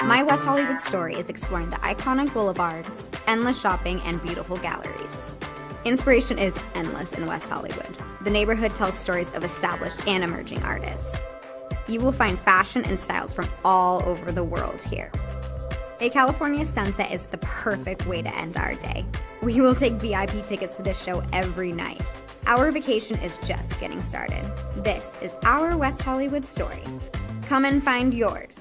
My West Hollywood story is exploring the iconic boulevards, endless shopping, and beautiful galleries. Inspiration is endless in West Hollywood. The neighborhood tells stories of established and emerging artists. You will find fashion and styles from all over the world here. A California sunset is the perfect way to end our day. We will take VIP tickets to this show every night. Our vacation is just getting started. This is our West Hollywood story. Come and find yours.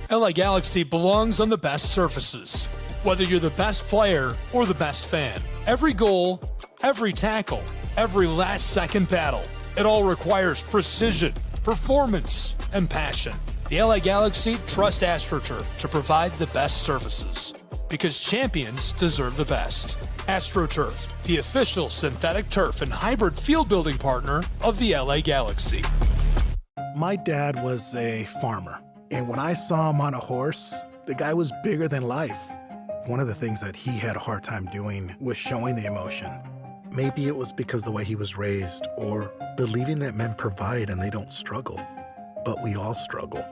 LA Galaxy belongs on the best surfaces. Whether you're the best player or the best fan, every goal, every tackle, every last-second battle, it all requires precision, performance, and passion. The LA Galaxy trust AstroTurf to provide the best surfaces, because champions deserve the best. AstroTurf, the official synthetic turf and hybrid field building partner of the LA Galaxy. My dad was a farmer. And when I saw him on a horse, the guy was bigger than life. One of the things that he had a hard time doing was showing the emotion. Maybe it was because the way he was raised, or believing that men provide and they don't struggle. But we all struggle.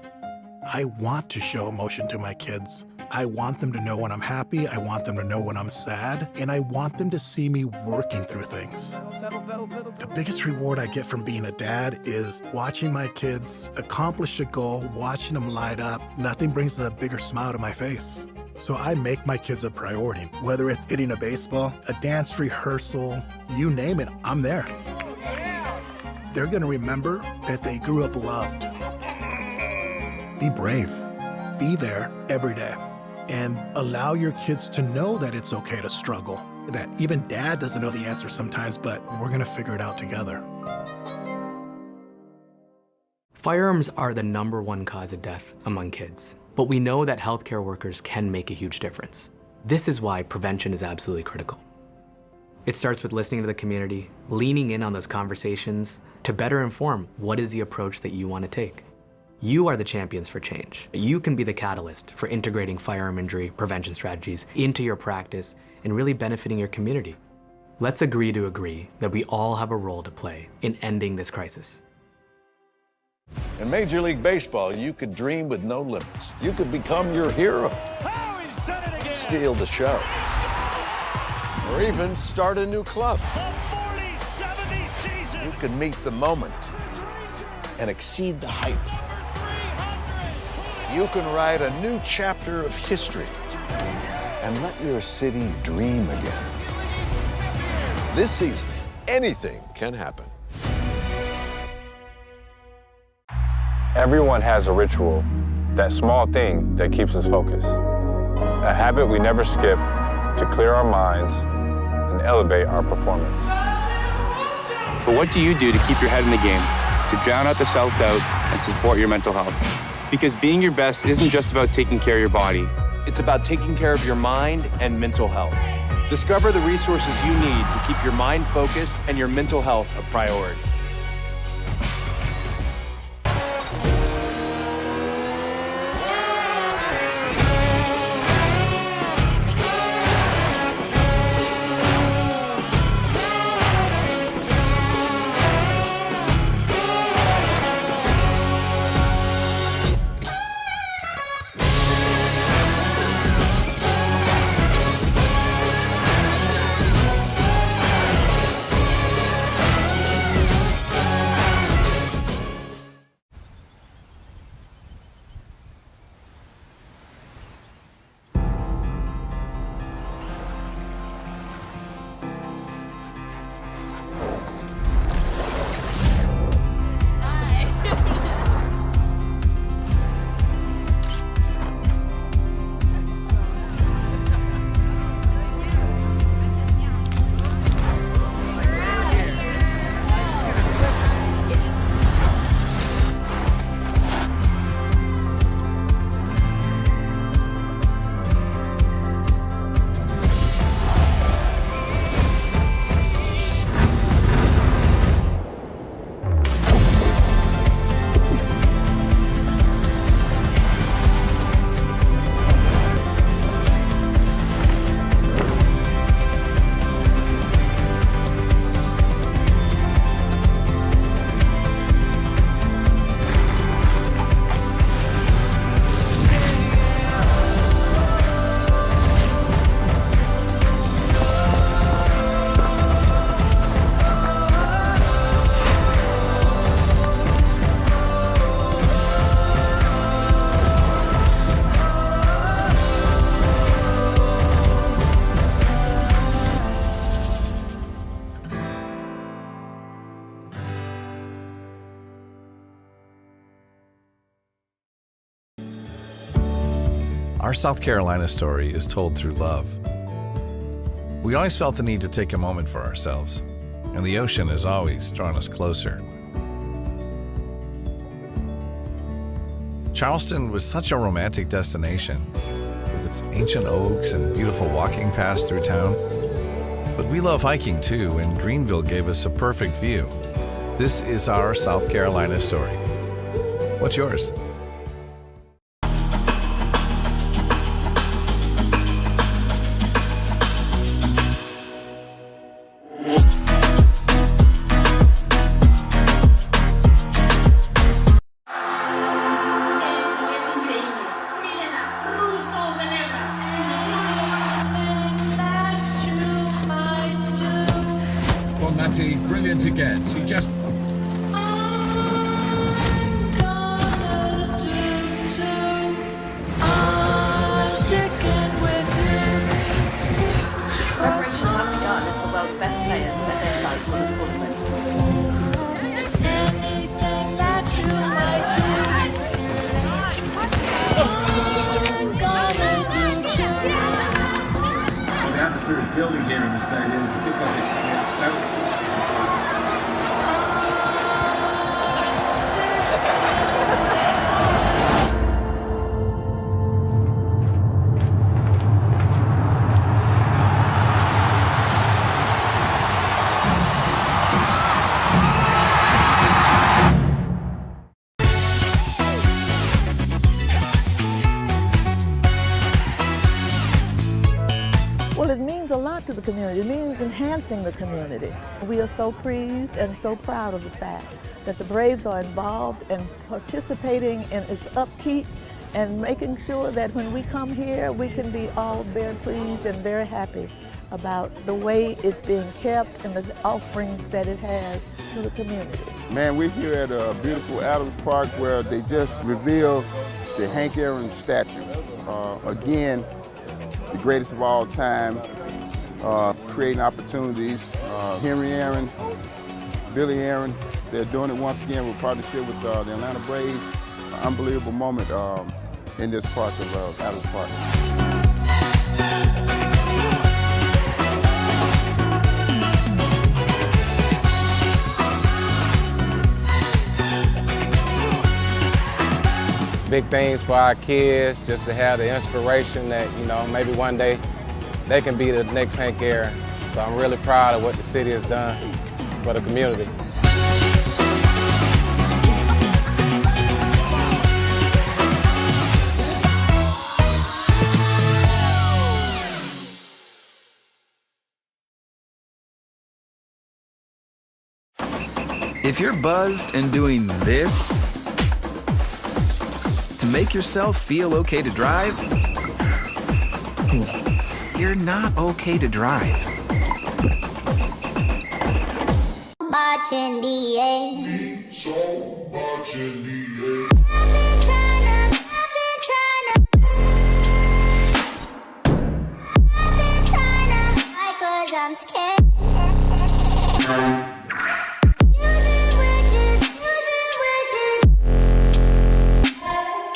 I want to show emotion to my kids. I want them to know when I'm happy, I want them to know when I'm sad, and I want them to see me working through things. The biggest reward I get from being a dad is watching my kids accomplish a goal, watching them light up. Nothing brings a bigger smile to my face. So I make my kids a priority. Whether it's hitting a baseball, a dance rehearsal, you name it, I'm there. They're gonna remember that they grew up loved. Be brave. Be there every day. And allow your kids to know that it's okay to struggle. That even dad doesn't know the answer sometimes, but we're gonna figure it out together. Firearms are the #1 cause of death among kids, but we know that healthcare workers can make a huge difference. This is why prevention is absolutely critical. It starts with listening to the community, leaning in on those conversations to better inform what is the approach that you want to take. You are the champions for change. You can be the catalyst for integrating firearm injury prevention strategies into your practice and really benefiting your community. Let's agree to agree that we all have a role to play in ending this crisis. In Major League Baseball, you could dream with no limits. You could become your hero. Oh, he's done it again. Steal the show. Or even start a new club. The 40-70 season. You could meet the moment and exceed the hype. You can write a new chapter of history and let your city dream again. This season, anything can happen. Everyone has a ritual, that small thing that keeps us focused. A habit we never skip to clear our minds and elevate our performance. But what do you do to keep your head in the game, to to drown out the self-doubt and support your mental health. Because being your best isn't just about taking care of your body. It's about taking care of your mind and mental health. Discover the resources you need to keep your mind focused and your mental health a priority. Our South Carolina story is told through love. We always felt the need to take a moment for ourselves, and the ocean has always drawn us closer. Charleston was such a romantic destination, with its ancient oaks and beautiful walking paths through town. But we love hiking too, and Greenville gave us a perfect view. This is our South Carolina story. What's yours? Brilliant again. She just... Preparations have begun as the world's best players set their sights on the tournament. Anything that you might do, I'm gonna do too. Well, the atmosphere is building here in the stadium, particularly this coming out Paris. Well, it means a lot to the community. It means enhancing the community. We are so pleased and so proud of the fact that the Braves are involved and participating in its upkeep and making sure that when we come here, we can be all very pleased and very happy about the way it's being kept and the offerings that it has to the community. Man, we're here at a beautiful Adams Park where they just revealed the Hank Aaron statue. Again, the greatest of all time, creating opportunities. Henry Aaron, Billy Aaron, they're doing it once again with partnership with the Atlanta Braves. Unbelievable moment in this park of Adams Park. big things for our kids, just to have the inspiration that, you know, maybe one day they can be the next Hank Aaron. So I'm really proud of what the city has done for the community. If you're buzzed and doing this to make yourself feel okay to drive, you're not okay to drive. Much in the air. So much in the air. I'm scared.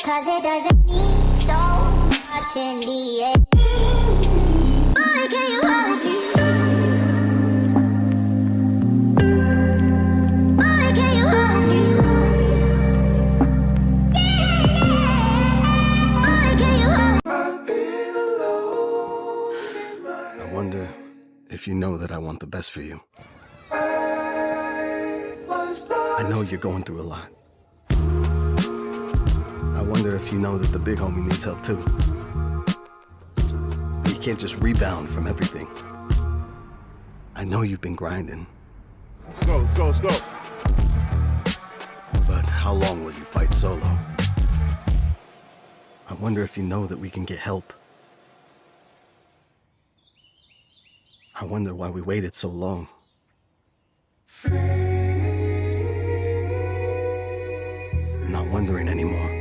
Cause it doesn't mean so much in the air. Boy, can you hold me? Boy, can you hold me? Boy, can you hold me? I wonder if you know that I want the best for you. I know you're going through a lot. I wonder if you know that the big homie needs help too. That you can't just rebound from everything. I know you've been grinding. Let's go, let's go, let's go. But how long will you fight solo? I wonder if you know that we can get help. I wonder why we waited so long. I'm not wondering anymore.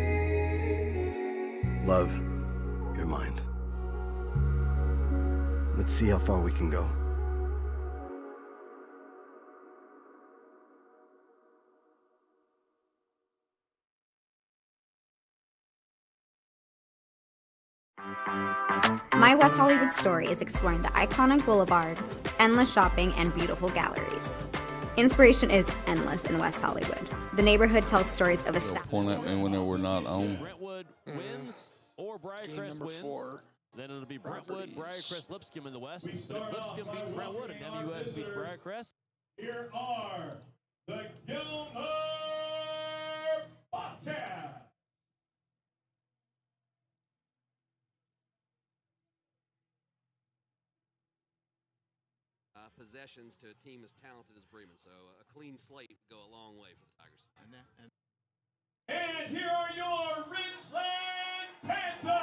Love, your mind. Let's see how far we can go. My West Hollywood story is exploring the iconic boulevards, endless shopping, and beautiful galleries. Inspiration is endless in West Hollywood. The neighborhood tells stories of established. Point at me when we're not on. Brentwood wins or Briarcrest wins. 4. Then it'll be Brentwood, Briarcrest, Lipscomb in the West. If Lipscomb beats Brentwood and MUS beats Briarcrest. Here are the Gilmer Bobcats. Possessions to a team as talented as Bremen, so a clean slate would go a long way for the Tigers. And here are your Ridgeland Panthers.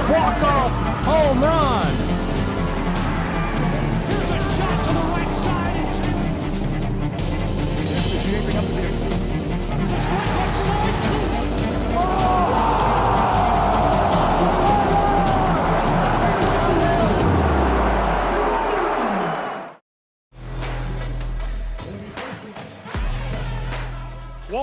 Walk-off home run. Here's a shot to the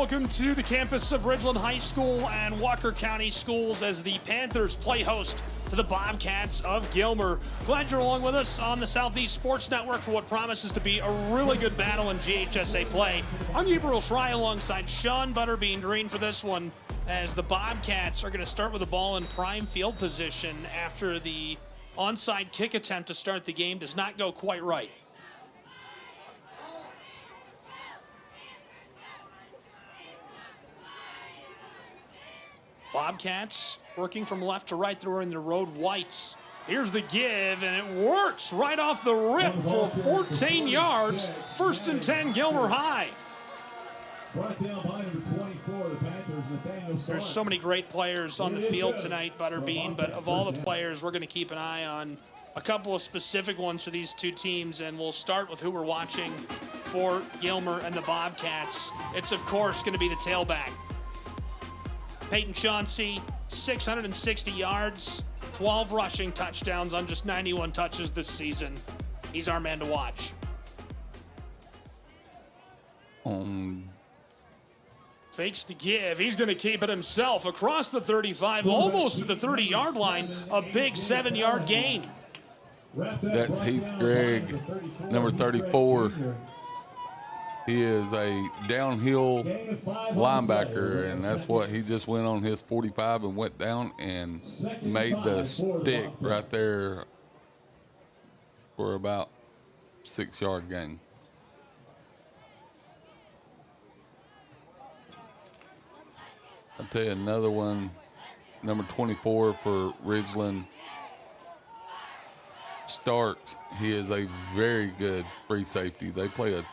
welcome to the campus of Ridgeland High School and Walker County Schools as the Panthers play host to the Bobcats of Gilmer. Glad you're along with us on the Southeast Sports Network for what promises to be a really good battle in GHSA play. I'm Gabriel Schrei alongside Sean Butterbean Green for this one, as the Bobcats are going to start with the ball in prime field position after the onside kick attempt to start the game does not go quite right. Bobcats working from left to right. They're wearing the road whites. Here's the give, and it works right off the rip for 14 yards. 1st and 10, Gilmer High. There's so many great players on the field tonight, Butterbean, but of all the players, we're going to keep an eye on a couple of specific ones for these two teams, and we'll start with who we're watching for Gilmer and the Bobcats. It's, of course, going to be the tailback. Peyton Chauncey, 660 yards, 12 rushing touchdowns on just 91 touches this season. He's our man to watch. Fakes the give. He's going to keep it himself across the 35, almost to the 30-yard line. A big 7-yard gain. That's Heath Gregg, number 34. He is a downhill linebacker, and that's what he just went on his 45 and went down and made the stick right there for about 6-yard gain. I'll tell you another one, number 24 for Ridgeland, Starks. He is a very good free safety. They play a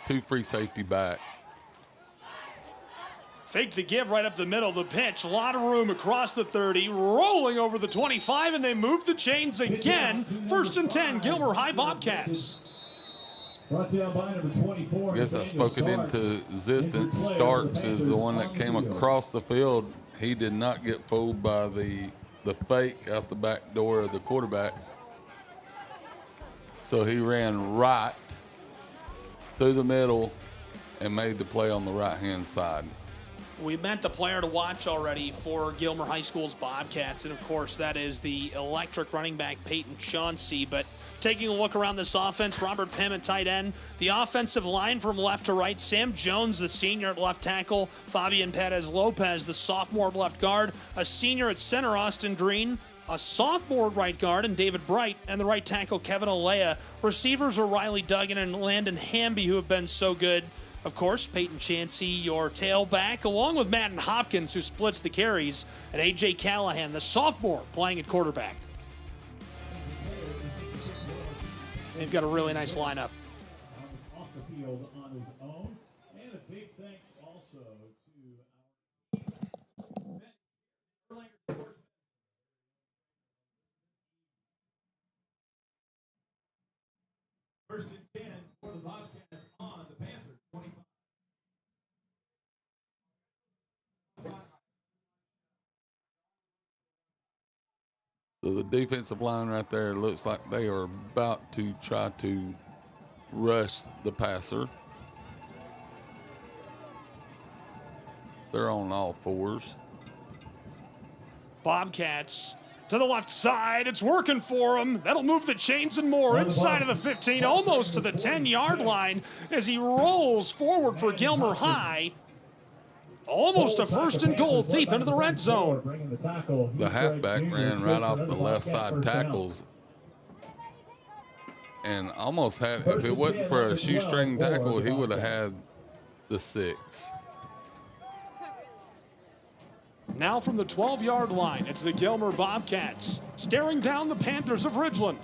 2 free safety back. Fake the give right up the middle of the pitch. A lot of room across the 30, rolling over the 25, and they move the chains again. 1st and 10, Gilmer High Bobcats. I guess I spoke it into existence. Starks is the one that came across the field. He did not get fooled by the fake out the back door of the quarterback. So he ran right through the middle and made the play on the right-hand side. We met the player to watch already for Gilmer High School's Bobcats, and of course that is the electric running back Peyton Chauncey. But taking a look around this offense, Robert Pym at tight end. The offensive line from left to right, Sam Jones, the senior at left tackle, Fabian Perez-Lopez, the sophomore at left guard, a senior at center, Austin Green, a sophomore at right guard, and David Bright, and the right tackle, Kevin Olea. Receivers are Riley Duggan and Landon Hamby, who have been so good. Of course, Peyton Chauncey, your tailback, along with Madden Hopkins, who splits the carries, and A.J. Callahan, the sophomore, playing at quarterback. They've got a really nice lineup. Off the field on his own, and a big thanks also to First and 10 for the Bobcats on the Panthers 25. So the defensive line right there looks like they are about to try to rush the passer. They're on all fours. Bobcats to the left side. It's working for him. That'll move the chains and more inside of the 15, almost to the 10-yard line as he rolls forward for Gilmer High. Almost a 1st and goal deep into the red zone. The halfback ran right off the left side tackles and almost had, if it wasn't for a shoestring tackle, he would have had the 6. Now from the 12-yard line, it's the Gilmer Bobcats staring down the Panthers of Ridgeland.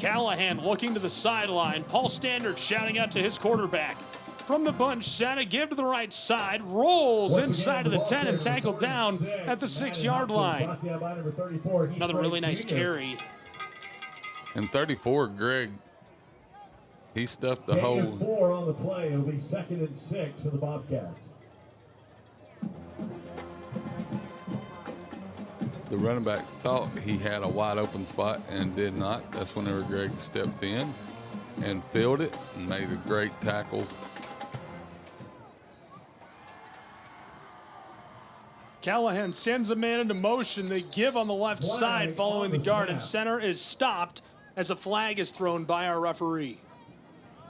Callahan looking to the sideline. Paul Standard shouting out to his quarterback. From the bunch set, a give to the right side, rolls inside of the 10 and tackled down at the 6-yard line. Another really nice carry. And 34, Greg, he stuffed the hole. 4 on the play. It'll be 2nd and 6 for the Bobcats. The running back thought he had a wide open spot and did not. That's whenever Greg stepped in and filled it and made a great tackle. Callahan sends a man into motion. They give on the left side following the guard, and center is stopped as a flag is thrown by our referee.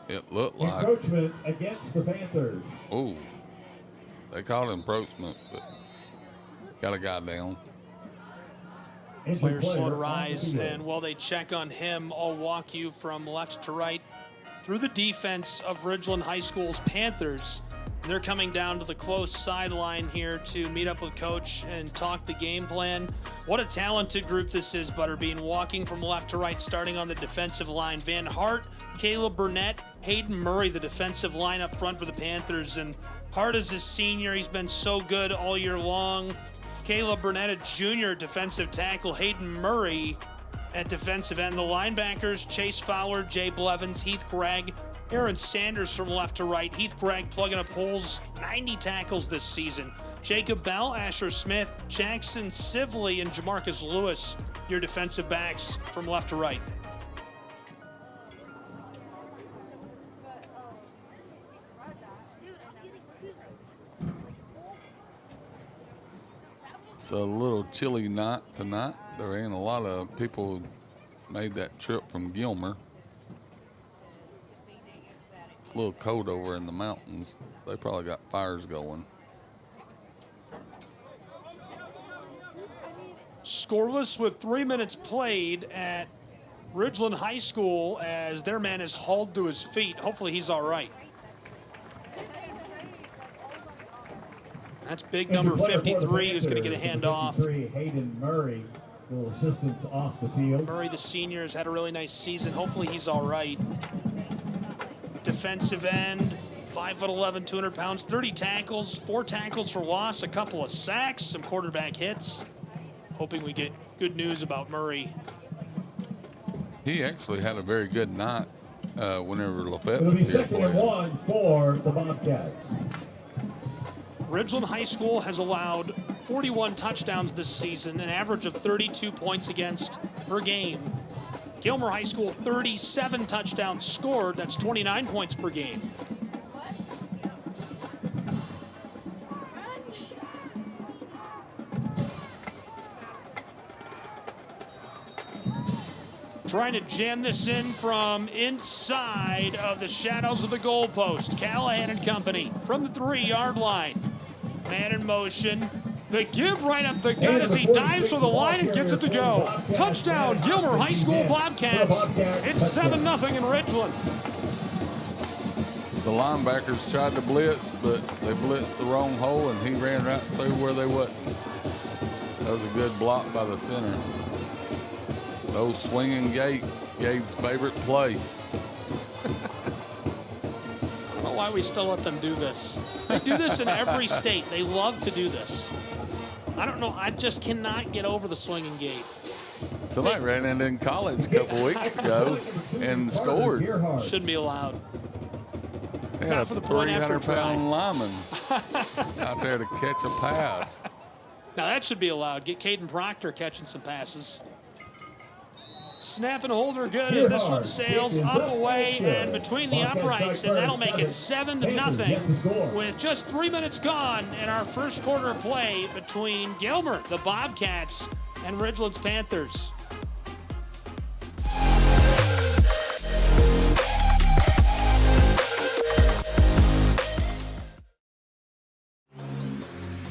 It looked like Encroachment against the Panthers. Oh, they called encroachment, but got a guy down. Players slow to rise, and while they check on him, I'll walk you from left to right through the defense of Ridgeland High School's Panthers. They're coming down to the close sideline here to meet up with coach and talk the game plan. What a talented group this is, Butterbean. Walking from left to right, starting on the defensive line. Van Hart, Caleb Burnett, Hayden Murray, the defensive line up front for the Panthers. And Hart is a senior. He's been so good all year long. Caleb Burnett, a junior defensive tackle. Hayden Murray at defensive end. The linebackers, Chase Fowler, Jay Blevins, Heath Gregg, Aaron Sanders from left to right. Heath Gregg plugging up holes, 90 tackles this season. Jacob Bell, Asher Smith, Jackson Sibley, and Jamarcus Lewis, your defensive backs from left to right. It's a little chilly night tonight. There ain't a lot of people made that trip from Gilmer. It's a little cold over in the mountains. They probably got fires going. Scoreless with 3 minutes played at Ridgeland High School as their man is hauled to his feet. Hopefully he's all right. That's big number 53 who's going to get a handoff. Hayden Murray, little assistance off the field. Murray, the senior, has had a really nice season. Hopefully he's all right. Defensive end, 5'11", 200 pounds, 30 tackles, 4 tackles for loss, a couple of sacks, some quarterback hits. Hoping we get good news about Murray. He actually had a very good night whenever Lafette It'll was be here 2nd and 1 for the Bobcats. Ridgeland High School has allowed 41 touchdowns this season, an average of 32 points against per game. Gilmer High School, 37 touchdowns scored. That's 29 points per game. Trying to jam this in from inside of the shadows of the goalpost. Callahan and company from the 3-yard line. Man in motion. The give right up the gut as he dives for the line and gets it to go. Touchdown, Gilmer High School Bobcats. It's 7-0 in Ridgeland. The linebackers tried to blitz, but they blitzed the wrong hole, and he ran right through where they wasn't. That was a good block by the center. No swinging gate, Gabe's favorite play. I don't know why we still let them do this. They do this in every state. They love to do this. I don't know. I just cannot get over the swinging gate. Somebody ran into in college a couple weeks ago and scored. Shouldn't be allowed. They had a 300-pound lineman out there to catch a pass. Now that should be allowed. Get Caden Proctor catching some passes. Snap and hold are good as this one sails up, away, and between the uprights, and that'll make it 7-0 with just 3 minutes gone in our first quarter of play between Gilmer, the Bobcats, and Ridgeland's Panthers.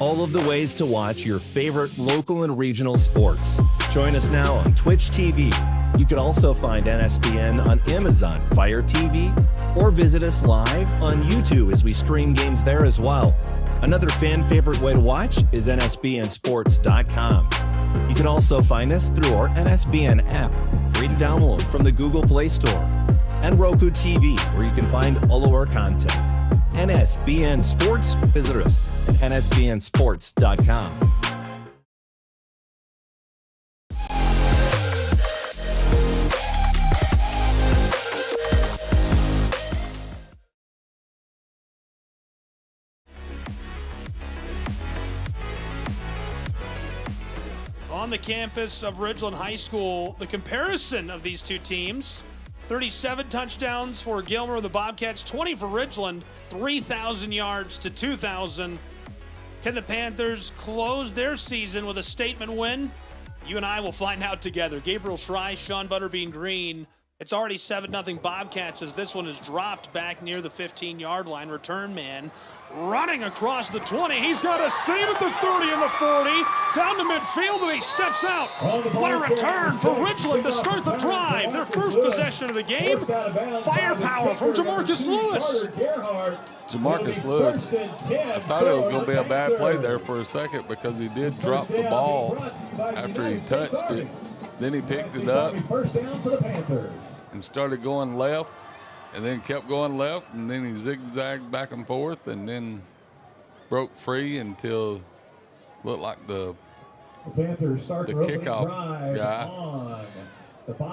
All of the ways to watch your favorite local and regional sports. Join us now on Twitch TV. You can also find NSBN on Amazon Fire TV or visit us live on YouTube as we stream games there as well. Another fan favorite way to watch is NSBNsports.com. You can also find us through our NSBN app, free to download from the Google Play Store, and Roku TV, where you can find all of our content. NSBN Sports, visit us at NSBNsports.com. On the campus of Ridgeland High School, the comparison of these two teams, 37 touchdowns for Gilmer and the Bobcats, 20 for Ridgeland, 3,000 yards to 2,000. Can the Panthers close their season with a statement win? You and I will find out together. Gabriel Schrei, Sean Butterbean Green. It's already 7-0 Bobcats as this one is dropped back near the 15-yard line. Return man running across the 20. He's got a save at the 30 and the 40. Down to midfield and he steps out. What a return for Ridgeland to start the drive. Their first possession of the game. Firepower from Jamarcus Lewis. Jamarcus Lewis, I thought it was going to be a bad play there for a second because he did drop the ball after he touched it. Then he picked it up and started going left, and then kept going left, and then he zigzagged back and forth, and then broke free until looked like the kickoff guy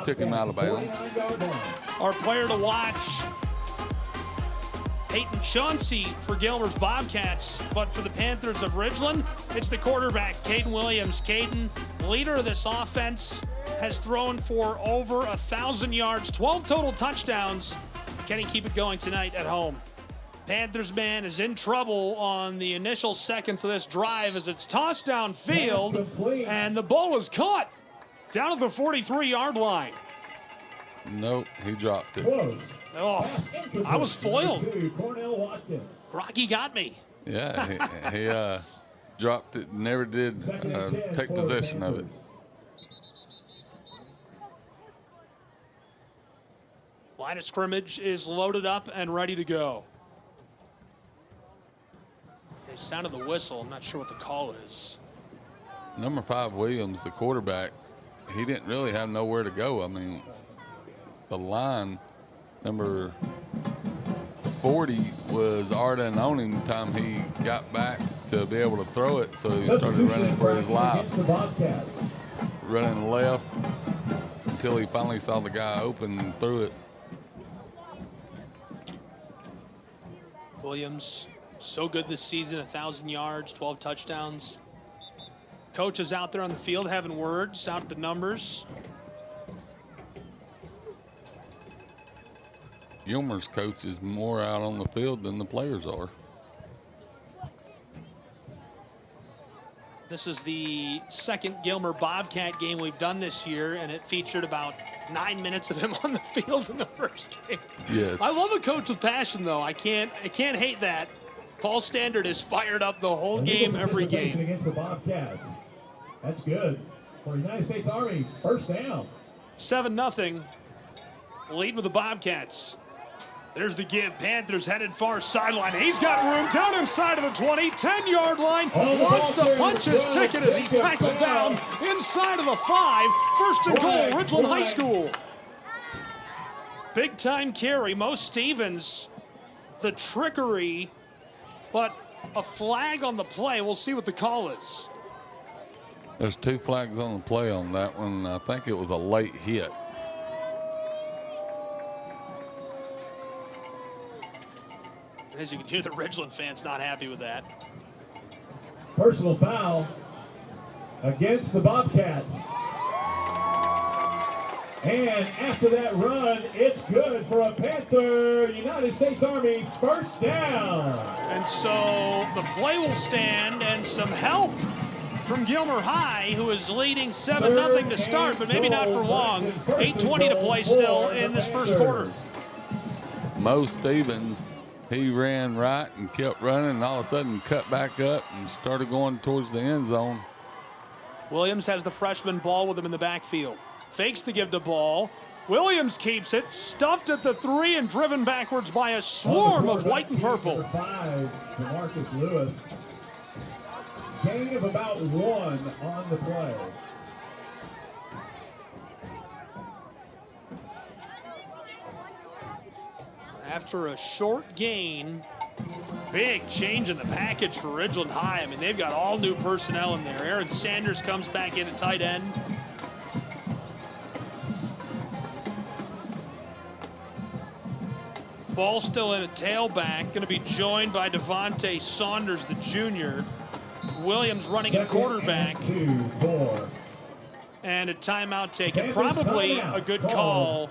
took him out of bounds. Our player to watch, Peyton Chauncey for Gilmer's Bobcats, but for the Panthers of Ridgeland, it's the quarterback, Caden Williams. Caden, leader of this offense, has thrown for over 1,000 yards, 12 total touchdowns. Can he keep it going tonight at home? Panthers man is in trouble on the initial seconds of this drive as it's tossed downfield, and the ball is caught down at the 43-yard line. Nope, he dropped it. Oh, I was foiled. Rocky got me. Yeah, he dropped it, never did take possession of it. Line of scrimmage is loaded up and ready to go. They sounded the whistle. I'm not sure what the call is. Number 5, Williams, the quarterback, he didn't really have nowhere to go. I mean, the line, number 40 was already on him time he got back to be able to throw it, so he started running for his life. Running left until he finally saw the guy open and threw it. Williams, so good this season, 1,000 yards, 12 touchdowns. Coaches out there on the field having words out at the numbers. Gilmer's coach is more out on the field than the players are. This is the second Gilmer Bobcat game we've done this year, and it featured about 9 minutes of him on the field in the first game. Yes. I love a coach with passion, though. I can't hate that. Paul Standard is fired up the whole game, every game. Against the Bobcats. That's good. For United States Army, first down. 7-0. Lead with the Bobcats. There's the give. Panthers headed far sideline. He's got room down inside of the 20, 10-yard line. Wants to punch his ticket as he tackled down inside of the 5. First and goal, Ridgeland High School. Big time carry. Mo Stevens, the trickery, but a flag on the play. We'll see what the call is. There's 2 flags on the play on that one. I think it was a late hit. As you can hear, the Ridgeland fans not happy with that. Personal foul against the Bobcats. And after that run, it's good for a Panther United States Army first down. And so the play will stand, and some help from Gilmer High, who is leading 7-0 to start, but maybe not for long. 8:20 to play still in this first quarter. Mo Stevens, he ran right and kept running, and all of a sudden cut back up and started going towards the end zone. Williams has the freshman ball with him in the backfield. Fakes the give to ball. Williams keeps it, stuffed at the 3 and driven backwards by a swarm of white and purple. 5, Jamarcus Lewis. Gain of about 1 on the play. After a short gain, big change in the package for Ridgeland High. I mean, they've got all new personnel in there. Aaron Sanders comes back in at tight end. Ball still in a tailback, going to be joined by Devontae Saunders, the junior. Williams running at quarterback. And a timeout taken. Probably a good call.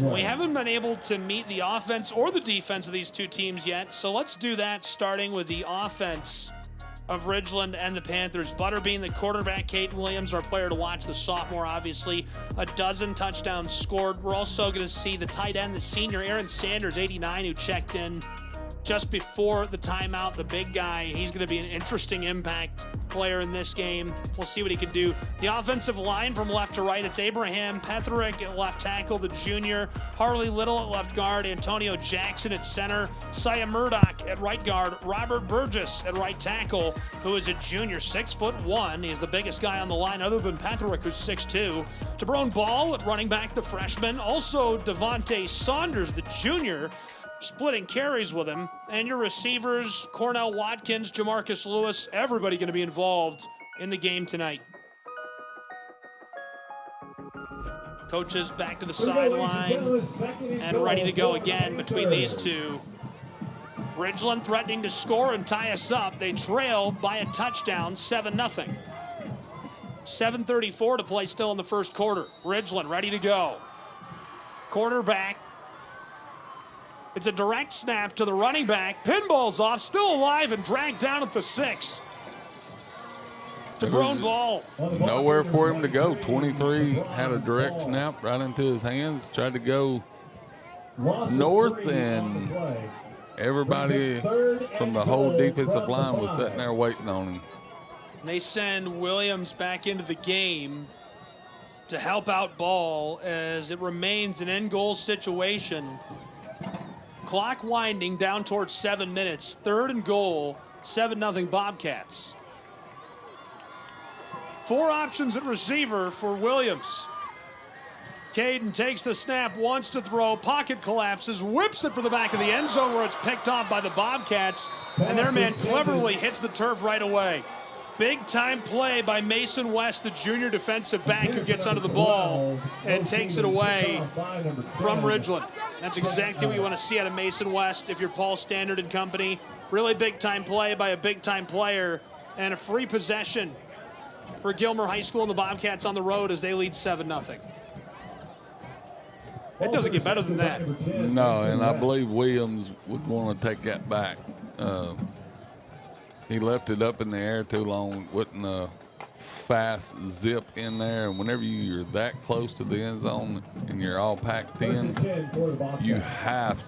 We haven't been able to meet the offense or the defense of these two teams yet, so let's do that, starting with the offense. of Ridgeland and the Panthers. Butterbean, the quarterback, Caden Williams, our player to watch, the sophomore, obviously. 12 touchdowns scored. We're also going to see the tight end, the senior, Aaron Sanders, 89, who checked in just before the timeout. The big guy, he's going to be an interesting impact player in this game. We'll see what he can do. The offensive line from left to right, it's Abraham Petherick at left tackle, the junior, Harley Little at left guard, Antonio Jackson at center, Saya Murdoch at right guard, Robert Burgess at right tackle, who is a junior, 6'1". He's the biggest guy on the line other than Petherick, who's 6'2". DeBrone Ball at running back, the freshman. Also Devontae Saunders, the junior, splitting carries with him. And your receivers, Cornell Watkins, Jamarcus Lewis, everybody going to be involved in the game tonight. Coaches back to the sideline and ready to go again between these two. Ridgeland threatening to score and tie us up. They trail by a touchdown, 7-0. 7:34 to play still in the first quarter. Ridgeland ready to go. Quarterback. It's a direct snap to the running back. Pinball's off, still alive and dragged down at the 6. DeBrone Ball. Nowhere for him to go. 23 had a direct snap right into his hands. Tried to go north, and everybody from the whole defensive line was sitting there waiting on him. They send Williams back into the game to help out Ball as it remains an end goal situation. Clock winding down towards 7 minutes. 3rd and goal, 7-0 Bobcats. 4 options at receiver for Williams. Caden takes the snap, wants to throw, pocket collapses, whips it for the back of the end zone where it's picked off by the Bobcats, and their man cleverly hits the turf right away. Big time play by Mason West, the junior defensive back, who gets under the ball and takes it away from Ridgeland. That's exactly what you want to see out of Mason West if you're Paul Standard and company. Really big time play by a big time player, and a free possession for Gilmer High School and the Bobcats on the road as they lead 7-0. It doesn't get better than that. No, and I believe Williams would want to take that back. He left it up in the air too long, wasn't a fast zip in there. And whenever you're that close to the end zone and you're all packed in, you have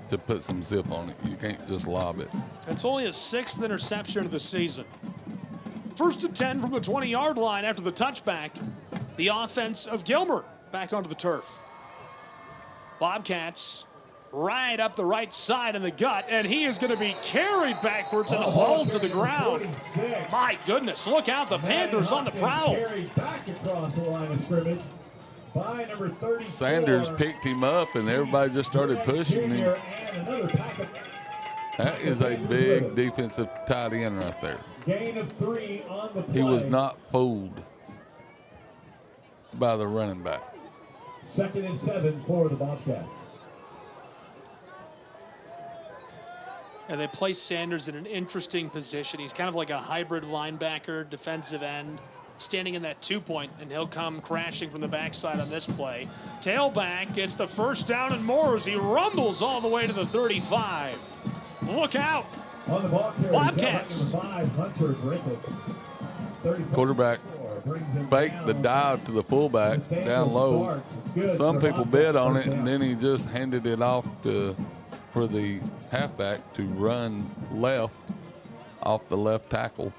to put some zip on it. You can't just lob it. It's only his 6th interception of the season. 1st and 10 from the 20-yard line after the touchback. The offense of Gilmer back onto the turf. Bobcats right up the right side in the gut, and he is going to be carried backwards and hauled to the ground. My goodness, look out, the Panthers on the prowl. Sanders picked him up, and everybody just started pushing him. That is a big defensive tight end right there. He was not fooled by the running back. 2nd and 7 for the Bobcats. And they place Sanders in an interesting position. He's kind of like a hybrid linebacker, defensive end, standing in that 2-point, and he'll come crashing from the backside on this play. Tailback gets the first down and more as he rumbles all the way to the 35. Look out. Bobcats. Quarterback faked the dive to the fullback down low. Some people bet on it, and then he just handed it off for the halfback to run left off the left tackle.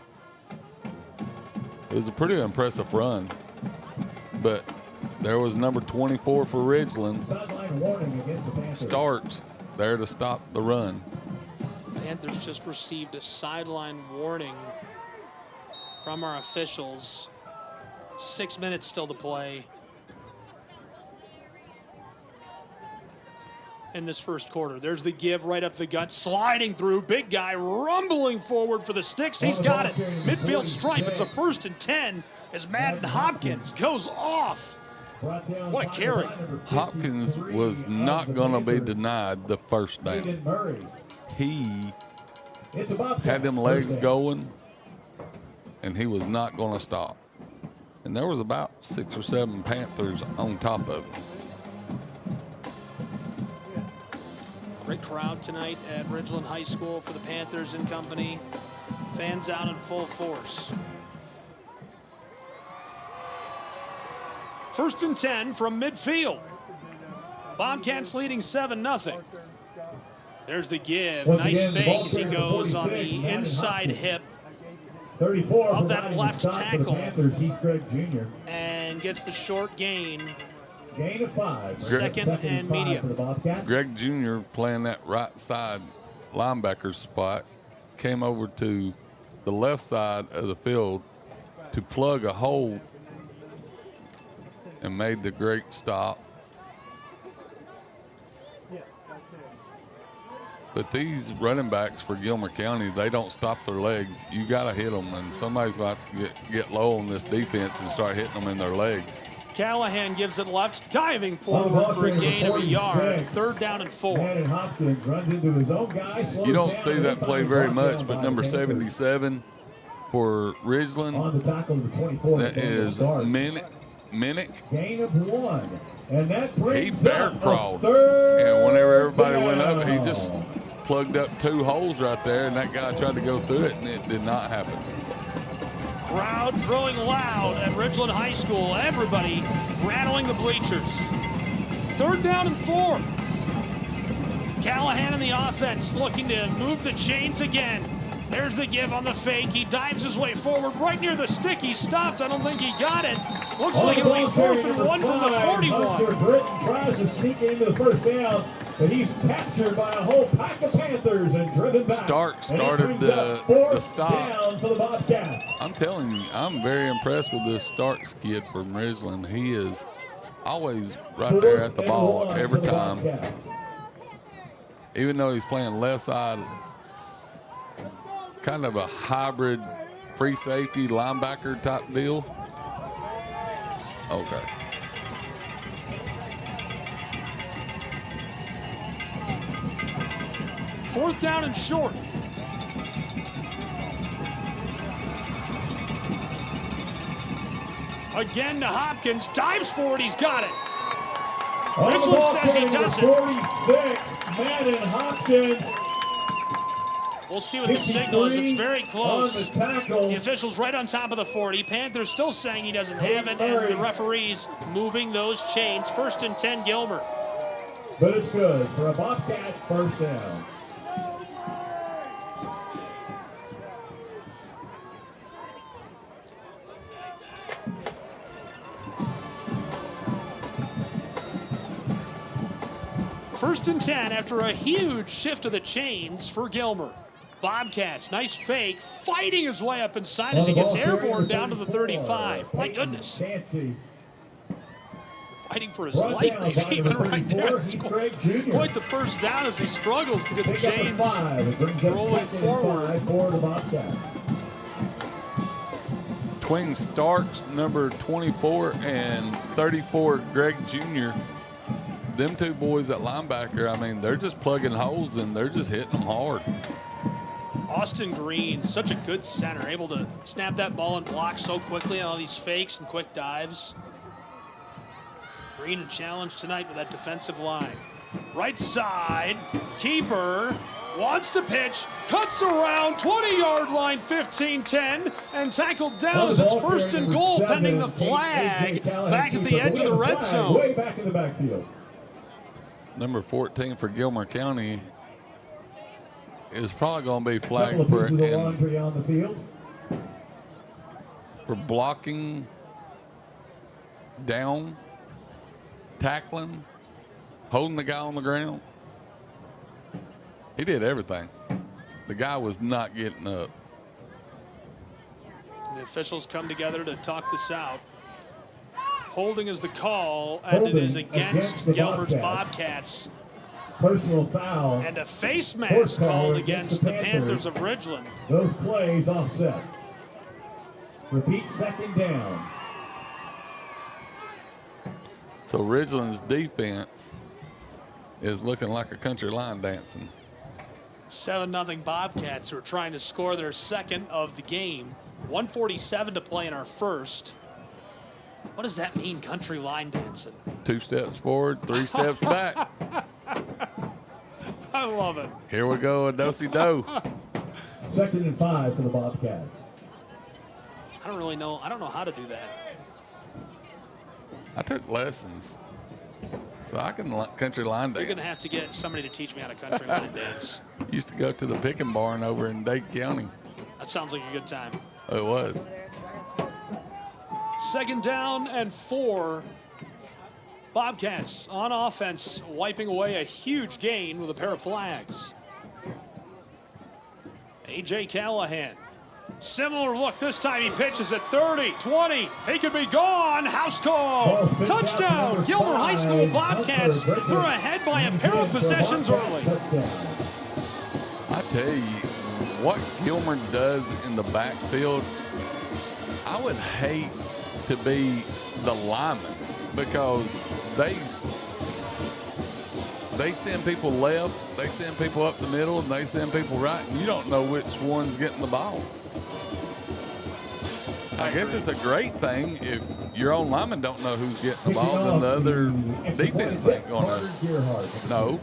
It was a pretty impressive run, but there was number 24 for Ridgeland. Starks there to stop the run. Panthers just received a sideline warning from our officials. 6 minutes still to play in this first quarter. There's the give right up the gut, sliding through, big guy rumbling forward for the sticks. He's got it. Midfield stripe. It's a 1st and 10 as Madden Hopkins goes off. What a carry. Hopkins was not going to be denied the first down. He had them legs going, and he was not going to stop. And there was about 6 or 7 Panthers on top of him. Great crowd tonight at Ridgeland High School for the Panthers and company. Fans out in full force. 1st and 10 from midfield. Bobcats leading 7-0. There's the give. Nice fake as he goes on the inside hip 34 of that left tackle. He's Greg Jr. And gets the short gain. Gain of 5. Second and medium. Greg Jr. playing that right side linebacker spot came over to the left side of the field to plug a hole and made the great stop. But these running backs for Gilmer County, they don't stop their legs. You got to hit them, and somebody's about to get low on this defense and start hitting them in their legs. Callahan gives it left, diving forward for a gain of a yard. 3rd down and 4. You don't see that play very much, but number 77 for Ridgeland, that is Minnick. Gain of 1. And that he bear crawled. And whenever everybody went up, he just plugged up 2 holes right there, and that guy tried to go through it, and it did not happen. Crowd growing loud at Ridgeland High School. Everybody rattling the bleachers. 3rd down and 4. Callahan in the offense looking to move the chains again. There's the give on the fake. He dives his way forward right near the stick. He stopped. I don't think he got it. Looks like it'll be 4th and 1 from the 41. Britton tries to sneak into the 1st down, but he's captured by a whole pack of Panthers and driven back. Stark started the stop. Down for the Bobcats. I'm telling you, I'm very impressed with this Starks kid from Ridgeland. He is always right there at the ball every time. Even though he's playing left side, kind of a hybrid free safety linebacker type deal. Okay. Fourth down and short. Again to Hopkins, dives forward, he's got it. Ridgeland says he doesn't. 46, Madden Hopkins. We'll see what the signal is. It's very close. The official's right on top of the 40. Panthers still saying he doesn't have it, and the referee's moving those chains. 1st and 10, Gilmer. But it's good for a Bobcat 1st down. First and 10 after a huge shift of the chains for Gilmer. Bobcats, nice fake, fighting his way up inside as he gets airborne down to the 35. My goodness. Fighting for his life, maybe even right there. It's quite the 1st down as he struggles to get the chains rolling forward. Twin Starks, number 24 and 34, Greg Jr. Them 2 boys at linebacker, I mean, they're just plugging holes and they're just hitting them hard. Austin Green, such a good center, able to snap that ball and block so quickly on all these fakes and quick dives. Green a challenge tonight with that defensive line. Right side, keeper wants to pitch, cuts around, 20-yard line, 15-10, and tackled down as it's 1st and goal pending the flag back at the edge of the red zone. Way back in the backfield. Number 14 for Gilmer County is probably going to be flagged for blocking, down, tackling, holding the guy on the ground. He did everything. The guy was not getting up. The officials come together to talk this out. Holding is the call, and it is against Gilmer's Bobcats. Personal foul. And a face mask called against the Panthers of Ridgeland. Those plays offset. Repeat 2nd down. So Ridgeland's defense is looking like a country line dancing. 7-0 Bobcats, who are trying to score their 2nd of the game. 1:47 to play in our 1st. What does that mean, country line dancing? 2 steps forward, 3 steps back. I love it. Here we go, a do-si-do. 2nd and 5 for the Bobcats. I don't really know. I don't know how to do that. I took lessons, so I can country line dance. You're going to have to get somebody to teach me how to country line dance. Used to go to the picking barn over in Dade County. That sounds like a good time. It was. 2nd down and 4. Bobcats on offense, wiping away a huge gain with a pair of flags. A.J. Callahan. Similar look. This time he pitches at 30, 20. He could be gone. House call. Touchdown. Gilmer High School Bobcats. They're ahead by a pair of possessions early. I tell you, what Gilmer does in the backfield, I would hate to be the lineman because they send people left, they send people up the middle, and they send people right, and you don't know which one's getting the ball. I guess it's a great thing if your own lineman don't know who's getting the ball, then the other defense ain't gonna know.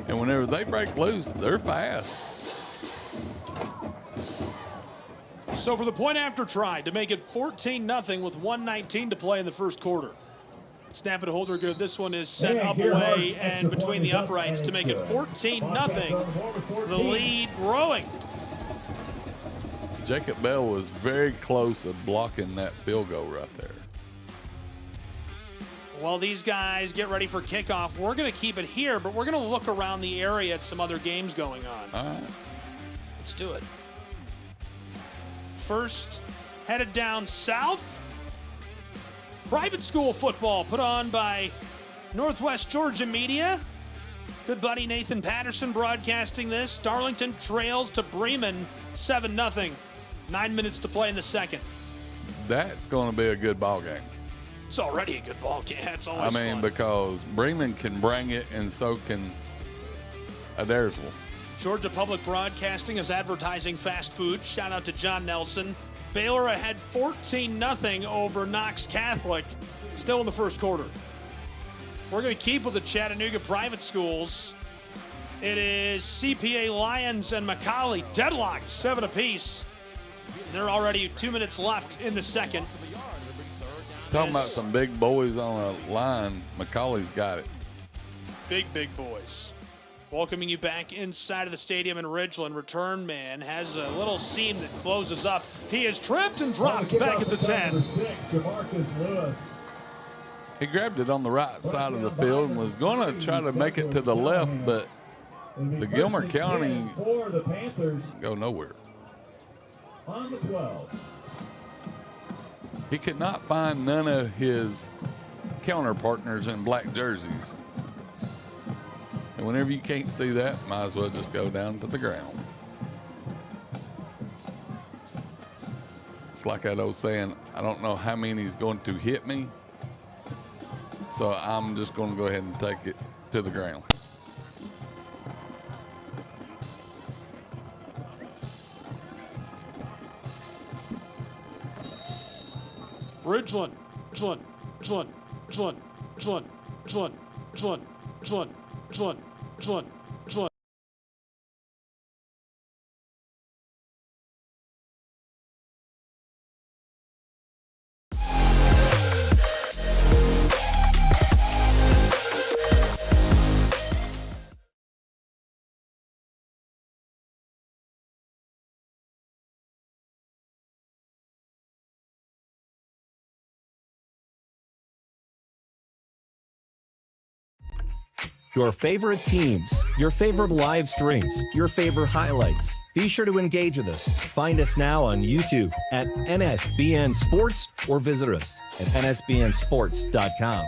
And whenever they break loose, they're fast. So for the point after try to make it 14-0 with 1:19 to play in the first quarter. Snap it, holder good. This one is set up away and between the uprights to make it 14-0. The lead growing. Jacob Bell was very close of blocking that field goal right there. While these guys get ready for kickoff, we're going to keep it here, but we're going to look around the area at some other games going on. All right. Let's do it. First, headed down south. Private school football put on by Northwest Georgia Media. Good buddy Nathan Patterson broadcasting this. Darlington trails to Bremen 7-0. 9 minutes to play in the second. That's going to be a good ball game. It's already a good ball game. It's always fun. Because Bremen can bring it, and so can Adairsville. Georgia Public Broadcasting is advertising fast food. Shout out to John Nelson. Baylor ahead 14-0 over Knox Catholic. Still in the first quarter. We're going to keep with the Chattanooga private schools. It is CPA Lions and Macaulay deadlocked 7 apiece. There are already 2 minutes left in the second. Talking about some big boys on a line, Macaulay's got it. Big boys. Welcoming you back inside of the stadium in Ridgeland. Return man has a little seam that closes up. He is tripped and dropped back at the 10. He grabbed it on the right side of the field and was going to try to make it to the left, but the Gilmer County go nowhere. On the 12. He could not find none of his counter partners in black jerseys. And whenever you can't see that, might as well just go down to the ground. It's like that old saying, I don't know how many's going to hit me, so I'm just going to go ahead and take it to the ground. Ridgeland. Your favorite teams, your favorite live streams, your favorite highlights. Be sure to engage with us. Find us now on YouTube at NSBN Sports or visit us at nsbnsports.com.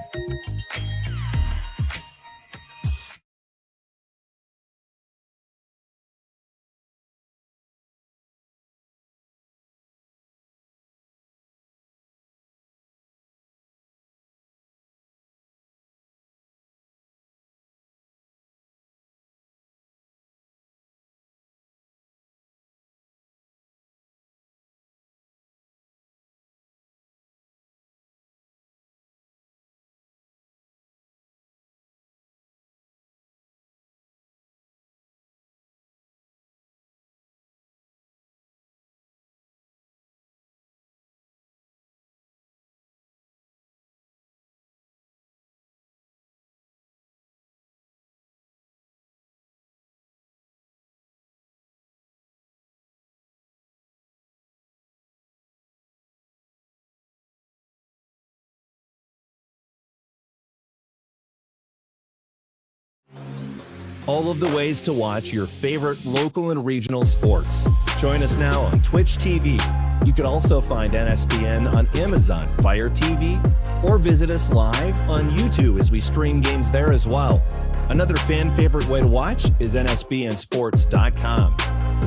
all of the ways to watch your favorite local and regional sports. Join us now on Twitch TV. You can also find NSBN on Amazon Fire TV or visit us live on YouTube as we stream games there as well. Another fan favorite way to watch is nsbnsports.com.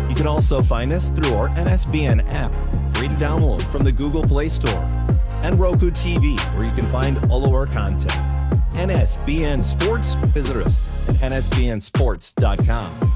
You can also find us through our NSBN app, free to download from the Google Play Store, and Roku TV, where you can find all of our content. NSBN Sports, visit us at nsbnsports.com.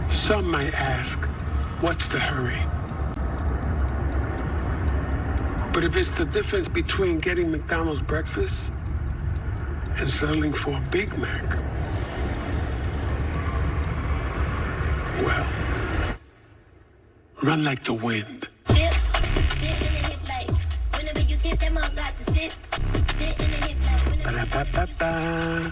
Some might ask, what's the hurry? But if it's the difference between getting McDonald's breakfast and settling for a Big Mac, well, run like the wind. Ba-da-ba-ba-ba.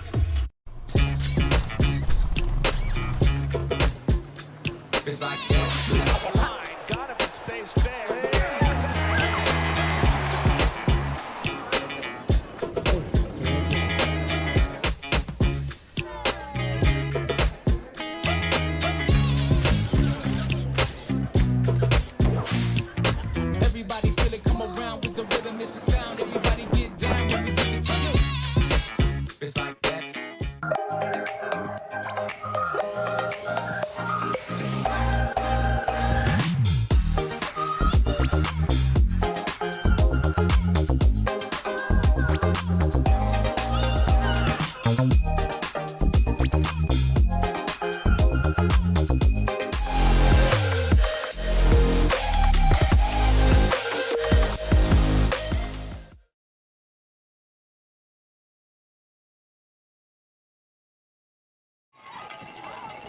It's like that. Got him and stays fair. Everybody feel it, come around with the rhythm, it's a sound. Everybody get down when we bring it to you. It's like that.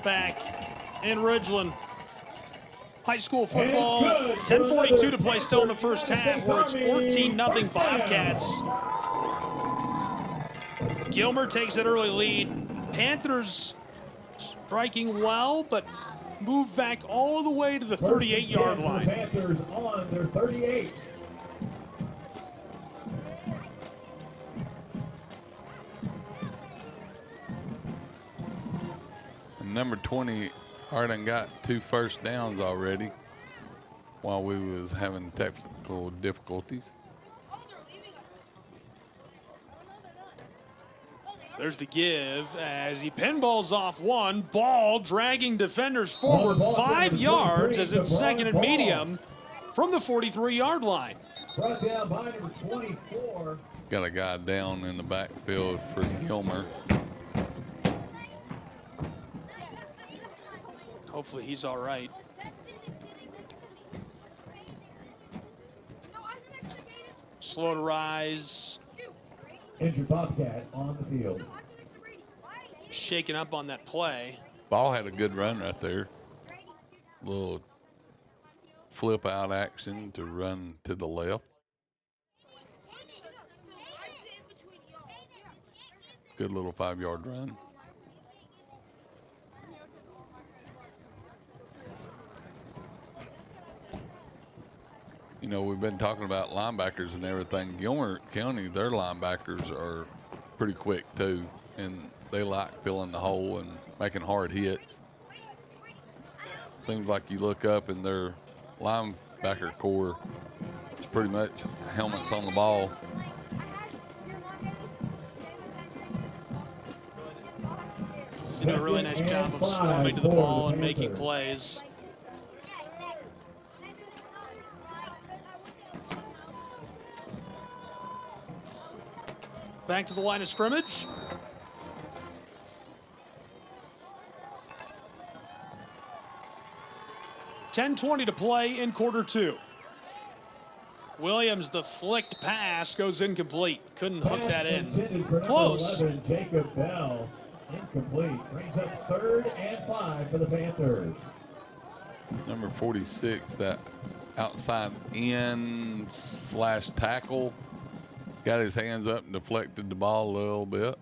Back in Ridgeland. High school football, 10:42 to play still in the first half, where it's 14-0 Bobcats. Gilmer takes an early lead. Panthers striking well, but move back all the way to the 38-yard line. Panthers on their 38. Number 20 already got 2 first downs already while we was having technical difficulties. There's the give as he pinballs off one. Ball dragging defenders forward 5 yards as it's second and medium from the 43-yard line. Brought down by number 24. Got a guy down in the backfield for Gilmer. Hopefully he's all right. Slow to rise. Injured Bobcat on the field. Shaken up on that play. Ball had a good run right there. Little flip out action to run to the left. Good little 5-yard run. You know, we've been talking about linebackers and everything. Gilmer County, their linebackers are pretty quick too, and they like filling the hole and making hard hits. Seems like you look up and their linebacker core is pretty much helmets on the ball. They do a really nice job of swarming to the ball and making plays. Back to the line of scrimmage. 10:20 to play in quarter 2. Williams, the flicked pass goes incomplete. Couldn't hook that in. Close. 11, Jacob Bell, incomplete. Brings up 3rd and 5 for the Panthers. Number 46, that outside in / tackle, got his hands up and deflected the ball a little bit.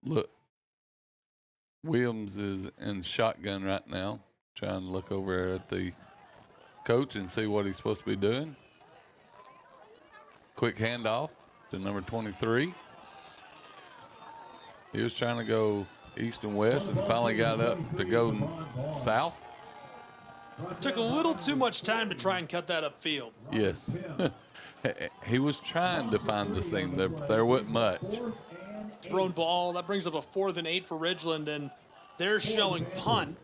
Look, Williams is in shotgun right now, trying to look over at the coach and see what he's supposed to be doing. Quick handoff to number 23. He was trying to go east and west and finally got up to go south. Took a little too much time to try and cut that upfield. Yes. He was trying to find the seam. There wasn't much. Thrown ball. That brings up a 4th and 8 for Ridgeland, and they're showing punt.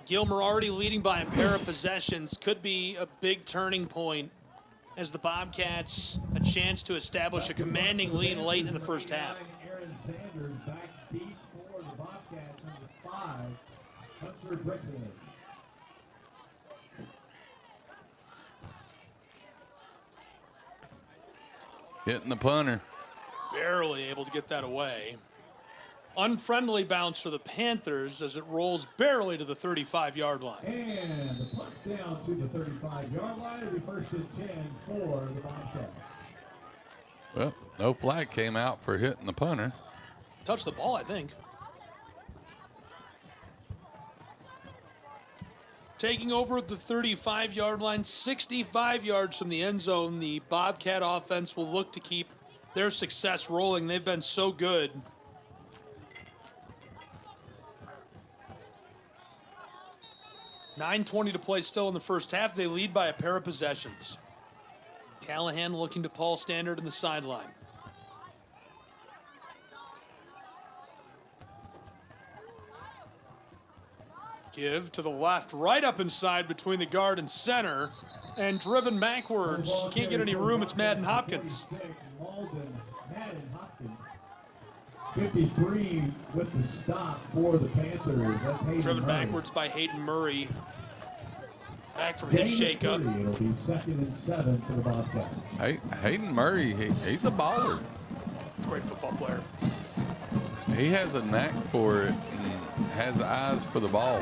Gilmer already leading by a pair of possessions. Could be a big turning point as the Bobcats a chance to establish a commanding lead late in the first half. Aaron Sanders back deep for the Bobcats, number 5, Hunter Brickman. Hitting the punter. Barely able to get that away. Unfriendly bounce for the Panthers as it rolls barely to the 35-yard line. And the punt's down to the 35-yard line. It'll be 1st and 10 for the Bobcats. Well, no flag came out for hitting the punter. Touched the ball, I think. Taking over at the 35-yard line, 65 yards from the end zone, the Bobcat offense will look to keep their success rolling. They've been so good. $9:20 to play still in the first half. They lead by a pair of possessions. Callahan looking to Paul Standard in the sideline. Give to the left, right up inside between the guard and center, and driven backwards. Can't get any room. It's Madden Hopkins. 53 with the stop for the Panthers. That's driven backwards by Hayden Murray. Back from his shakeup. It'll be 2nd and 7 for the Bobcats. Hey, Hayden Murray, he's a baller. Great football player. He has a knack for it and has eyes for the ball.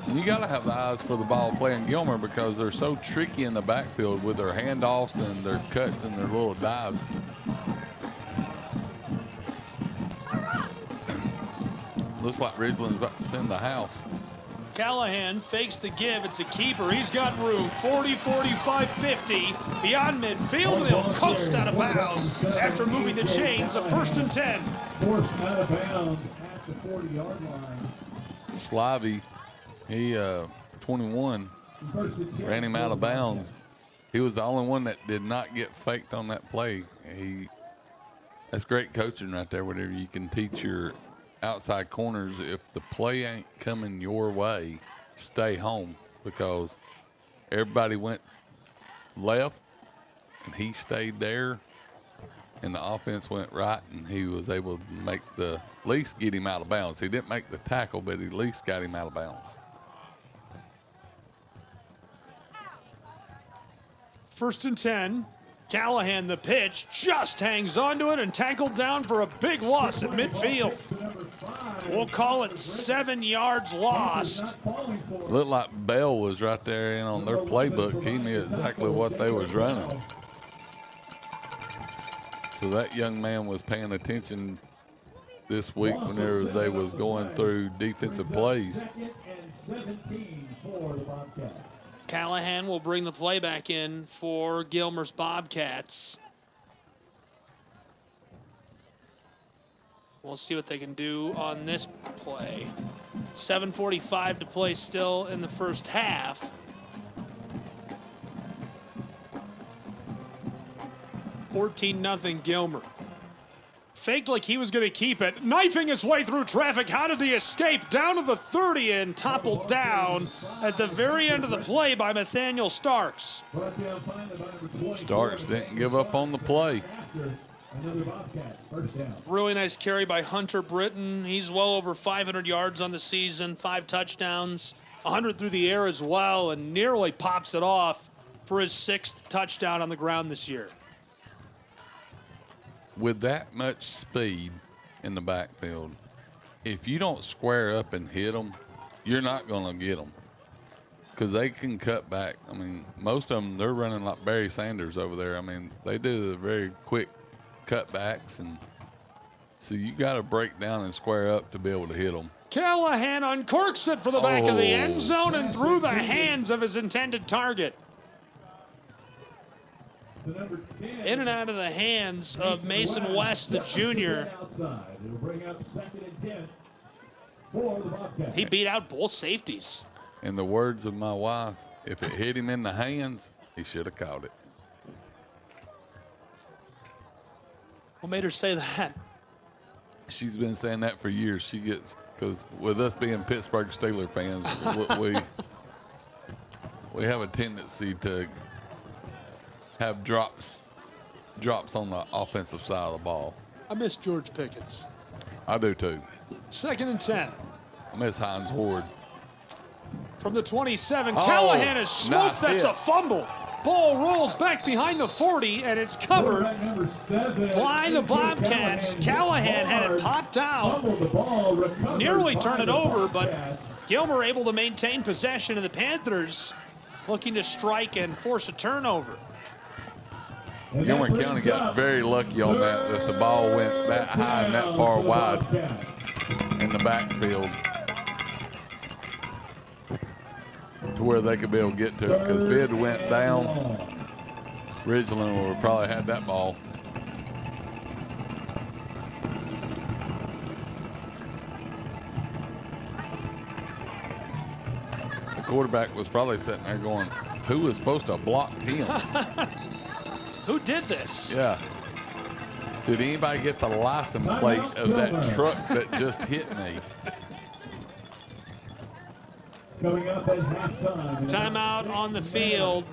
And you got to have the eyes for the ball playing Gilmer because they're so tricky in the backfield with their handoffs and their cuts and their little dives. Looks like Ridgeland's about to send the house. Callahan fakes the give. It's a keeper. He's got room. 40, 45, 50. Beyond midfield, and he'll coast out of bounds after moving the chains. A 1st and 10. Forced out of bounds at the 40-yard line. Slavy, he 21, ran him out of bounds. He was the only one that did not get faked on that play. That's great coaching right there, whatever you can teach your outside corners. If the play ain't coming your way, stay home, because everybody went left and he stayed there and the offense went right, and he was able to make at least get him out of bounds. He didn't make the tackle, but he at least got him out of bounds. 1st and 10. Callahan, the pitch, just hangs onto it and tackled down for a big loss at midfield. We'll call it 7 yards lost. Looked like Bell was right there in on their playbook. He knew exactly what they was running. So that young man was paying attention this week whenever they was going through defensive plays. Callahan will bring the play back in for Gilmer's Bobcats. We'll see what they can do on this play. 7:45 to play still in the first half. 14-0 Gilmer. Faked like he was going to keep it. Knifing his way through traffic. How did he escape? Down to the 30 and toppled down at the very end of the play by Nathaniel Starks. Starks didn't give up on the play. Really nice carry by Hunter Britton. He's well over 500 yards on the season, 5 touchdowns, 100 through the air as well, and nearly pops it off for his 6th touchdown on the ground this year. With that much speed in the backfield, if you don't square up and hit them, you're not going to get them because they can cut back. I mean, most of them, they're running like Barry Sanders over there. I mean, they do the very quick cutbacks, and so you got to break down and square up to be able to hit them. Callahan uncorks it for the back of the end zone and through the hands of his intended target. In and out of the hands of Mason West, the junior. He beat out both safeties. In the words of my wife, if it hit him in the hands, he should have caught it. What made her say that? She's been saying that for years. She gets, because with us being Pittsburgh Steelers fans, we have a tendency to have drops on the offensive side of the ball. I miss George Pickens. I do too. 2nd and 10. I miss Hines Ward. From the 27, Callahan is smoked. That's a fumble. Ball rolls back behind the 40, and it's covered by the Bobcats. Callahan had it popped out, nearly turned it over, but Gilmer able to maintain possession, and the Panthers looking to strike and force a turnover. Gilmer County got very lucky on that the ball went that high and that far wide in the backfield to where they could be able to get to it, because if it went down, Ridgeland would have probably had that ball. The quarterback was probably sitting there going, who was supposed to block him? Who did this? Yeah. Did anybody get the license plate of that truck that just hit me? Timeout on the field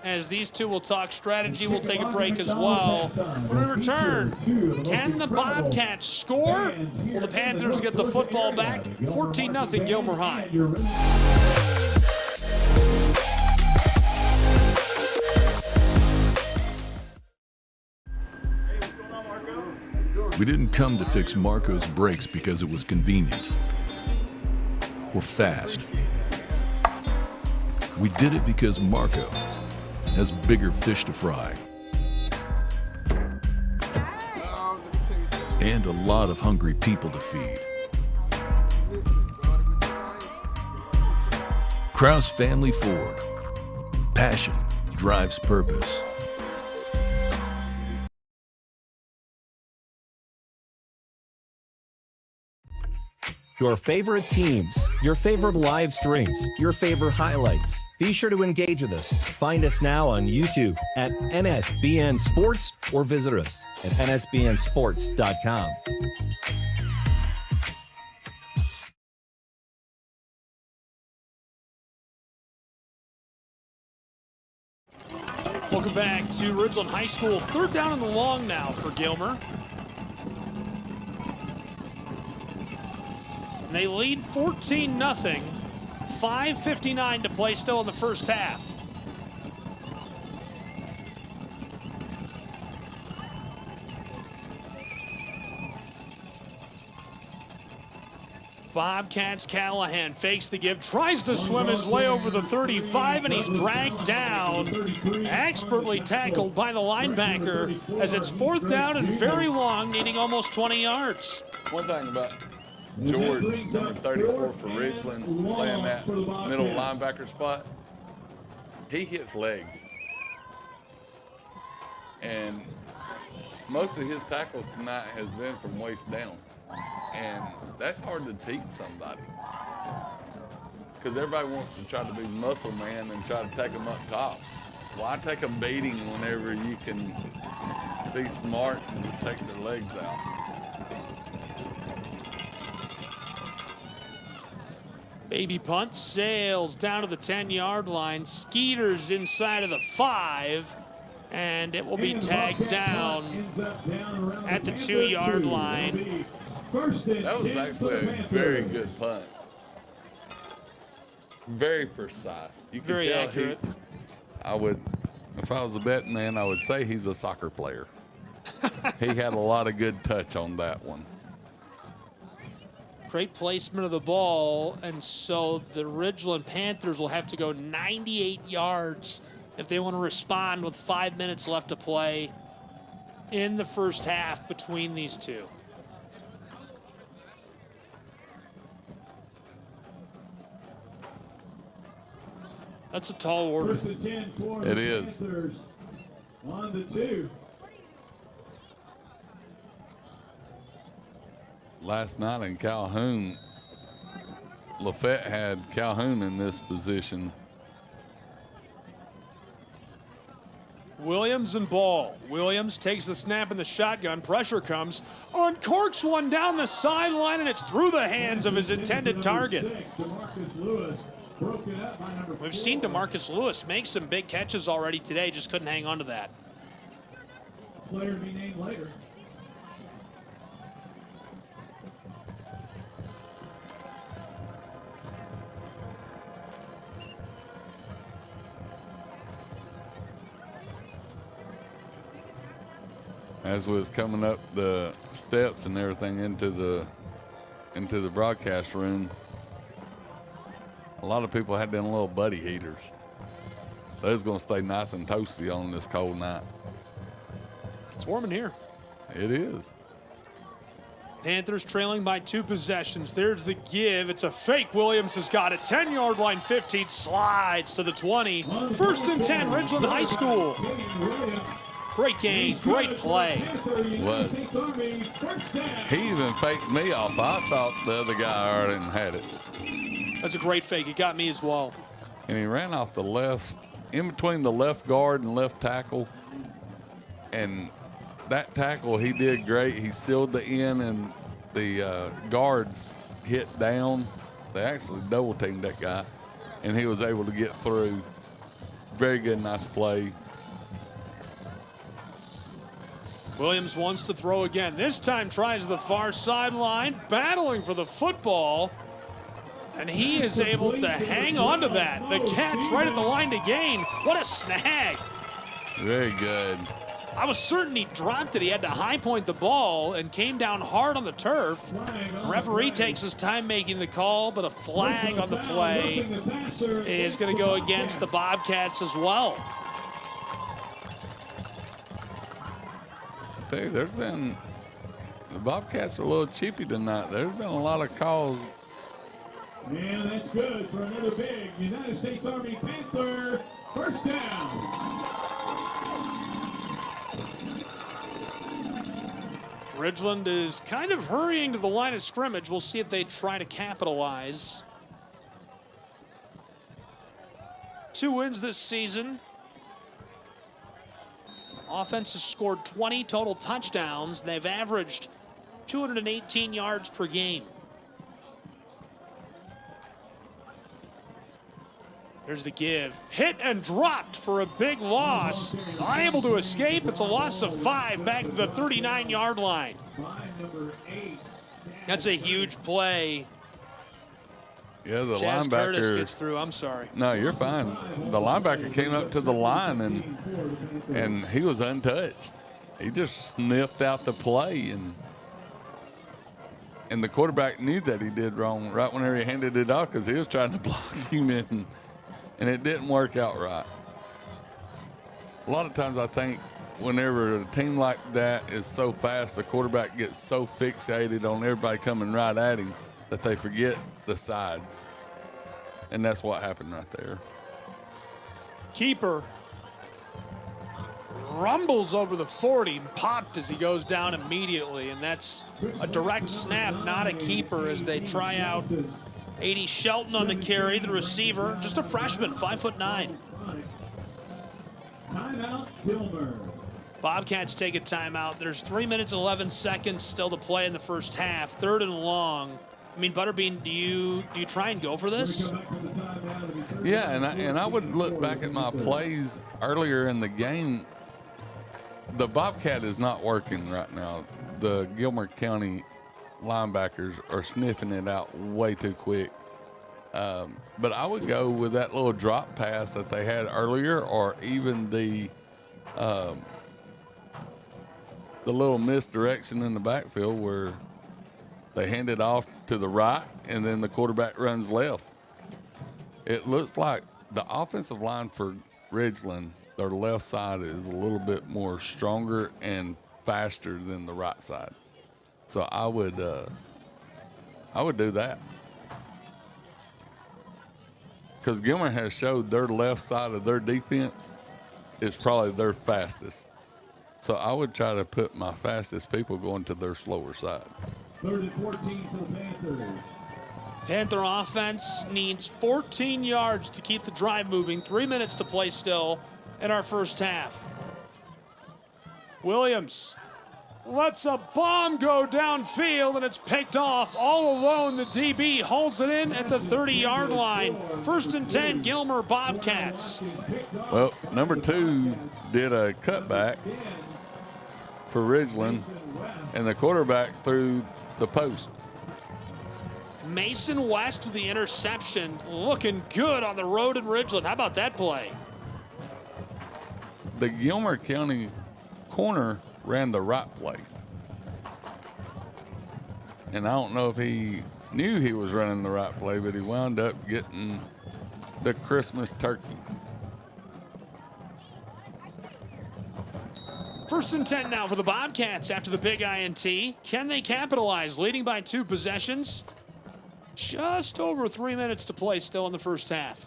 as these two will talk strategy. We'll take a break as well. When we return, can the Bobcats score? Will the Panthers get the football back? 14-0 Gilmer High. We didn't come to fix Marco's brakes because it was convenient or fast. We did it because Marco has bigger fish to fry and a lot of hungry people to feed. Krause Family Ford. Passion drives purpose. Your favorite teams, your favorite live streams, your favorite highlights. Be sure to engage with us. Find us now on YouTube at NSBN Sports or visit us at nsbnsports.com. Welcome back to Ridgeland High School. 3rd down and long now for Gilmer. They lead 14-0. 5:59 to play still in the first half. Bobcats Callahan fakes the give, tries to swim his way over the 35, and he's dragged down. Expertly tackled by the linebacker as it's 4th down and very long, needing almost 20 yards. One thing about George, number 34 for Ridgeland, playing that middle linebacker spot, he hits legs. And most of his tackles tonight has been from waist down. And that's hard to teach somebody, because everybody wants to try to be muscle man and try to take them up top. Why take a beating whenever you can be smart and just take their legs out? Baby punt sails down to the 10-yard line. Skeeters inside of the 5. And it will be tagged down at the 2-yard line. That was actually a very good punt. Very precise. You can Very tell accurate. If I was a betting man, I would say he's a soccer player. He had a lot of good touch on that one. Great placement of the ball, and so the Ridgeland Panthers will have to go 98 yards if they want to respond with 5 minutes left to play in the first half between these two. That's a tall order. It is. On the 2. Last night in Calhoun, Lafette had Calhoun in this position. Williams and ball. Williams takes the snap in the shotgun. Pressure comes. Uncorks one down the sideline, and it's through the hands of his intended target. We've seen DeMarcus Lewis make some big catches already today, just couldn't hang on to that. Player to be named later. As we was coming up the steps and everything into the broadcast room, a lot of people had them little buddy heaters. They was gonna stay nice and toasty on this cold night. It's warm in here. It is. Panthers trailing by 2 possessions. There's the give. It's a fake. Williams has got it. 10-yard line, 15, slides to the 20. 1st and 10, Ridgeland High School. Great game, great play. Was. He even faked me off. I thought the other guy already had it. That's a great fake. It got me as well. And he ran off the left, in between the left guard and left tackle. And that tackle, he did great. He sealed the end, and the guards hit down. They actually double teamed that guy, and he was able to get through. Very good, nice play. Williams wants to throw again. This time tries the far sideline, battling for the football. And he is able to hang on to that. The catch right at the line to gain. What a snag. Very good. I was certain he dropped it. He had to high point the ball and came down hard on the turf. Referee takes his time making the call, but a flag on the play is going to go against the Bobcats as well. Hey, the Bobcats are a little cheapy tonight. There's been a lot of calls. And that's good for another big United States Army Panther first down. Ridgeland is kind of hurrying to the line of scrimmage. We'll see if they try to capitalize. 2 wins this season. Offense has scored 20 total touchdowns. They've averaged 218 yards per game. There's the give. Hit and dropped for a big loss. Unable to escape. It's a loss of 5 back to the 39-yard line. That's a huge play. Yeah, the Jazz linebacker. Curtis gets through. I'm sorry. No, you're fine. The linebacker came up to the line and he was untouched. He just sniffed out the play, and the quarterback knew that he did wrong right whenever he handed it off because he was trying to block him in, and it didn't work out right. A lot of times I think whenever a team like that is so fast, the quarterback gets so fixated on everybody coming right at him that they forget the sides. And that's what happened right there. Keeper rumbles over the 40 and popped as he goes down immediately. And that's a direct snap, not a keeper, as they try out 80 Shelton on the carry, the receiver, just a freshman, 5'9". Timeout, Gilmer. Bobcats take a timeout. There's 3 minutes, 11 seconds still to play in the first half. 3rd and long. I mean, Butterbean, do you try and go for this? Yeah, and I would look back at my plays earlier in the game. The Bobcat is not working right now. The Gilmer County linebackers are sniffing it out way too quick. But I would go with that little drop pass that they had earlier, or even the little misdirection in the backfield where they hand it off to the right and then the quarterback runs left. It looks like the offensive line for Ridgeland, their left side is a little bit more stronger and faster than the right side. So I would do that. Because Gilmer has showed their left side of their defense is probably their fastest. So I would try to put my fastest people going to their slower side. 3rd and 14 for the Panthers. Panther offense needs 14 yards to keep the drive moving. 3 minutes to play still in our first half. Williams lets a bomb go downfield, and it's picked off. All alone, the DB holds it in at the 30-yard line. 1st and 10, Gilmer Bobcats. Well, number 2 did a cutback for Ridgeland, and the quarterback threw the post. Mason West with the interception, looking good on the road in Ridgeland. How about that play? The Gilmer County corner ran the right play. And I don't know if he knew he was running the right play, but he wound up getting the Christmas turkey. 1st and 10 now for the Bobcats after the big INT. Can they capitalize? Leading by 2 possessions. Just over 3 minutes to play still in the first half.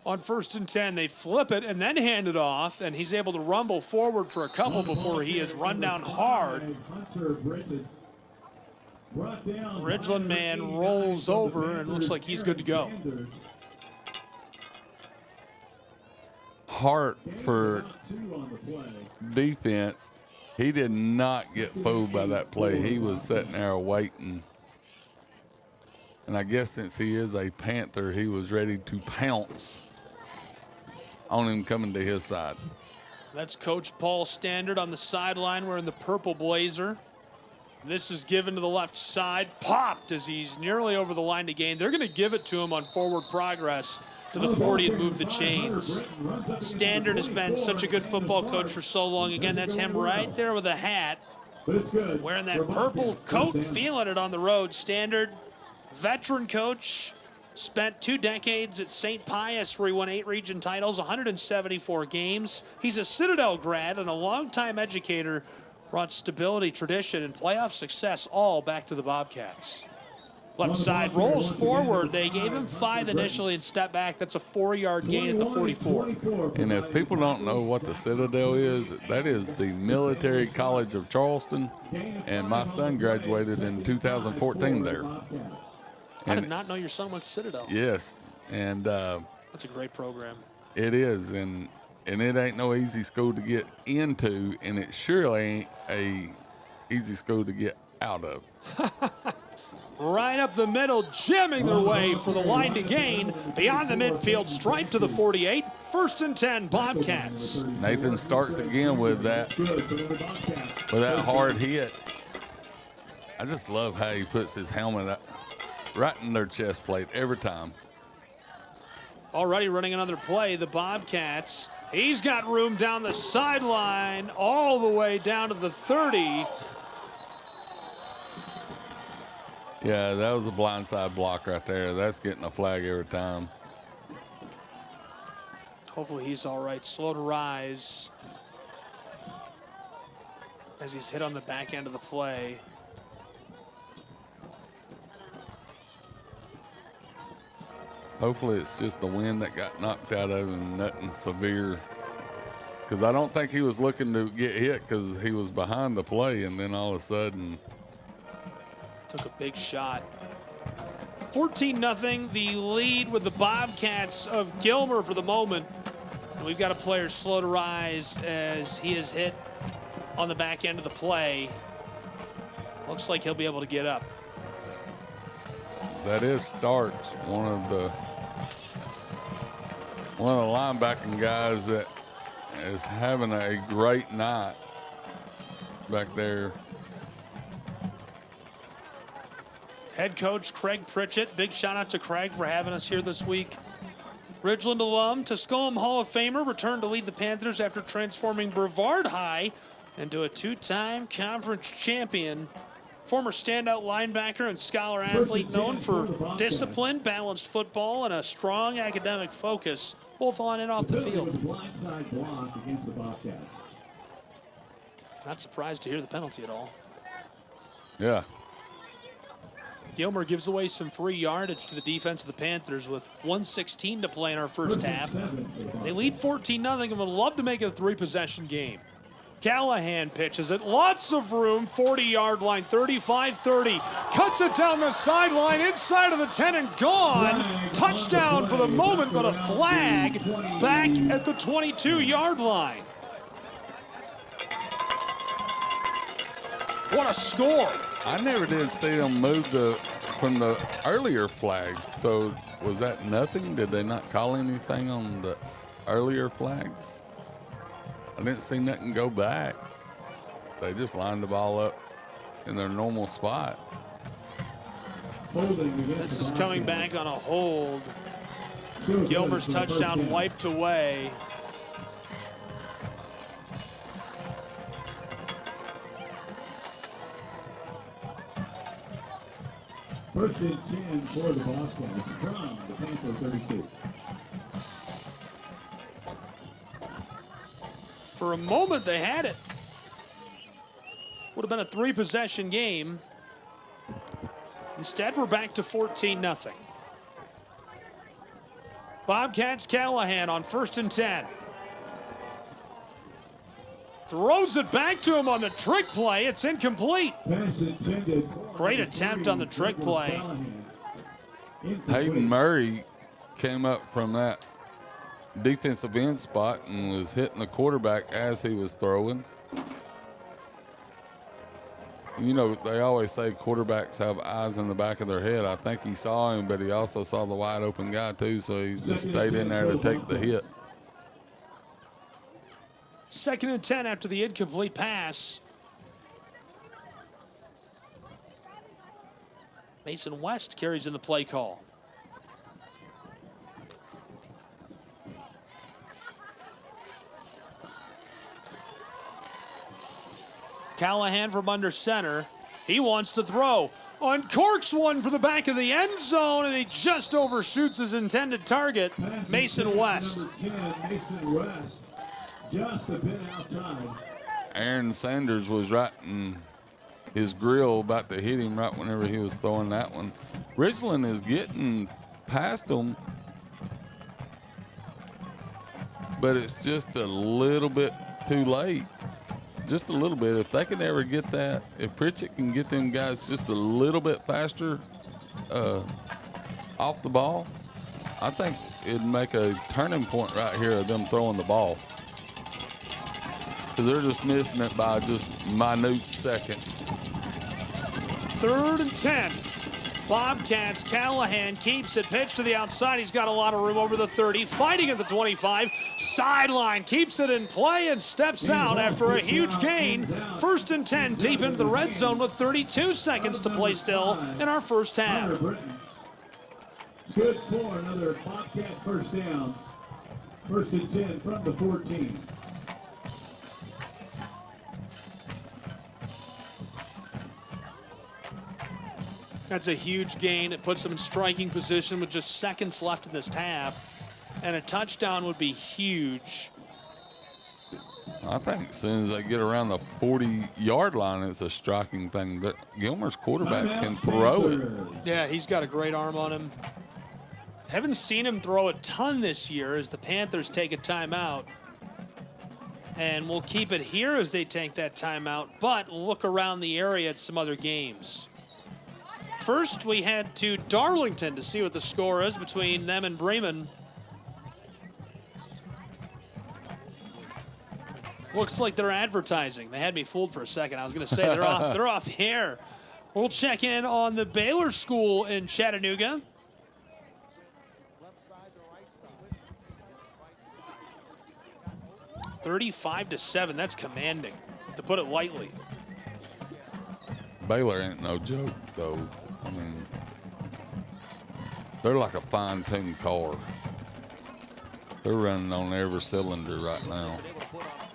On 1st and 10, they flip it and then hand it off, and he's able to rumble forward for a couple before he is run down hard. Ridgeland man rolls over and looks like he's good to go. Hart for defense. He did not get fooled by that play. He was sitting there waiting. And I guess since he is a Panther, he was ready to pounce on him coming to his side. That's Coach Paul Standard on the sideline wearing the purple blazer. This is given to the left side, popped as he's nearly over the line to gain. They're going to give it to him on forward progress to the 40 and move the chains. Standard has been such a good football coach for so long. Again, that's him right there with a hat, wearing that purple coat, feeling it on the road. Standard, veteran coach, spent 2 decades at St. Pius where he won 8 region titles, 174 games. He's a Citadel grad and a longtime educator, brought stability, tradition, and playoff success all back to the Bobcats. Left side rolls forward. They gave him 5 initially and step back. That's a 4-yard gain at the 44. And if people don't know what the Citadel is, that is the Military College of Charleston, and my son graduated in 2014 there. I did not know your son went to Citadel. Yes, and that's a great program. It is, and it ain't no easy school to get into, and it surely ain't a easy school to get out of. Right up the middle, jamming their way for the line to gain. Beyond the midfield, stripe to the 48. 1st and 10, Bobcats. Nathan starts again with that hard hit. I just love how he puts his helmet up right in their chest plate every time. Already running another play, the Bobcats. He's got room down the sideline, all the way down to the 30. Yeah, that was a blindside block right there. That's getting a flag every time. Hopefully he's all right. Slow to rise as he's hit on the back end of the play. Hopefully it's just the wind that got knocked out of him, nothing severe. Because I don't think he was looking to get hit because he was behind the play, and then all of a sudden took a big shot. 14-0, the lead with the Bobcats of Gilmer for the moment. And we've got a player slow to rise as he is hit on the back end of the play. Looks like he'll be able to get up. That is Starks, one of the linebacking guys that is having a great night back there. Head coach Craig Pritchett. Big shout out to Craig for having us here this week. Ridgeland alum, Tusculum Hall of Famer, returned to lead the Panthers after transforming Brevard High into a two-time conference champion. Former standout linebacker and scholar athlete known for discipline, balanced football, and a strong academic focus, both on and off the field. Not surprised to hear the penalty at all. Yeah. Gilmer gives away some free yardage to the defense of the Panthers with 1:16 to play in our first half. They lead 14-0 and would love to make it a three-possession game. Callahan pitches it, lots of room, 40-yard line, 35-30. Cuts it down the sideline, inside of the 10 and gone. Touchdown for the moment, but a flag back at the 22-yard line. What a score. I never did see them move from the earlier flags. So was that nothing? Did they not call anything on the earlier flags? I didn't see nothing go back. They just lined the ball up in their normal spot. This is coming back on a hold. Gilmer's touchdown wiped away. First and 10 for the Bobcats from the Panther 32. For a moment, they had it. Would have been a three-possession game. Instead, we're back to 14-0. Bobcats Callahan on 1st and 10. Throws it back to him on the trick play. It's incomplete. Great attempt on the trick play. Hayden Murray came up from that defensive end spot and was hitting the quarterback as he was throwing. You know, they always say quarterbacks have eyes in the back of their head. I think he saw him, but he also saw the wide open guy too, so he just stayed in there to take the hit. 2nd and 10 after the incomplete pass. Mason West carries in the play call. Callahan from under center. He wants to throw. Uncorks one for the back of the end zone, and he just overshoots his intended target, Mason West. Mason West, just a bit outside. Aaron Sanders was right in his grill, about to hit him right whenever he was throwing that one. Ridgeland is getting past him, but it's just a little bit too late. Just a little bit. If they can ever get that, if Pritchett can get them guys just a little bit faster off the ball, I think it'd make a turning point right here of them throwing the ball. Because they're just missing it by just minute seconds. 3rd and 10. Bobcats, Callahan keeps it, pitch to the outside. He's got a lot of room over the 30, fighting at the 25. Sideline, keeps it in play and steps out after a huge gain. 1st and 10, deep into the red zone with 32 seconds to play still in our first half. Good for another Bobcat first down. 1st and 10 from the 14. That's a huge gain. It puts them in striking position with just seconds left in this half. And a touchdown would be huge. I think as soon as they get around the 40-yard line, it's a striking thing. That Gilmer's quarterback can throw it. Yeah, he's got a great arm on him. Haven't seen him throw a ton this year as the Panthers take a timeout. And we'll keep it here as they take that timeout, but look around the area at some other games. First, we head to Darlington to see what the score is between them and Bremen. Looks like they're advertising. They had me fooled for a second. I was going to say they're off. They're off the air. We'll check in on the Baylor School in Chattanooga. $35-7. That's commanding, to put it lightly. Baylor ain't no joke, though. I mean, they're like a fine-tuned car. They're running on every cylinder right now.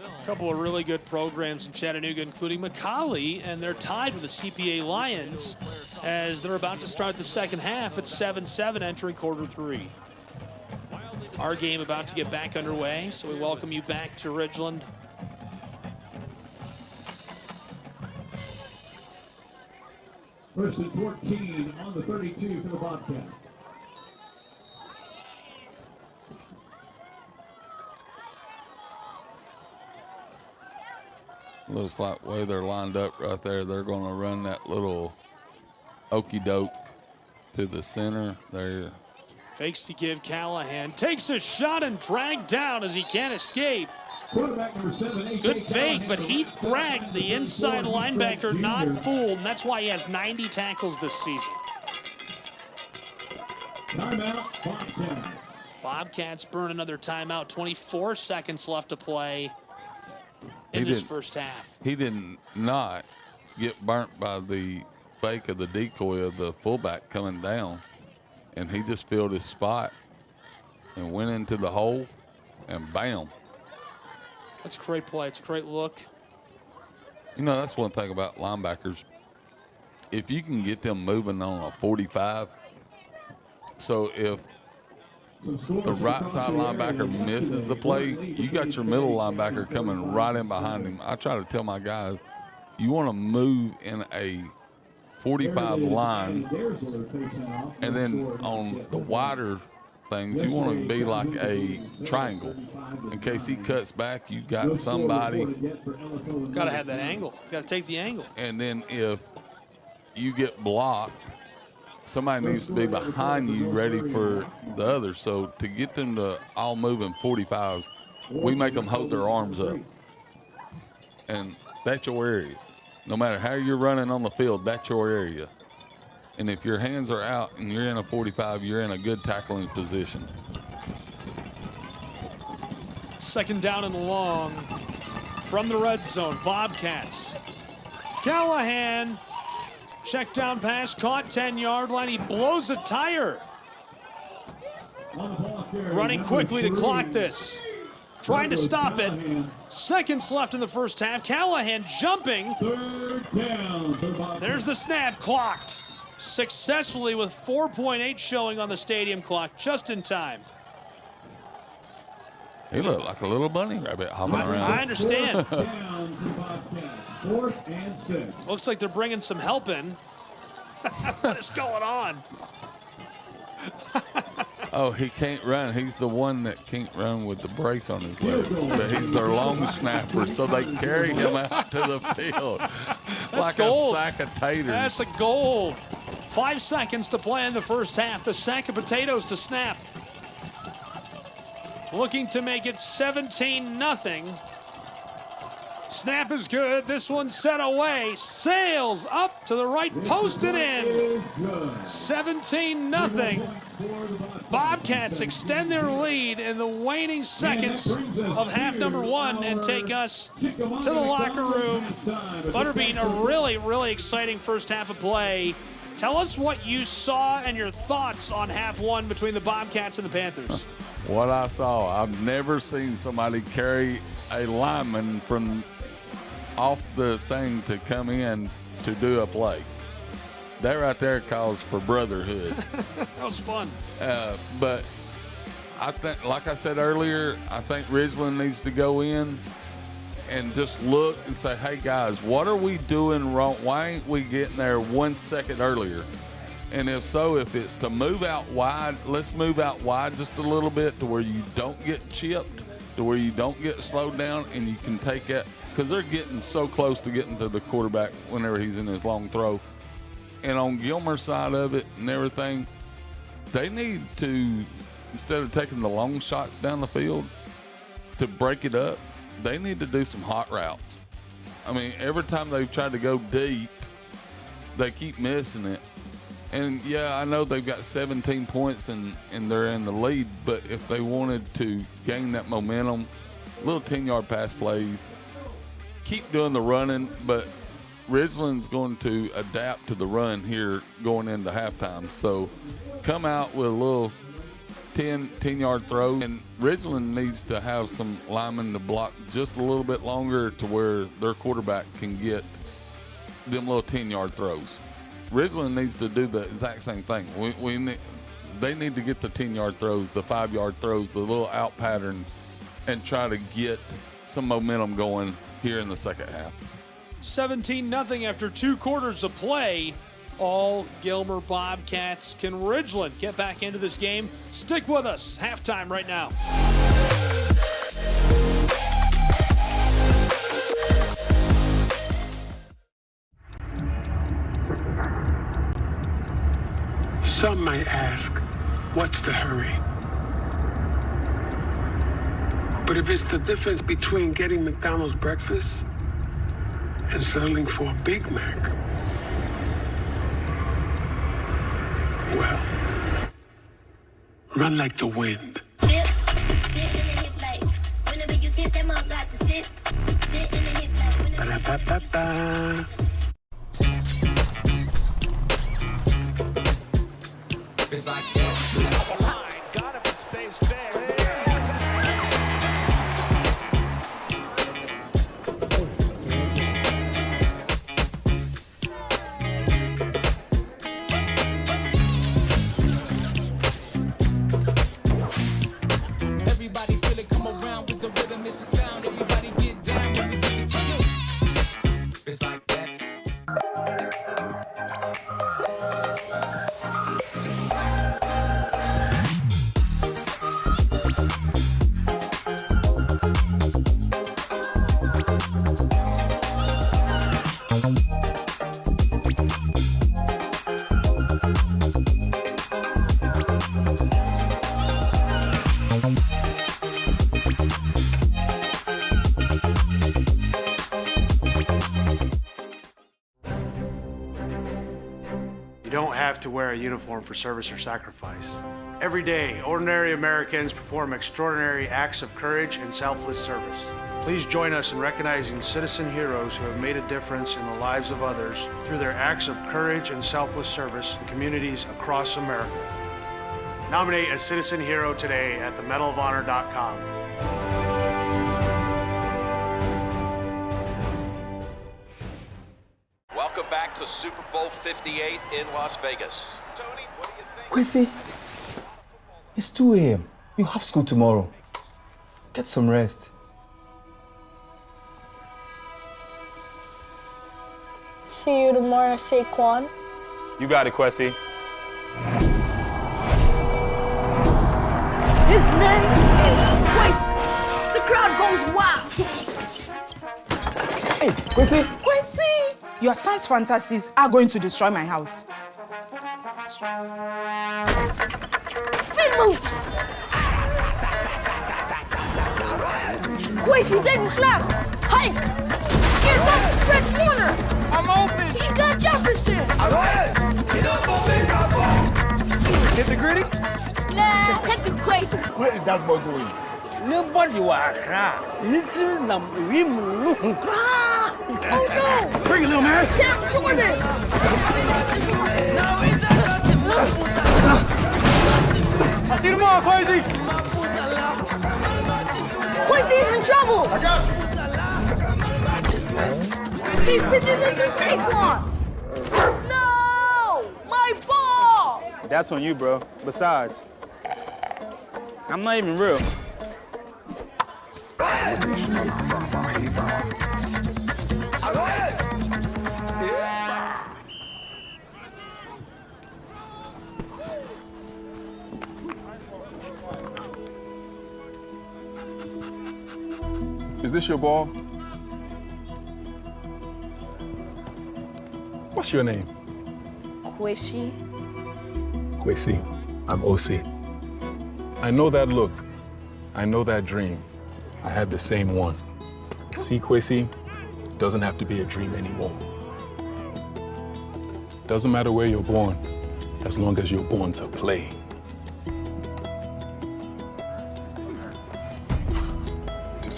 A couple of really good programs in Chattanooga, including McCallie, and they're tied with the CPA Lions as they're about to start the second half. It's 7-7 entering quarter 3. Our game about to get back underway, so we welcome you back to Ridgeland. First and 14 on the 32 for the Bobcats. Looks like the way they're lined up right there, they're going to run that little okey doke to the center there. Fakes to give Callahan. Takes a shot and dragged down as he can't escape. Good fake, but Heath Gregg, the inside linebacker, not fooled, and that's why he has 90 tackles this season. Timeout, Bobcats. Bobcats burn another timeout. 24 seconds left to play in this first half. He did not get burnt by the fake of the decoy of the fullback coming down. And he just filled his spot and went into the hole, and bam. That's a great play. It's a great look. You know, that's one thing about linebackers. If you can get them moving on a 45, so if the right side linebacker misses the play, you got your middle linebacker coming right in behind him. I try to tell my guys, you want to move in a 45 line, and then on the wider things, you want to be like a triangle. In case he cuts back, you got somebody. Got to have that angle. Got to take the angle. And then if you get blocked, somebody needs to be behind you ready for the other. So to get them to all move in 45s, we make them hold their arms up. And that's your area. No matter how you're running on the field, that's your area. And if your hands are out and you're in a 45, you're in a good tackling position. Second down and long from the red zone. Bobcats. Callahan. Check down pass, caught 10-yard line. He blows a tire. Running quickly to clock this. Trying to stop it. Seconds left in the first half. Callahan jumping. There's the snap, clocked. Successfully with 4.8 showing on the stadium clock, just in time. He looked like a little bunny rabbit hopping around. I understand. Looks like they're bringing some help in. What is going on? Oh, he can't run. He's the one that can't run with the brace on his leg. But he's their long snapper, so they carry him out to the field like gold. A sack of taters. That's a goal. 5 seconds to play in the first half. The sack of potatoes to snap. Looking to make it 17-0. Snap is good. This one's set away. Sails up to the right post and in. 17-0. Bobcats extend their lead in the waning seconds of half number 1 and take us to the locker room. Butterbean, a really, really exciting first half of play. Tell us what you saw and your thoughts on half 1 between the Bobcats and the Panthers. What I saw, I've never seen somebody carry a lineman from off the thing to come in to do a play. That right there calls for brotherhood. That was fun. But I think, like I said earlier, I think Ridgeland needs to go in and just look and say, hey, guys, what are we doing wrong? Why ain't we getting there 1 second earlier? And if so, if it's to move out wide, let's move out wide just a little bit to where you don't get chipped, to where you don't get slowed down, and you can take it. Because they're getting so close to getting to the quarterback whenever he's in his long throw. And on Gilmer's side of it and everything, they need to, instead of taking the long shots down the field, to break it up they need to do some hot routes. I mean, every time they've tried to go deep, they keep missing it. And yeah, I know they've got 17 points and they're in the lead, but if they wanted to gain that momentum, little 10-yard pass plays, keep doing the running, but Ridgeland's going to adapt to the run here going into halftime. So come out with a little 10-yard throw, and Ridgeland needs to have some linemen to block just a little bit longer to where their quarterback can get them little 10-yard throws. Ridgeland needs to do the exact same thing. They need to get the 10-yard throws, the 5-yard throws, the little out patterns, and try to get some momentum going here in the second half. 17-0 after 2 quarters of play. All Gilmer Bobcats. Can Ridgeland get back into this game? Stick with us. Halftime right now. Some might ask, what's the hurry? But if it's the difference between getting McDonald's breakfast and settling for a Big Mac, well, run like the wind. Ba-da-ba-ba-ba. It's like that. Got him and stays fair. Everybody feel it, come around with the rhythm, it's a sound. Everybody get down when we give it to you. It's like that. You don't have to wear a uniform for service or sacrifice. Every day, ordinary Americans perform extraordinary acts of courage and selfless service. Please join us in recognizing citizen heroes who have made a difference in the lives of others through their acts of courage and selfless service in communities across America. Nominate a citizen hero today at themedalofhonor.com. Welcome back to Super Bowl 58 in Las Vegas. Tony, what do you think? Quincy, it's 2 a.m. You have school tomorrow. Get some rest. See you tomorrow, Saquon. You got it, Quessy. His name is Quincy. The crowd goes wild. Hey, Quincy. Quincy! Your son's fantasies are going to destroy my house. Spin move! Quincy, take the slap! Hike! Here comes Fred Warner! I'm open! He's got Jefferson! Hit the gritty? Nah, hit the Quincy! Where is that boy going? Nobody was little number. Oh no! Bring it, little man! Camp Jordan! I'll see you tomorrow, Quincy! Quincy is in trouble! I got you! He pitches into Saquon! No! My ball! That's on you, bro. Besides, I'm not even real. Is this your ball? What's your name? Quincy. Quincy. I'm OC. I know that look. I know that dream. I had the same one. CQAC doesn't have to be a dream anymore. Doesn't matter where you're born, as long as you're born to play.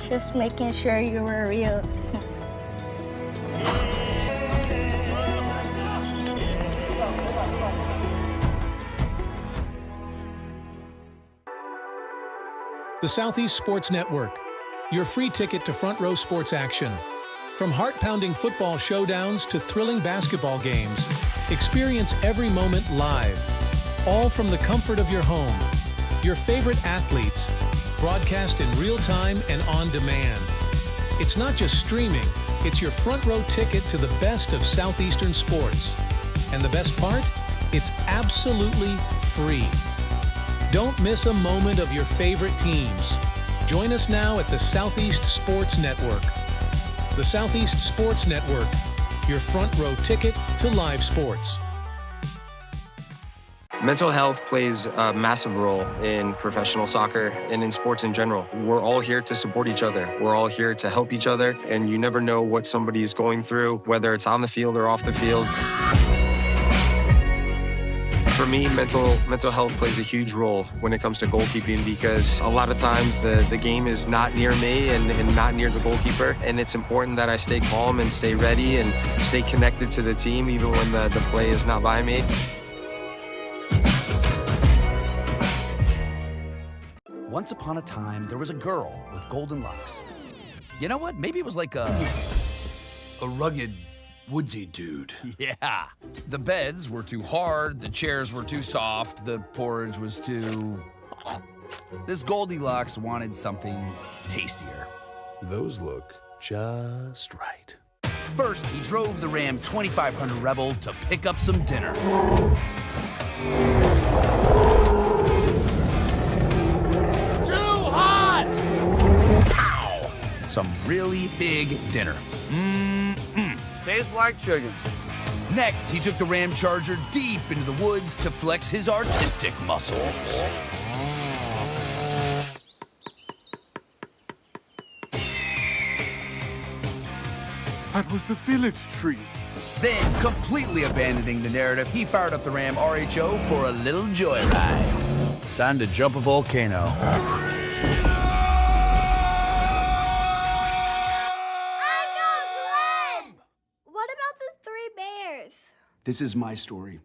Just making sure you were real. The Southeast Sports Network, your free ticket to front row sports action. From heart-pounding football showdowns to thrilling basketball games, experience every moment live, all from the comfort of your home. Your favorite athletes, broadcast in real time and on demand. It's not just streaming, it's your front row ticket to the best of Southeastern sports. And the best part? It's absolutely free. Don't miss a moment of your favorite teams. Join us now at the Southeast Sports Network. The Southeast Sports Network, your front row ticket to live sports. Mental health plays a massive role in professional soccer and in sports in general. We're all here to support each other. We're all here to help each other, and you never know what somebody is going through, whether it's on the field or off the field. For me, mental health plays a huge role when it comes to goalkeeping, because a lot of times the game is not near me and not near the goalkeeper, and it's important that I stay calm and stay ready and stay connected to the team even when the play is not by me. Once upon a time, there was a girl with golden locks. You know what? Maybe it was like a rugged, woodsy dude. Yeah. The beds were too hard, the chairs were too soft, the porridge was too... This Goldilocks wanted something tastier. Those look just right. First, he drove the Ram 2500 Rebel to pick up some dinner. Too hot! Ow! Some really big dinner. Tastes like chicken. Next, he took the Ram Charger deep into the woods to flex his artistic muscles. That was the village tree. Then, completely abandoning the narrative, he fired up the Ram RHO for a little joyride. Time to jump a volcano. This is my story.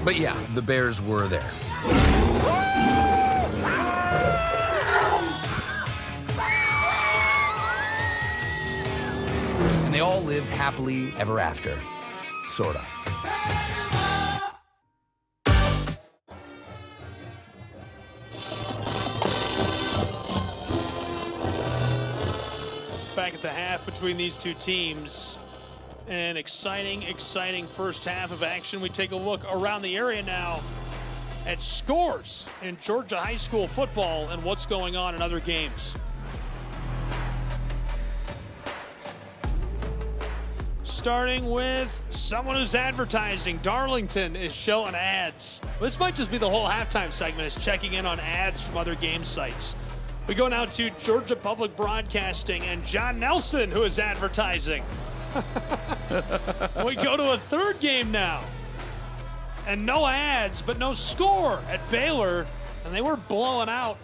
But yeah, the bears were there. And they all lived happily ever after. Sort of. Back at the half between these two teams. An exciting first half of action. We take a look around the area now at scores in Georgia high school football and what's going on in other games. Starting with someone who's advertising. Darlington is showing ads. This might just be the whole halftime segment, is checking in on ads from other game sites. We go now to Georgia Public Broadcasting and John Nelson, who is advertising. We go to a third game now. And no ads, but no score at Baylor. And they were blowing out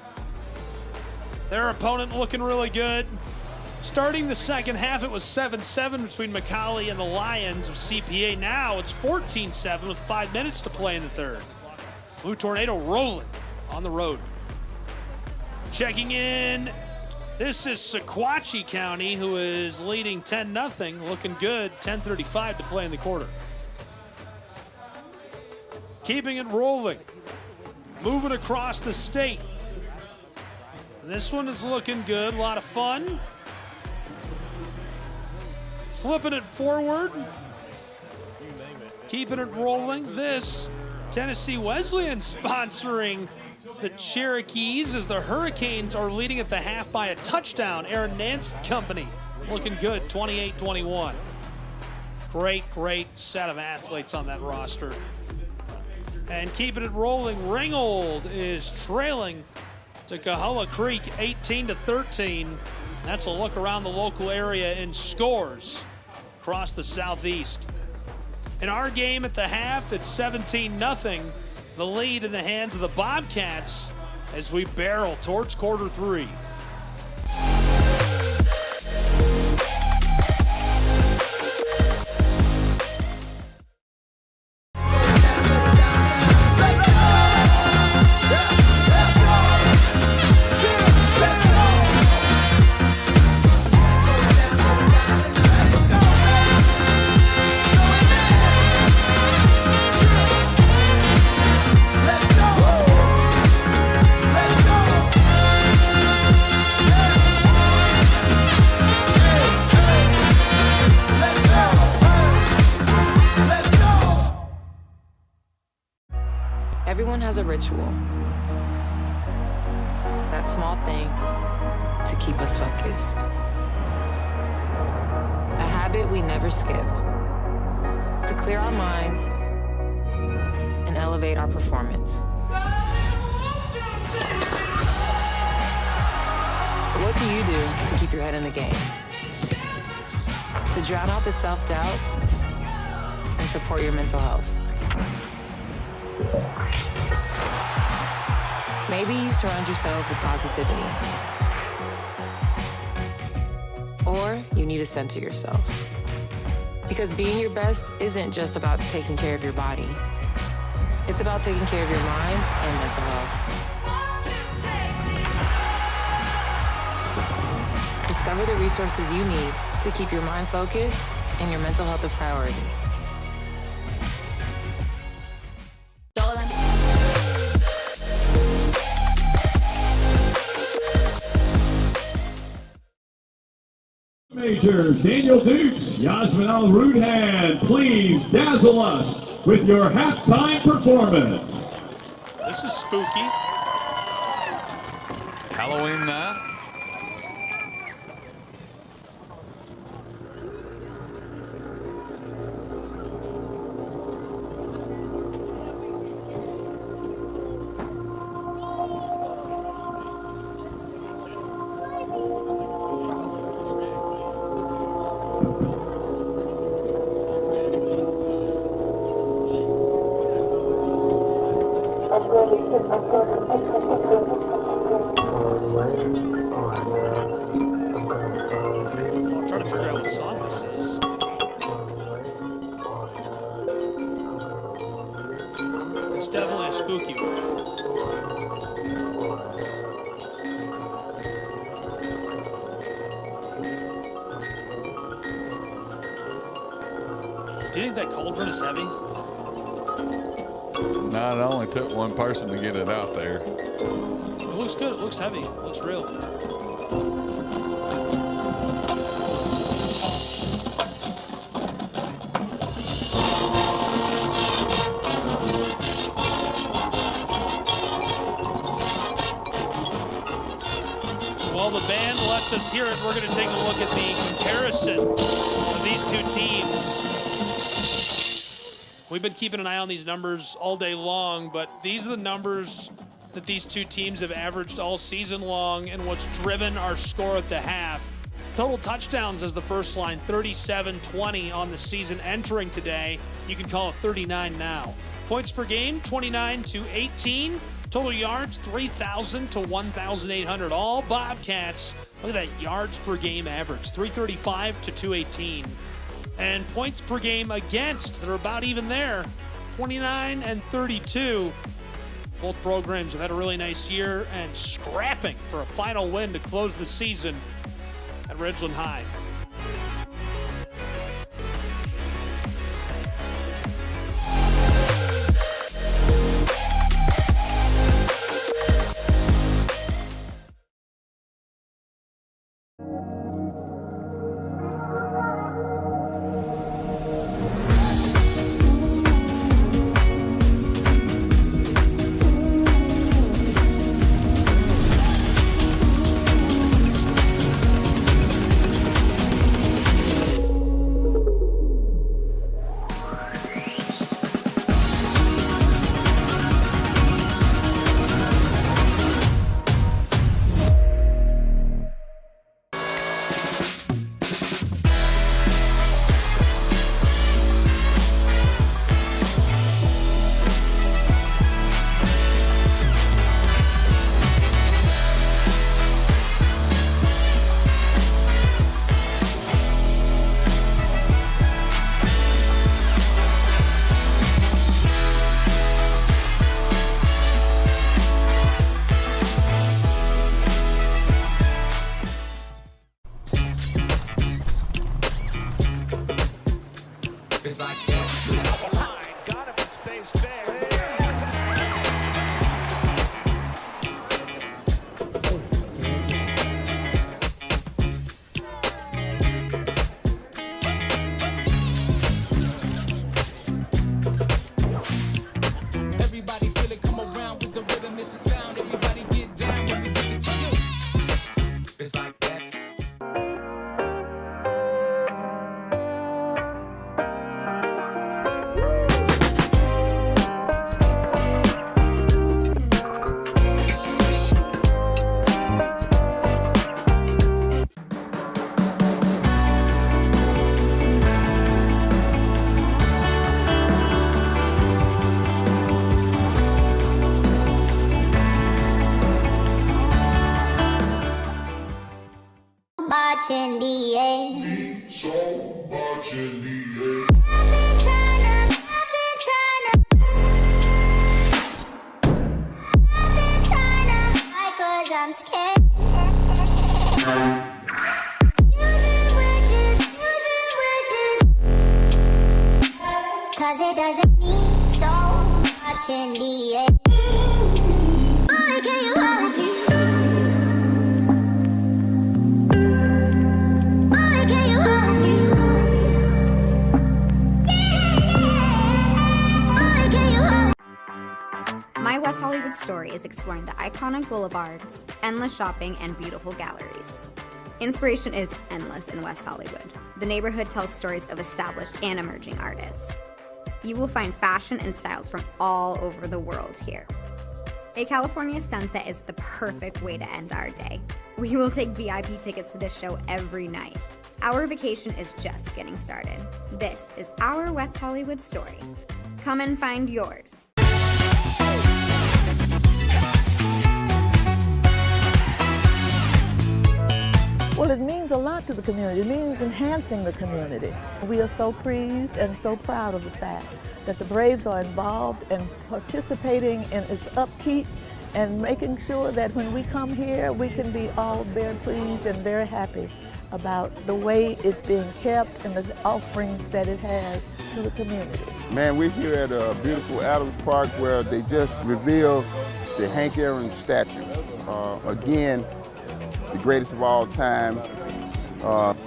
their opponent, looking really good. Starting the second half, it was 7-7 between McCallie and the Lions of CPA. Now it's 14-7 with 5 minutes to play in the third. Blue Tornado rolling on the road. Checking in, this is Sequatchie County, who is leading 10-0, looking good, 10:35 to play in the quarter. Keeping it rolling, moving across the state. This one is looking good, a lot of fun. Flipping it forward, keeping it rolling. This, Tennessee Wesleyan sponsoring the Cherokees as the Hurricanes are leading at the half by a touchdown. Aaron Nance Company looking good, 28-21. Great set of athletes on that roster. And keeping it rolling, Ringgold is trailing to Coahulla Creek, 18-13. That's a look around the local area in scores across the Southeast. In our game at the half, it's 17-0. The lead in the hands of the Bobcats as we barrel towards quarter three. Everyone has a ritual. That small thing to keep us focused. A habit we never skip. To clear our minds and elevate our performance. But what do you do to keep your head in the game? To drown out the self-doubt and support your mental health. Maybe you surround yourself with positivity. Or you need to center yourself. Because being your best isn't just about taking care of your body. It's about taking care of your mind and mental health. Discover the resources you need to keep your mind focused and your mental health a priority. Major Daniel Dukes, Yasmin Al-Rudhan, please dazzle us with your halftime performance. This is spooky. Halloween night. I'm trying to figure out what song this is. It's definitely a spooky one. Do you think that cauldron is heavy? No, it only took one person to get it out there. It looks good. It looks heavy. It looks real. While the band lets us hear it, we're going to take a look at the comparison of these two teams. We've been keeping an eye on these numbers all day long, but these are the numbers that these two teams have averaged all season long and what's driven our score at the half. Total touchdowns as the first line, 37-20 on the season entering today. You can call it 39 now. Points per game, 29-18. Total yards, 3,000 to 1,800. All Bobcats. Look at that yards per game average, 335 to 218. And points per game against, they're about even there, 29 and 32. Both programs have had a really nice year and scrapping for a final win to close the season at Ridgeland High. It's like that. Got him and stays fair. Everybody feel it, come around with the rhythm, it's a sound. Everybody get down when we bring it to you. It's like that. Much in the air. So much in the air. I've been trying to hide 'cause I'm scared. Using witches, 'cause it doesn't mean so much in the air. Boy, can you hold me? My West Hollywood story is exploring the iconic boulevards, endless shopping, and beautiful galleries. Inspiration is endless in West Hollywood. The neighborhood tells stories of established and emerging artists. You will find fashion and styles from all over the world here. A California sunset is the perfect way to end our day. We will take VIP tickets to this show every night. Our vacation is just getting started. This is our West Hollywood story. Come and find yours. Well, it means a lot to the community. It means enhancing the community. We are so pleased and so proud of the fact that the Braves are involved and participating in its upkeep and making sure that when we come here, we can be all very pleased and very happy about the way it's being kept and the offerings that it has to the community. Man, we're here at a beautiful Adams Park where they just revealed the Hank Aaron statue. Again, the greatest of all time,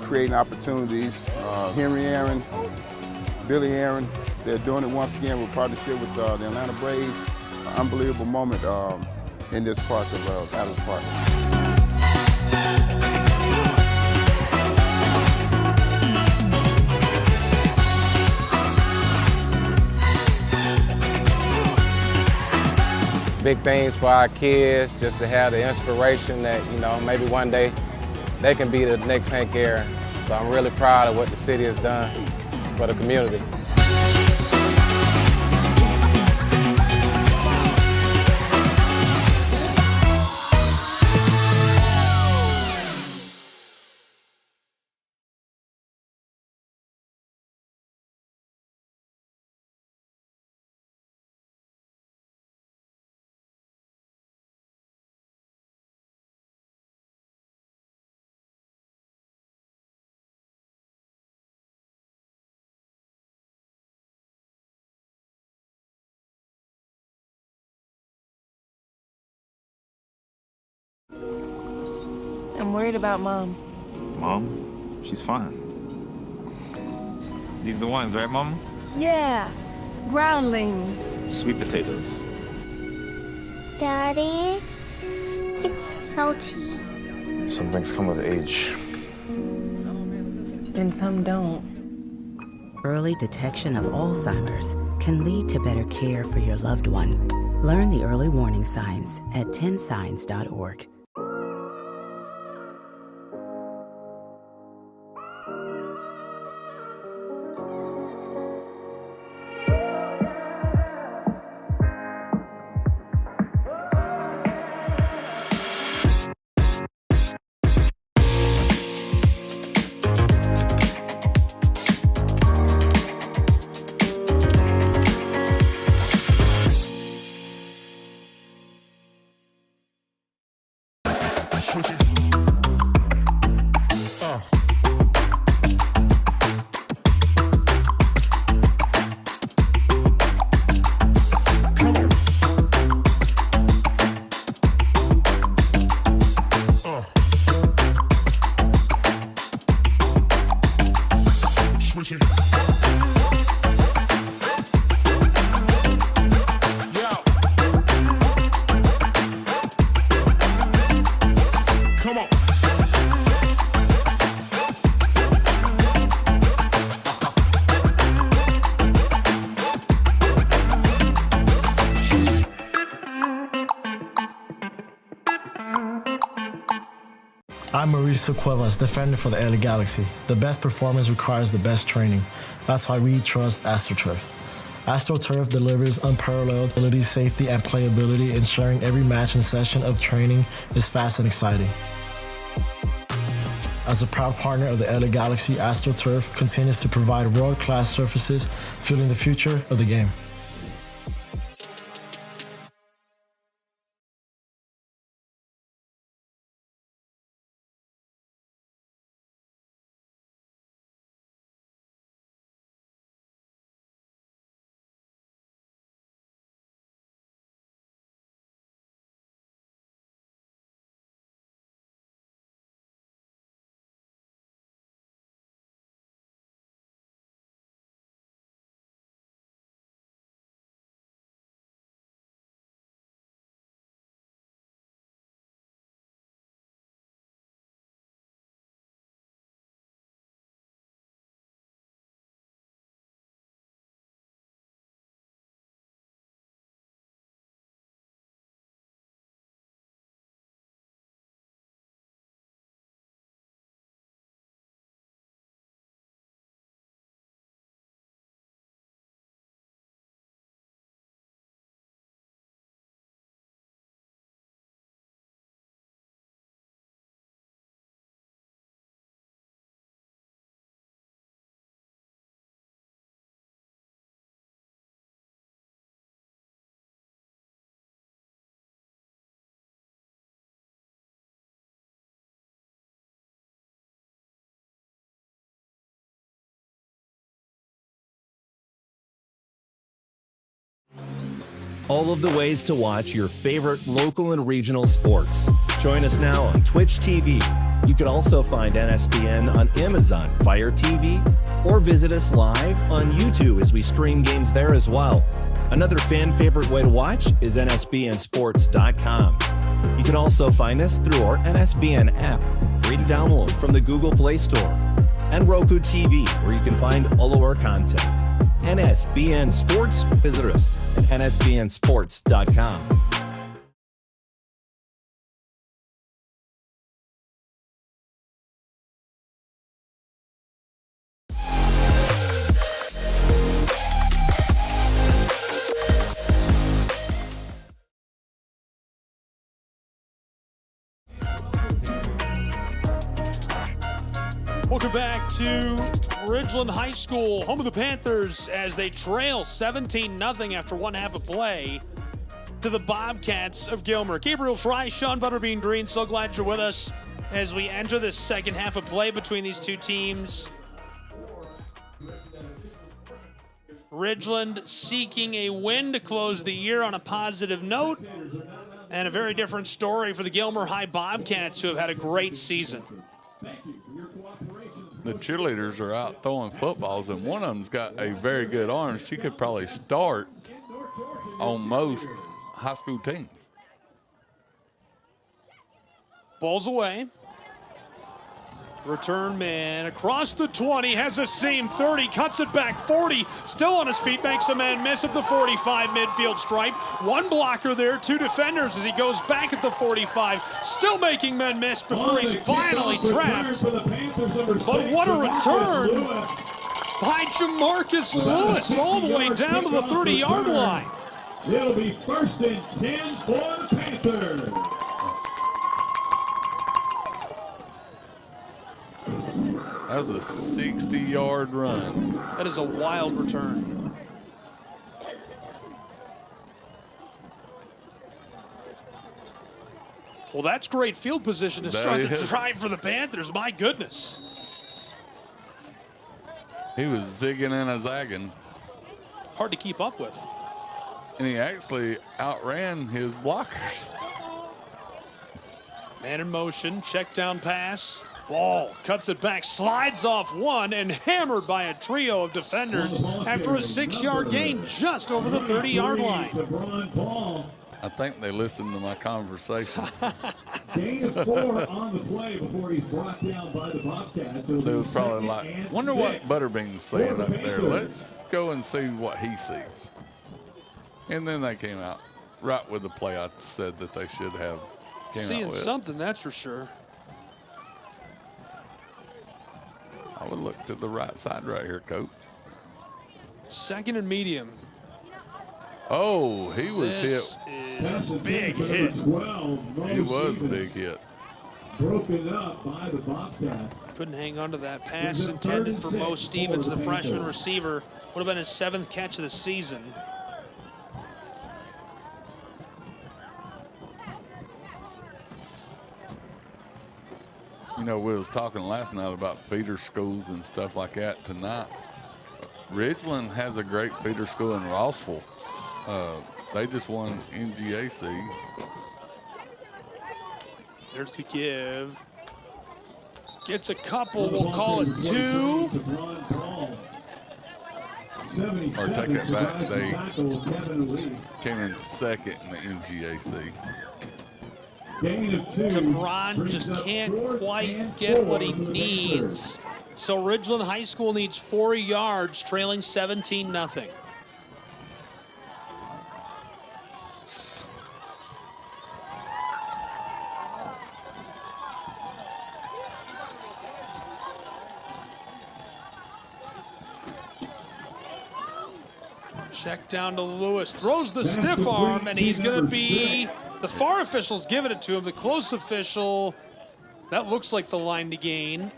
creating opportunities. Henry Aaron, Billy Aaron, they're doing it once again with partnership with the Atlanta Braves. Unbelievable moment in this part of Adams Park. Big things for our kids, just to have the inspiration that, you know, maybe one day they can be the next Hank Aaron. So I'm really proud of what the city has done for the community. I'm worried about Mom. Mom? She's fine. These the ones, right, Mom? Yeah, groundlings. Sweet potatoes. Daddy, it's salty. Some things come with age. And some don't. Early detection of Alzheimer's can lead to better care for your loved one. Learn the early warning signs at 10signs.org. Come on. I'm Mauricio Cuevas, defender for the LA Galaxy. The best performance requires the best training. That's why we trust AstroTurf. AstroTurf delivers unparalleled ability, safety, and playability, ensuring every match and session of training is fast and exciting. As a proud partner of the LA Galaxy, AstroTurf continues to provide world-class surfaces, fueling the future of the game. All of the ways to watch your favorite local and regional sports. Join us now on Twitch TV. You can also find NSBN on Amazon Fire TV or visit us live on YouTube as we stream games there as well. Another fan favorite way to watch is nsbnsports.com. You can also find us through our NSBN app, free to download from the Google Play Store, and Roku TV, where you can find all of our content. NSBN Sports, visit us at nsbnsports.com. Welcome back to Ridgeland High School, home of the Panthers, as they trail 17-0 after one half of play to the Bobcats of Gilmer. Gabriel Fry, Sean Butterbean Green, so glad you're with us as we enter this second half of play between these two teams. Ridgeland seeking a win to close the year on a positive note, and a very different story for the Gilmer High Bobcats, who have had a great season. The cheerleaders are out throwing footballs, and one of them's got a very good arm. She could probably start on most high school teams. Ball's away. Return man across the 20, has a seam, 30, cuts it back, 40, still on his feet, makes a man miss at the 45 midfield stripe. One blocker there, two defenders as he goes back at the 45, still making men miss before he's finally trapped. But what a return by Jamarcus Lewis all the way down to the 30-yard line. It'll be 1st and 10 for the Panthers. That was a 60-yard run. That is a wild return. Well, that's great field position to start the drive for the Panthers. My goodness. He was zigging and a zagging. Hard to keep up with. And he actually outran his blockers. Man in motion, check down pass. Ball cuts it back, slides off one, and hammered by a trio of defenders after a 6-yard gain just over the 30-yard line. I think they listened to my conversation. Gain of 4 on the play before he's brought down by the Bobcats. They was probably like, wonder what Butterbean's saying up there. Let's go and see what he sees. And then they came out right with the play I said that they should have. Seeing something, that's for sure. I would look to the right side right here, Coach. 2nd and medium. Oh, he was hit. This is a big hit. He was a big hit. Broken up by the Bobcats. Couldn't hang on to that pass intended for Mo Stevens, the freshman receiver. Would have been his 7th catch of the season. You know, we was talking last night about feeder schools and stuff like that tonight. Ridgeland has a great feeder school in Rossville. They just won NGAC. There's the give. Gets a couple, we'll call it 2. Or take it back, they came in 2nd in the NGAC. Tabron just can't quite get what he needs. So Ridgeland High School needs 4 yards, trailing 17-0. Check down to Lewis, throws the stiff arm, and he's going to be, the far official's giving it to him. The close official, that looks like the line to gain.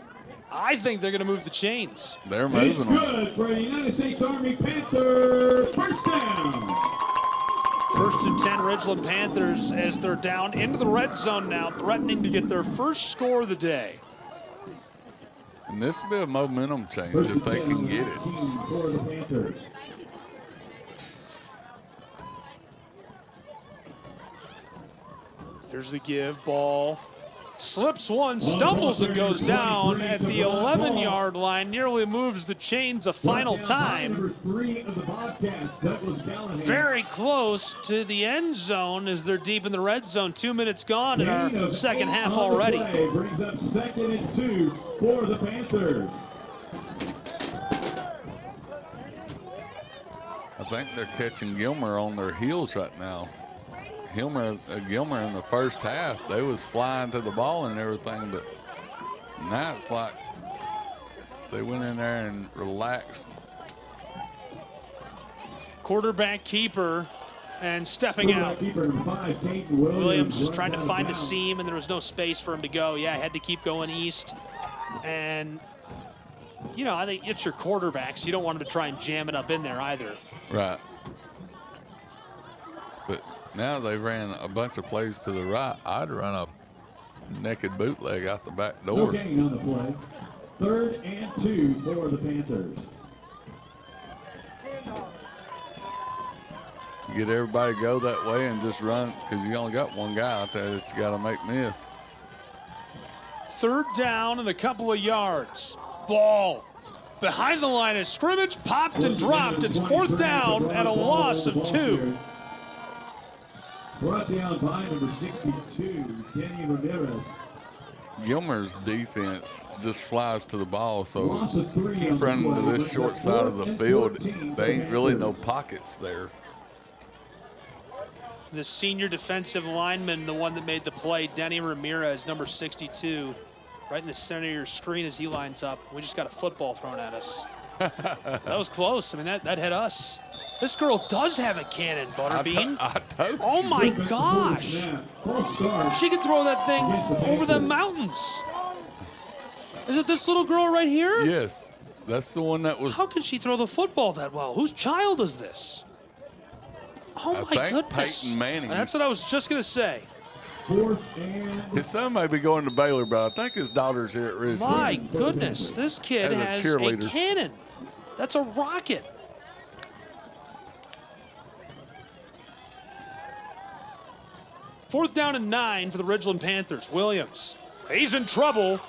I think they're going to move the chains. They're moving them. Good for the United States Army Panthers. First down. 1st and 10 Ridgeland Panthers as they're down into the red zone now, threatening to get their first score of the day. And this will be a momentum change if they can get it. For the Panthers. There's the give, ball. Slips one, stumbles and goes down at the 11-yard line, nearly moves the chains a final time. Very close to the end zone as they're deep in the red zone. 2 minutes gone in our second half already. Brings up 2nd and 2 for the Panthers. I think they're catching Gilmer on their heels right now. Gilmer in the first half, they was flying to the ball and everything, but now it's like they went in there and relaxed. Quarterback keeper and stepping out. Williams just trying to find a seam, and there was no space for him to go. Yeah, had to keep going east. And, you know, I think it's your quarterbacks. You don't want them to try and jam it up in there either. Right. But now they ran a bunch of plays to the right. I'd run a naked bootleg out the back door. No gain on the play. 3rd and 2 for the Panthers. You get everybody to go that way and just run, because you only got one guy out there that you got to make miss. 3rd down and a couple of yards. Ball behind the line of scrimmage, popped and dropped. It's 4th down and a loss of 2. Brought down by number 62, Danny Ramirez. Gilmer's defense just flies to the ball, so keep running to this short side of the field. There ain't really no pockets there. The senior defensive lineman, the one that made the play, Denny Ramirez, number 62, right in the center of your screen as he lines up. We just got a football thrown at us. That was close. I mean, that hit us. This girl does have a cannon, Butterbean. Oh my gosh. She can throw that thing over the mountains. Is it this little girl right here? Yes, that's the one that was. How can she throw the football that well? Whose child is this? Oh my goodness. Peyton Manning. That's what I was just going to say. His son may be going to Baylor, but I think his daughter's here at Ridgeland. My goodness, this kid has a cannon. That's a rocket. Fourth down and 9 for the Ridgeland Panthers. Williams, he's in trouble.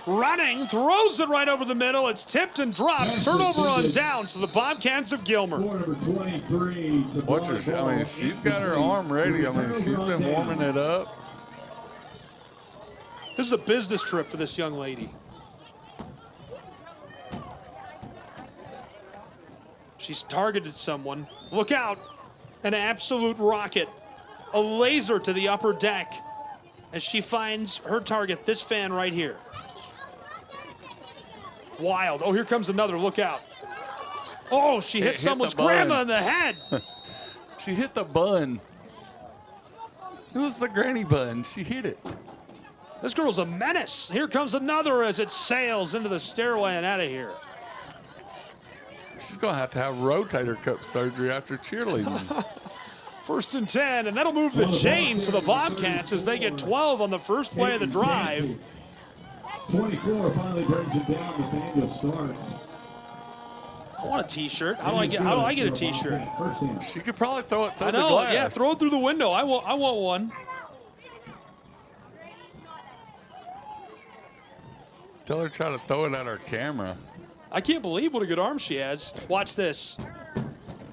running, throws it right over the middle. It's tipped and dropped. Turnover on downs to the Bobcats of Gilmer. Watch her. I mean, she's got her arm ready. I mean, she's been warming it up. This is a business trip for this young lady. She's targeted someone. Look out. An absolute rocket. A laser to the upper deck as she finds her target, this fan right here. Wild. Oh, here comes another. Look out. Oh, she hit someone's grandma in the head. She hit the bun. It was the granny bun. She hit it. This girl's a menace. Here comes another as it sails into the stairway and out of here. She's going to have rotator cuff surgery after cheerleading. 1st and 10, and that'll move the chains for the Bobcats as they get 12 on the first play of the drive. 24 finally brings it down. Nathaniel starts. I want a T-shirt. How do I get a T-shirt? She could probably throw it through the glass. Yeah, throw it through the window. I want one. Tell her to try to throw it at our camera. I can't believe what a good arm she has. Watch this.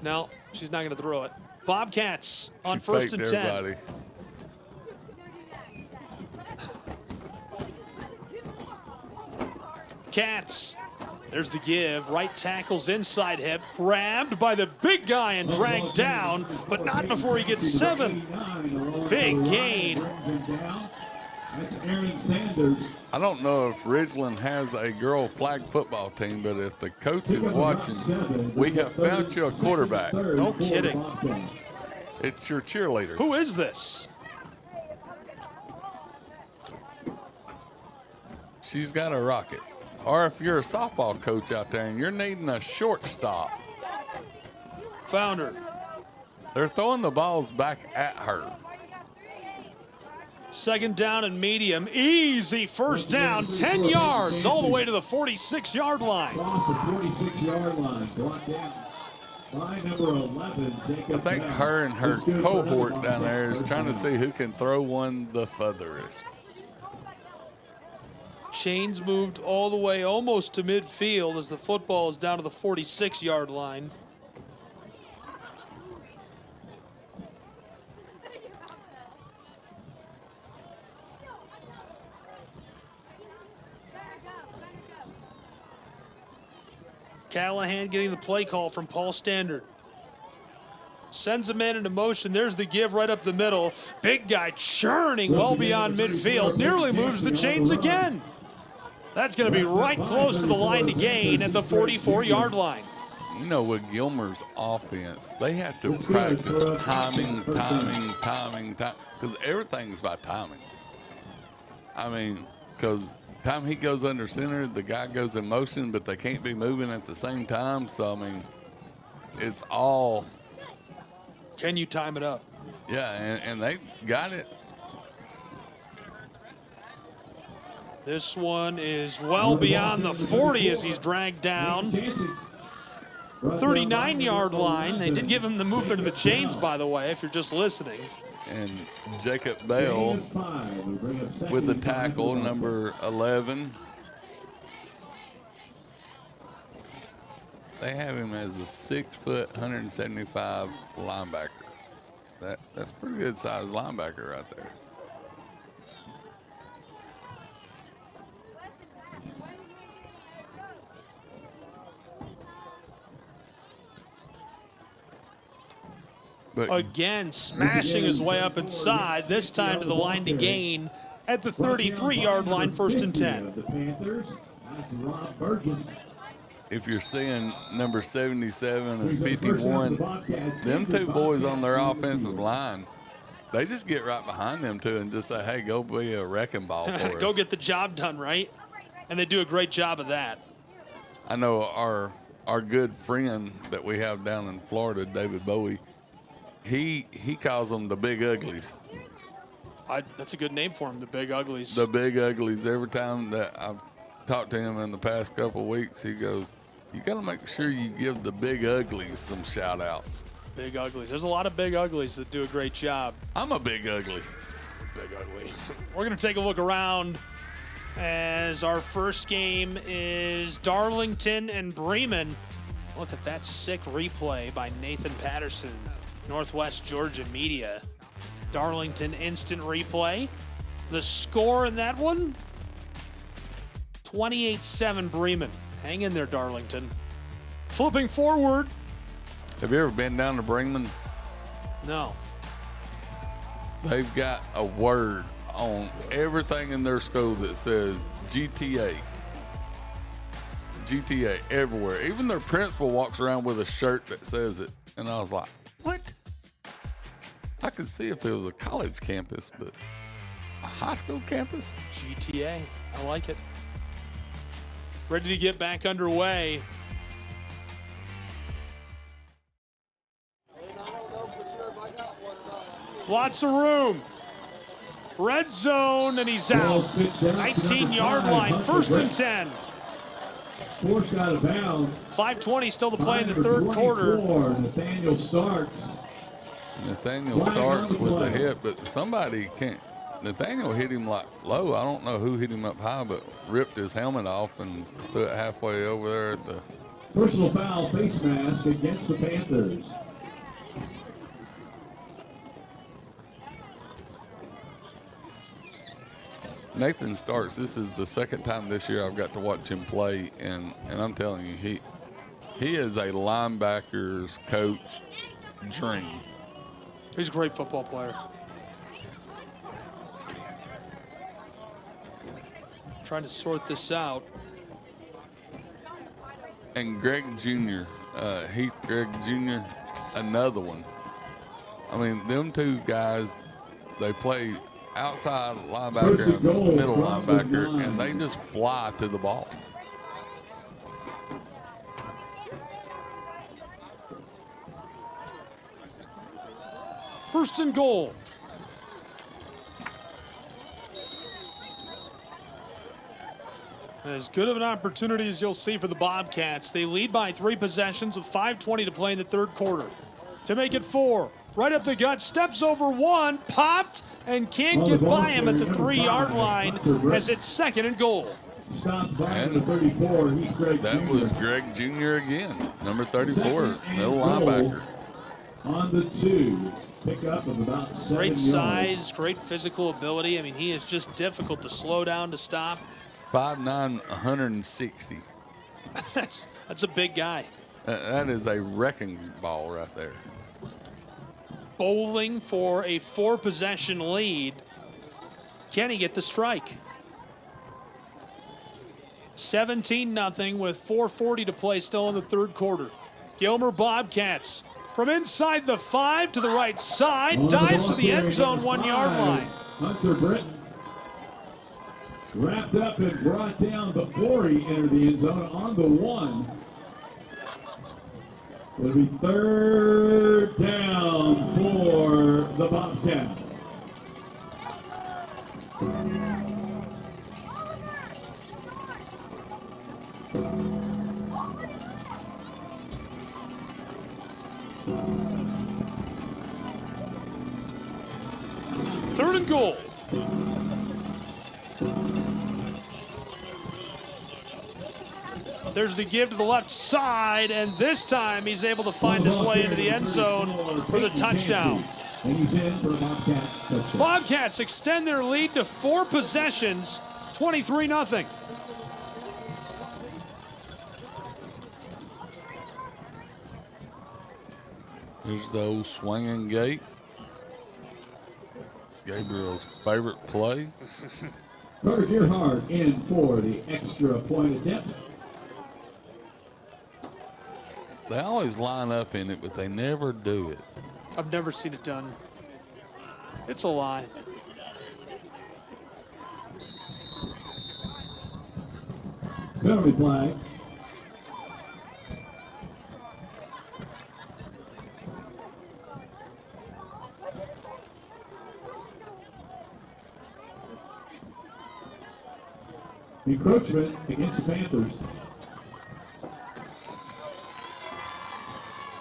No, she's not going to throw it. Bobcats on 1st and 10. Everybody. Cats. There's the give. Right tackle's inside hip. Grabbed by the big guy and dragged down, but not before he gets 7. Big gain. I don't know if Ridgeland has a girl flag football team, but if the coach is watching, we have found you a quarterback. No kidding. It's your cheerleader. Who is this? She's got a rocket. Or if you're a softball coach out there and you're needing a shortstop. Found her. They're throwing the balls back at her. 2nd down and medium. Easy 1st down. 10 yards all the way to the 46-yard line. Across the 46-yard line. Brought down by number 11, Jacob. I think her and her cohort down there is trying to see who can throw one the furthest. Chains moved all the way almost to midfield as the football is down to the 46-yard line. Callahan getting the play call from Paul Standard. Sends a man into motion. There's the give right up the middle. Big guy churning well beyond midfield. Nearly moves the chains again. That's going to be right close to the line to gain at the 44-yard line. You know, with Gilmer's offense, they have to practice timing, because everything's by timing. I mean, because time he goes under center, the guy goes in motion, but they can't be moving at the same time. So, I mean, it's all. Can you time it up? Yeah, and they got it. This one is well beyond the 40 as he's dragged down. 39-yard line. They did give him the movement of the chains, by the way, if you're just listening. And Jacob Bell with the tackle, number 11. They have him as a 6 foot, 175 linebacker. That's a pretty good sized linebacker right there. But again, smashing his way up inside, this time to the line to gain at the 33-yard line, 1st and 10. If you're seeing number 77 and 51, them two boys on their offensive line, they just get right behind them two and just say, hey, go be a wrecking ball for us. Go get the job done, right? And they do a great job of that. I know our good friend that we have down in Florida, David Bowie, he calls them the Big Uglies. That's a good name for them, the Big Uglies. The Big Uglies. Every time that I've talked to him in the past couple of weeks, he goes, you got to make sure you give the Big Uglies some shout-outs. Big Uglies. There's a lot of Big Uglies that do a great job. I'm a Big Ugly. Big Ugly. We're going to take a look around as our first game is Darlington and Bremen. Look at that sick replay by Nathan Patterson, Northwest Georgia Media. Darlington instant replay. The score in that one, 28-7 Bremen. Hang in there, Darlington. Flipping forward. Have you ever been down to Bremen? No. They've got a word on everything in their school that says GTA. GTA everywhere. Even their principal walks around with a shirt that says it. And I was like, what? I could see if it was a college campus, but a high school campus? GTA. I like it. Ready to get back underway. Lots of room. Red zone, and he's out. 19-yard line, 1st and 10. Forced out of bounds. 5:20 still to play in the third quarter. Nathaniel Starks. Nathaniel starts with the hit, but somebody can't. Nathaniel hit him like low. I don't know who hit him up high, but ripped his helmet off and threw it halfway over there at the. Personal foul face mask against the Panthers. Nathan Starks, this is the second time this year I've got to watch him play, and I'm telling you, he is a linebacker's coach dream. He's a great football player. Trying to sort this out. And Greg Jr., Heath Greg Jr., another one. I mean, them two guys, they play outside linebacker and middle linebacker, and they just fly to the ball. First and goal. As good of an opportunity as you'll see for the Bobcats. They lead by 3 possessions with 5:20 to play in the third quarter. To make it 4. Right up the gut, steps over one, popped, and can't get by him at the 3-yard line as it's 2nd and goal. That was Greg Jr. again, number 34, middle linebacker. On the 2, pickup of about 7 Great yards. size, great physical ability. I mean, he is just difficult to slow down, to stop. 5'9", 160. That's a big guy. That is a wrecking ball right there. Bowling for a 4-possession lead. Can he get the strike? 17-0 with 4:40 to play still in the third quarter. Gilmer Bobcats from inside the 5 to the right side. Dives to the end zone, 1-yard line. Hunter Britton wrapped up and brought down before he entered the end zone on the 1. It'll be 3rd down for the Bobcats. Third and goal. There's the give to the left side, and this time he's able to find his way into the end zone for the touchdown. And he's in for a Bobcat touchdown. Bobcats extend their lead to 4 possessions, 23-0. Here's the old swinging gate. Gabriel's favorite play. Carter Gerhardt in for the extra point attempt. They always line up in it, but they never do it. I've never seen it done. It's a lie. Penalty flag. Encroachment against the Panthers.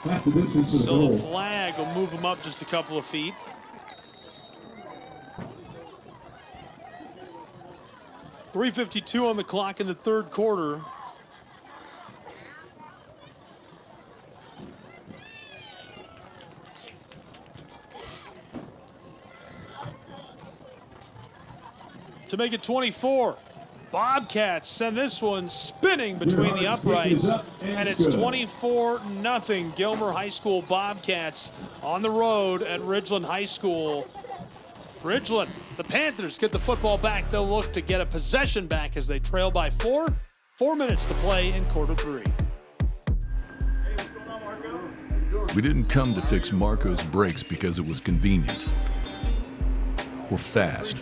Half the distance to the So goal. the flag will move him up just a couple of feet. 3:52 on the clock in the third quarter. To make it 24. Bobcats send this one spinning between the uprights, and it's 24-0. Gilmer High School Bobcats on the road at Ridgeland High School. Ridgeland, the Panthers get the football back. They'll look to get a possession back as they trail by 4. 4 minutes to play in quarter 3. We didn't come to fix Marco's brakes because it was convenient or fast.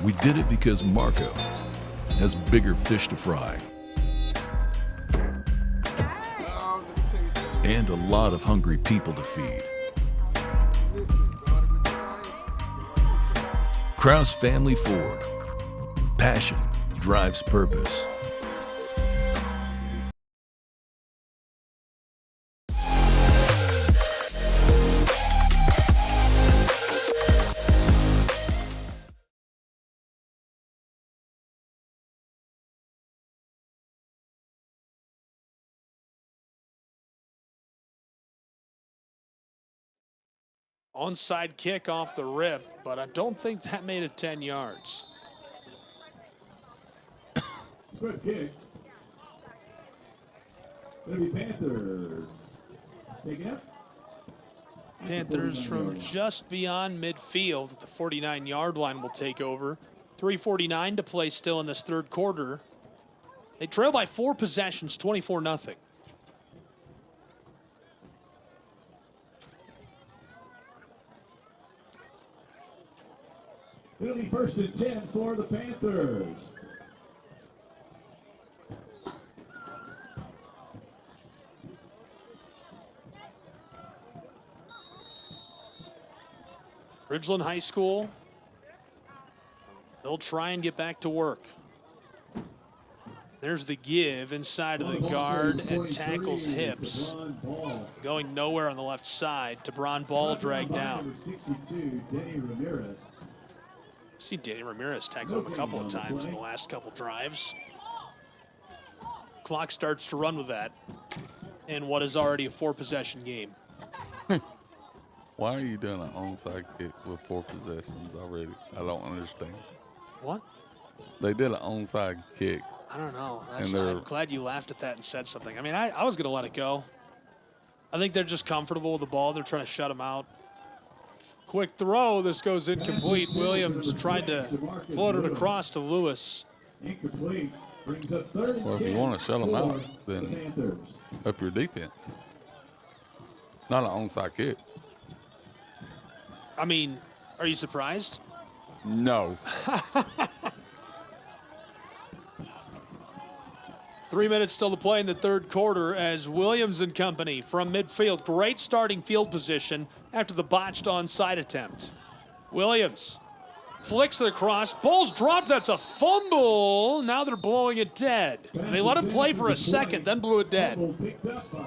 We did it because Marco has bigger fish to fry and a lot of hungry people to feed. Kraus Family Ford. Passion drives purpose. Onside kick off the rip, but I don't think that made it 10 yards. Good kick. Gonna be Panthers. Take it up. Panthers from just beyond midfield at the 49-yard line will take over. 3:49 to play still in this third quarter. They trail by 4 possessions, 24-0. It'll be 1st and 10 for the Panthers. Ridgeland High School, they'll try and get back to work. There's the give inside of the guard and tackles hips. Going nowhere on the left side. DeBron Ball dragged down. See Danny Ramirez tackle him a couple of times in the last couple drives. Clock starts to run with that in what is already a 4-possession game. Why are you doing an onside kick with 4 possessions already? I don't understand. What? They did an onside kick. I don't know. I'm glad you laughed at that and said something. I mean, I was going to let it go. I think they're just comfortable with the ball. They're trying to shut him out. Quick throw. This goes incomplete. Williams tried to float it across to Lewis. Well, if you want to shut them out, then up your defense. Not an onside kick. I mean, are you surprised? No. 3 minutes still to play in the third quarter as Williams and company from midfield. Great starting field position after the botched onside attempt. Williams flicks it across. Ball's dropped. That's a fumble. Now they're blowing it dead. And they let him play for a second, then blew it dead.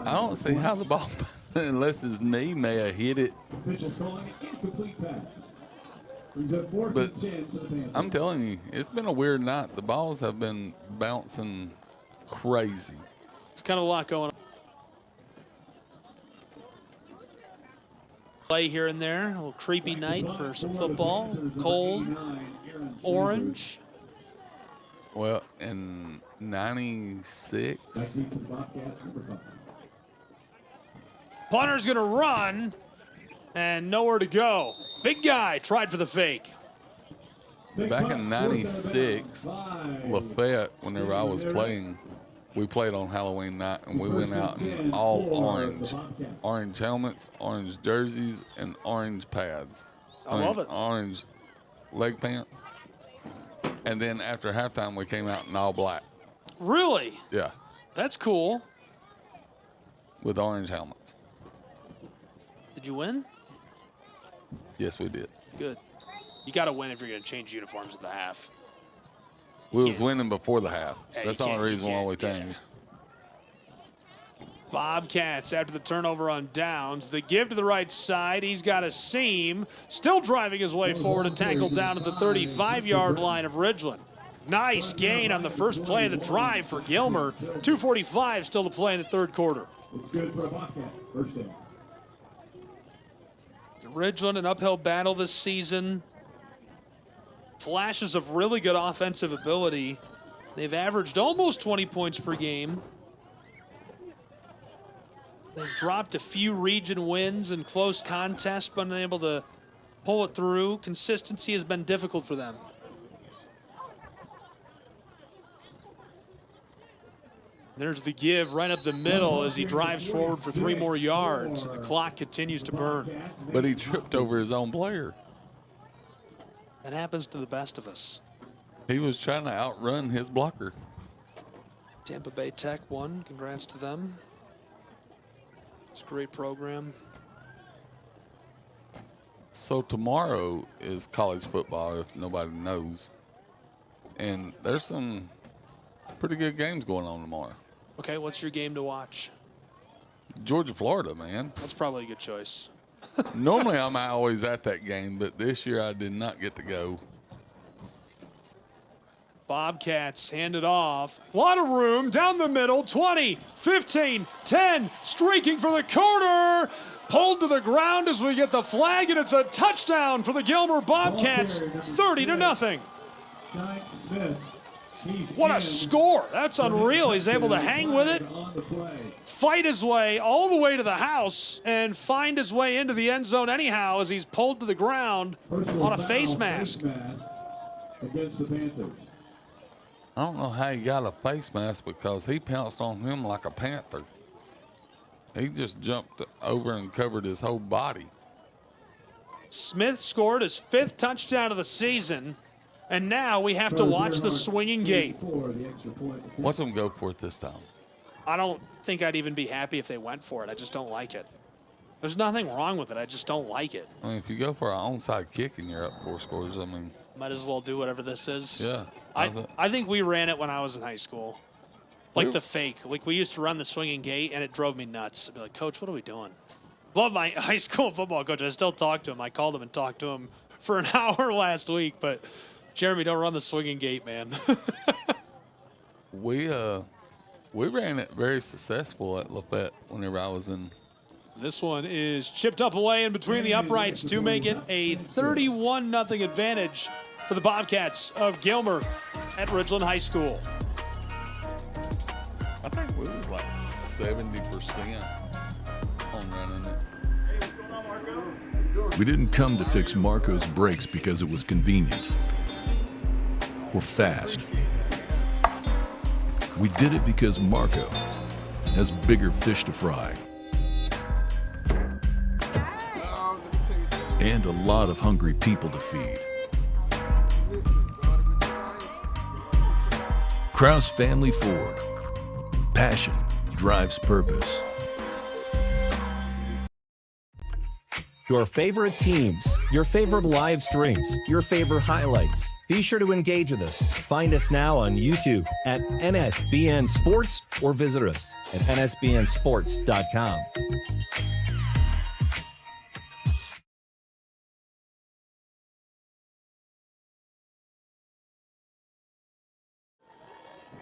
I don't see how the ball, unless his knee may have hit it. But I'm telling you, it's been a weird night. The balls have been bouncing crazy. It's kind of a lot going on. Play here and there. A little creepy night for some football. Cold, orange. Well, in 96. Punter's going to run and nowhere to go. Big guy tried for the fake. Back in 96, Lafayette, whenever I was playing, we played on Halloween night, and we went out in all orange. Orange helmets, orange jerseys, and orange pads. I love it. Orange leg pants. And then after halftime, we came out in all black. Really? Yeah. That's cool. With orange helmets. Did you win? Yes, we did. Good. You got to win if you're going to change uniforms at the half. We was winning before the half. Yeah, That's the only reason why we changed. Bobcats after the turnover on downs. The give to the right side. He's got a seam. Still driving his way forward and tackled down at the 35-yard line of Ridgeland. Nice gain on the first play of the drive for Gilmer. 2:45 still to play in the third quarter. It's good for a Bobcat. First down. Ridgeland, an uphill battle this season. Flashes of really good offensive ability. They've averaged almost 20 points per game. They've dropped a few region wins and close contests, but unable to pull it through. Consistency has been difficult for them. There's the give right up the middle as he drives forward for 3 more yards. The clock continues to burn. But he tripped over his own player. That happens to the best of us. He was trying to outrun his blocker. Tampa Bay Tech won. Congrats to them. It's a great program. So tomorrow is college football, if nobody knows. And there's some pretty good games going on tomorrow. Okay, what's your game to watch? Georgia, Florida, man. That's probably a good choice. Normally I'm always at that game, but this year I did not get to go. Bobcats hand it off. A lot of room down the middle. 20, 15, 10. Streaking for the corner. Pulled to the ground as we get the flag, and it's a touchdown for the Gilmer Bobcats. 30-0. What a score. That's unreal. He's able to hang with it, fight his way all the way to the house, and find his way into the end zone anyhow as he's pulled to the ground on a face mask. Against the Panthers. I don't know how he got a face mask because he pounced on him like a panther. He just jumped over and covered his whole body. Smith scored his 5th touchdown of the season, and now we have to watch the swinging gate. Watch them go for it this time. I don't think I'd even be happy if they went for it. I just don't like it. There's nothing wrong with it. I just don't like it. I mean, if you go for an onside kick and you're up 4 scores, I mean, might as well do whatever this is. Yeah. I think we ran it when I was in high school. Like the fake. Like we used to run the swinging gate, and it drove me nuts. I'd be like, Coach, what are we doing? Love my high school football coach. I still talk to him. I called him and talked to him for an hour last week. But, Jeremy, don't run the swinging gate, man. We ran it very successful at Lafayette whenever I was in. This one is chipped up away in between the uprights to make it a 31-0 advantage for the Bobcats of Gilmer at Ridgeland High School. I think it was like 70% on running it. We didn't come to fix Marco's brakes because it was convenient or fast. We did it because Marco has bigger fish to fry and a lot of hungry people to feed. Kraus Family Ford. Passion drives purpose. Your favorite teams, your favorite live streams, your favorite highlights. Be sure to engage with us. Find us now on YouTube at NSBN Sports or visit us at nsbnsports.com.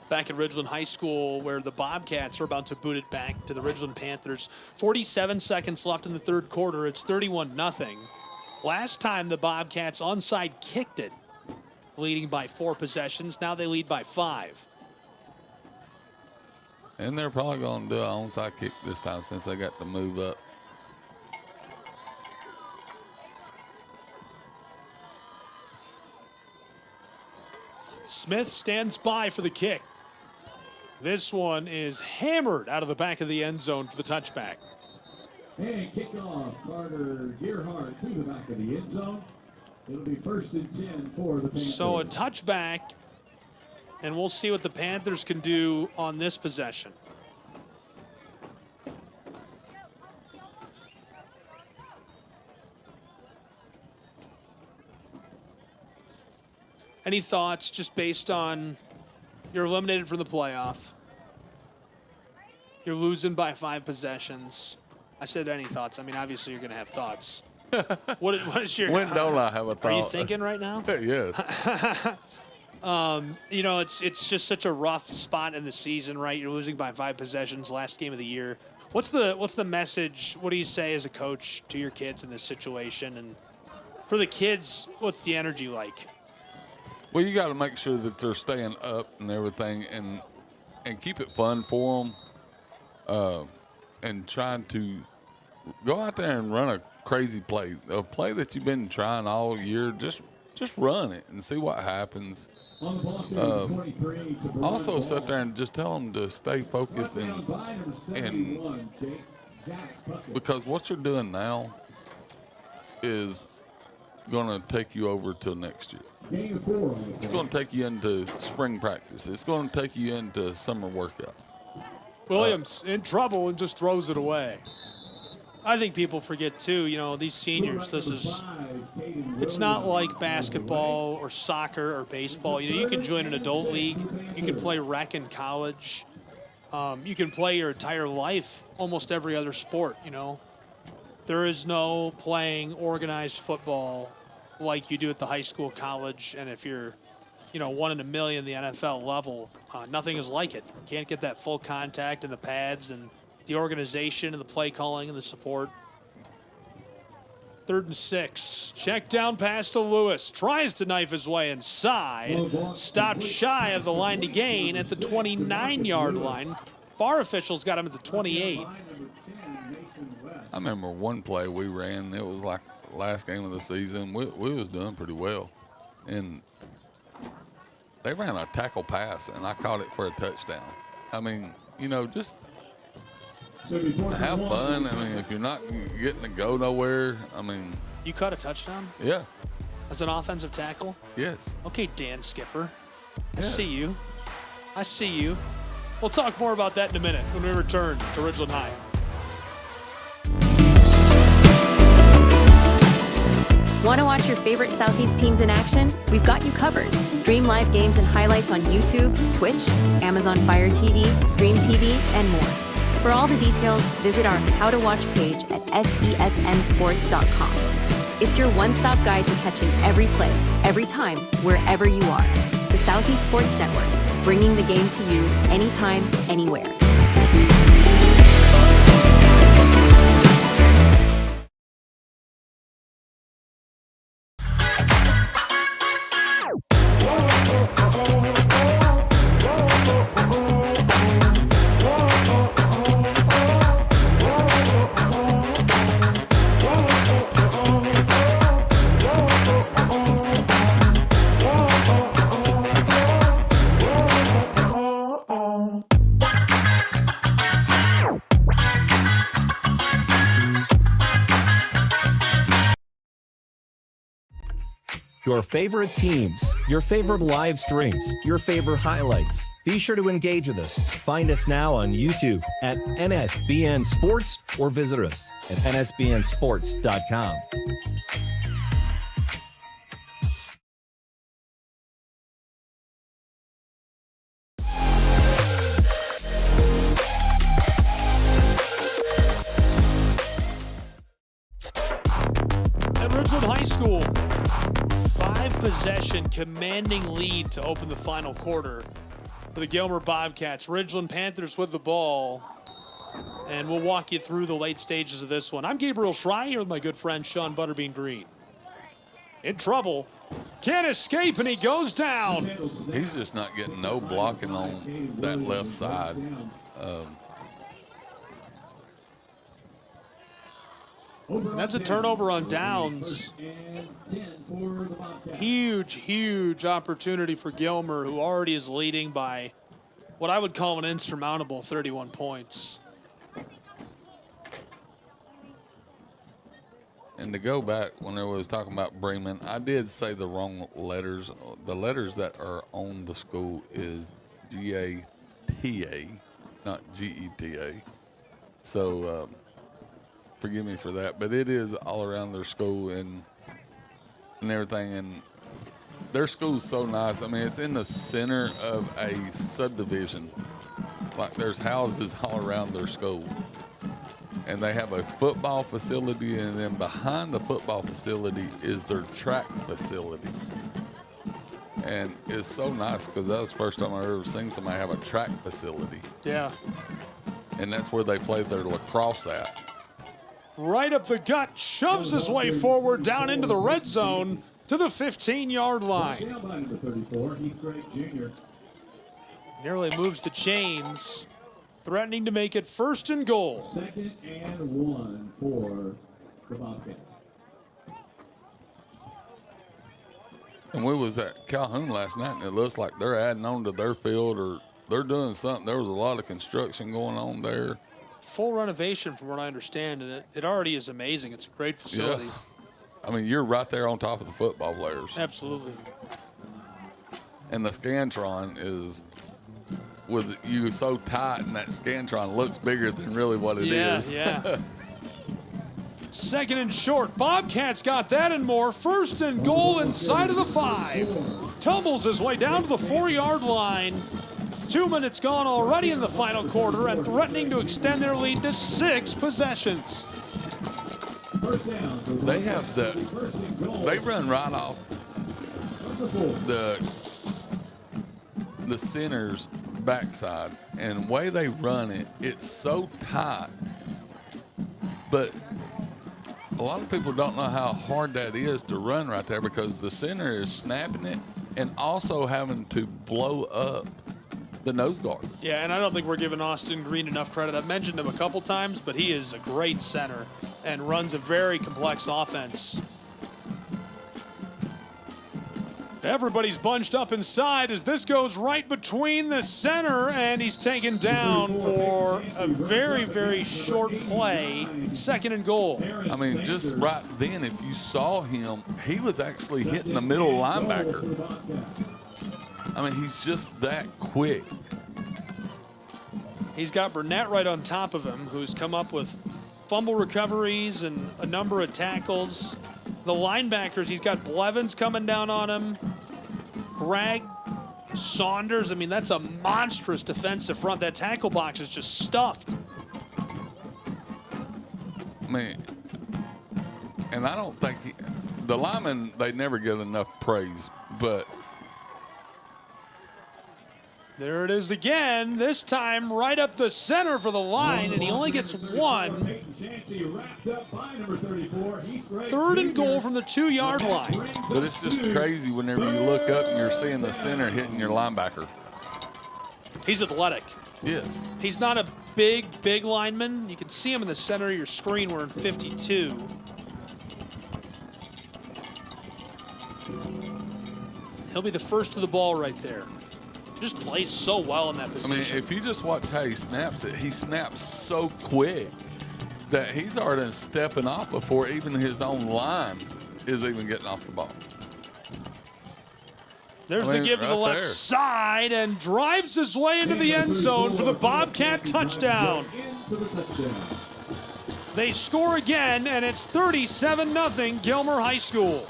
Back at Ridgeland High School, where the Bobcats are about to boot it back to the Ridgeland Panthers. 47 seconds left in the third quarter. It's 31-0. Last time the Bobcats onside kicked it, leading by 4 possessions. Now they lead by 5. And they're probably going to do an onside kick this time since they got to move up. Smith stands by for the kick. This one is hammered out of the back of the end zone for the touchback. And kickoff, Carter Gearhart to the back of the end zone. It'll be 1st and 10 for the Panthers. So a touchback, and we'll see what the Panthers can do on this possession. Any thoughts just based on you're eliminated from the playoff? You're losing by 5 possessions. I said any thoughts. I mean, obviously you're going to have thoughts. What is your... When don't I have a thought? Are you thinking right now? Yes. You know, it's just such a rough spot in the season, right? You're losing by 5 possessions, last game of the year. What's the message? What do you say as a coach to your kids in this situation? And for the kids, what's the energy like? Well, you got to make sure that they're staying up and everything, and keep it fun for them, and trying to go out there and run a crazy play, a play that you've been trying all year. Just run it and see what happens. Also sit there and just tell them to stay focused and because what you're doing now is going to take you over till next year. It's going to take you into spring practice. It's going to take you into summer workouts. Williams in trouble and just throws it away. I think people forget too, you know, these seniors, it's not like basketball or soccer or baseball. You know, you can join an adult league, you can play rec in college, you can play your entire life, almost every other sport, you know. There is no playing organized football like you do at the high school, college, and if you're, you know, 1 in a million, the NFL level, nothing is like it. You can't get that full contact and the pads and the organization and the play calling and the support. 3rd and 6. Check down pass to Lewis. Tries to knife his way inside. Stopped shy of the line to gain at the 29-yard line. VAR officials got him at the 28. I remember one play we ran. It was like the last game of the season. We was doing pretty well. And they ran a tackle pass, and I caught it for a touchdown. I mean, you know, just have fun. I mean, if you're not getting to go nowhere, I mean. You caught a touchdown? Yeah. As an offensive tackle? Yes. Okay, Dan Skipper. I Yes. see you. I see you. We'll talk more about that in a minute when we return to Ridgeland High. Want to watch your favorite Southeast teams in action? We've got you covered. Stream live games and highlights on YouTube, Twitch, Amazon Fire TV, Stream TV, and more. For all the details, visit our How to Watch page at sesnsports.com. It's your one-stop guide to catching every play, every time, wherever you are. The Southeast Sports Network, bringing the game to you anytime, anywhere. Your favorite teams, your favorite live streams, your favorite highlights. Be sure to engage with us. Find us now on YouTube at NSBN Sports or visit us at nsbnsports.com. At Ridgeland High School, 5-possession commanding lead to open the final quarter for the Gilmer Bobcats. Ridgeland Panthers with the ball, and we'll walk you through the late stages of this one. I'm Gabriel Schrey here with my good friend Sean Butterbean Green. In trouble, can't escape, and he goes down. He's just not getting no blocking on that left side. And that's a turnover on downs. Huge opportunity for Gilmer, who already is leading by what I would call an insurmountable 31 points. And to go back when I was talking about Bremen, I did say the wrong letters. The letters that are on the school is G-A-T-A, not G-E-T-A. So forgive me for that, but it is all around their school and everything. And their school's so nice. I mean, it's in the center of a subdivision. like there's houses all around their school. And they have a football facility, and then behind the football facility is their track facility. And it's so nice because that was the first time I've ever seen somebody have a track facility. Yeah. And that's where they play their lacrosse at. Right up the gut, shoves his way forward down into the red zone to the 15-yard line. Nearly moves the chains, threatening to make it 1st and goal. 2nd and 1 for the Bobcats. And we was at Calhoun last night, and it looks like they're adding on to their field, or they're doing something. There was a lot of construction going on there. Full renovation from what I understand, and it already is amazing. It's a great facility. Yeah. I mean, you're right there on top of the football players. Absolutely. And the Scantron is with you so tight, and that Scantron looks bigger than really what it is. Yeah. 2nd and short. Bobcats got that and more. 1st and goal inside of the 5. Tumbles his way down to the 4-yard line. 2 minutes gone already in the final quarter, and threatening to extend their lead to 6 possessions. They have they run right off the center's backside, and the way they run it, it's so tight. But a lot of people don't know how hard that is to run right there, because the center is snapping it and also having to blow up the nose guard. Yeah, and I don't think we're giving Austin Green enough credit. I've mentioned him a couple times, but he is a great center and runs a very complex offense. Everybody's bunched up inside as this goes right between the center, and he's taken down for a very, very short play. 2nd and goal. I mean, just right then, if you saw him, he was actually hitting the middle linebacker. I mean, he's just that quick. He's got Burnett right on top of him, who's come up with fumble recoveries and a number of tackles. The linebackers, he's got Blevins coming down on him. Greg, Saunders. I mean, that's a monstrous defensive front. That tackle box is just stuffed. I mean, and I don't think the linemen, they never get enough praise, but there it is again, this time right up the center for the line, and he only gets 1. 3rd and goal from the 2-yard line. But it's just crazy whenever you look up and you're seeing the center hitting your linebacker. He's athletic. Yes. He's not a big lineman. You can see him in the center of your screen wearing 52. He'll be the first to the ball right there. Just plays so well in that position. I mean, if you just watch how he snaps it, he snaps so quick that he's already stepping off before even his own line is even getting off the ball. There's the give to the left side, and drives his way into the end zone for the Bobcat touchdown. They score again, and it's 37-0 Gilmer High School.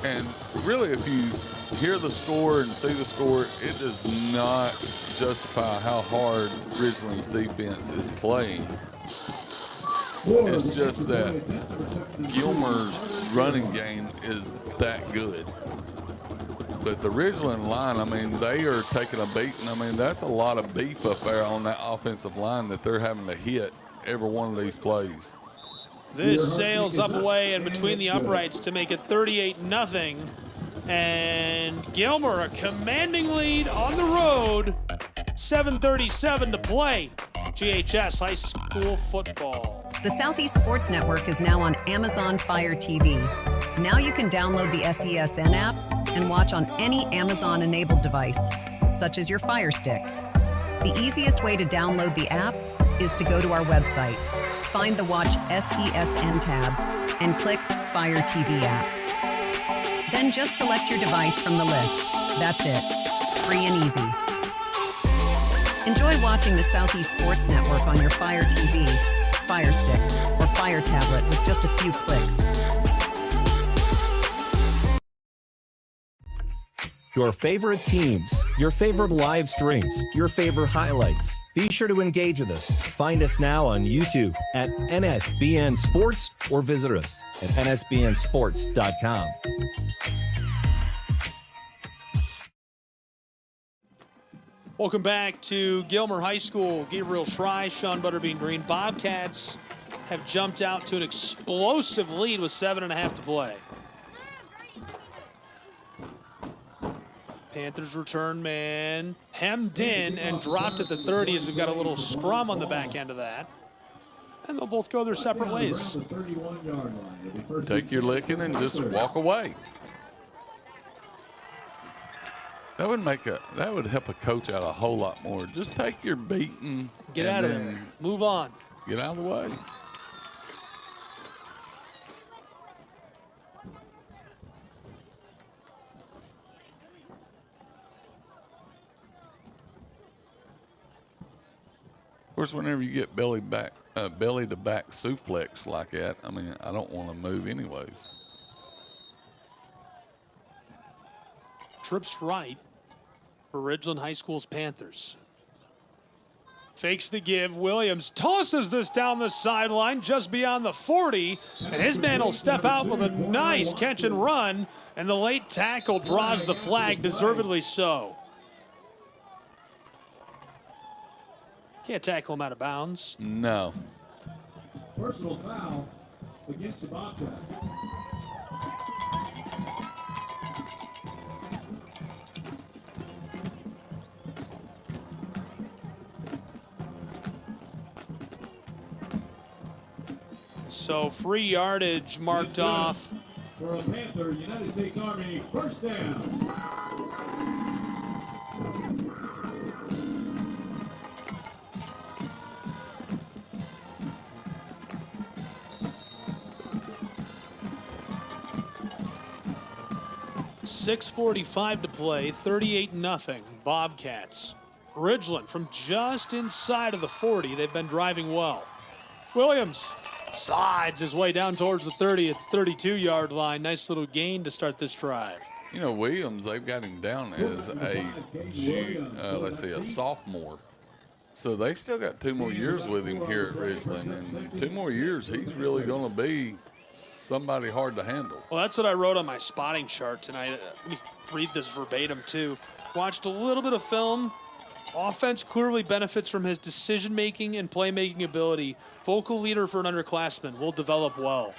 And really, if you hear the score and see the score, it does not justify how hard Ridgeland's defense is playing. It's just that Gilmer's running game is that good. But the Ridgeland line, I mean, they are taking a beating. I mean, that's a lot of beef up there on that offensive line that they're having to hit every one of these plays. This sails up away and between the uprights to make it 38-0. And Gilmer, a commanding lead on the road. 7:37 to play. GHS High School football. The Southeast Sports Network is now on Amazon Fire TV. Now you can download the SESN app and watch on any Amazon-enabled device, such as your Fire Stick. The easiest way to download the app is to go to our website, find the Watch SESN tab, and click Fire TV app. Then just select your device from the list. That's it. Free and easy. Enjoy watching the Southeast Sports Network on your Fire TV Fire Stick or Fire Tablet with just a few clicks. Your favorite teams, your favorite live streams, your favorite highlights. Be sure to engage with us. Find us now on YouTube at NSBN Sports or visit us at nsbnsports.com. Welcome back to Gilmer High School. Gabriel Schrei, Sean Butterbean Green. Bobcats have jumped out to an explosive lead with 7.5 to play. Panthers return man hemmed in and dropped at the 30 as we've got a little scrum on the back end of that. And they'll both go their separate ways. Take your licking and just walk away. That would help a coach out a whole lot more. Just take your beating. Get out of there. Move on. Get out of the way. Of course, whenever you get belly to back suplex like that, I mean, I don't want to move anyways. Trips right for Ridgeland High School's Panthers. Fakes the give. Williams tosses this down the sideline just beyond the 40, and his man will step out with a nice catch and run, and the late tackle draws the flag, deservedly so. Can't tackle him out of bounds. No. Personal foul against the Bobcats. So free yardage marked off. For a Panther, United States Army, first down. 6:45 to play, 38-0, Bobcats. Ridgeland from just inside of the 40. They've been driving well. Williams slides his way down towards the 30 at the 32-yard line. Nice little gain to start this drive. You know, Williams, they've got him down as a sophomore. So they still got 2 more years with him here at Ridgeland. And in 2 more years, he's really going to be somebody hard to handle. Well, that's what I wrote on my spotting chart tonight. Let me read this verbatim, too. Watched a little bit of film. Offense clearly benefits from his decision-making and playmaking ability. Vocal leader for an underclassman. Will develop well.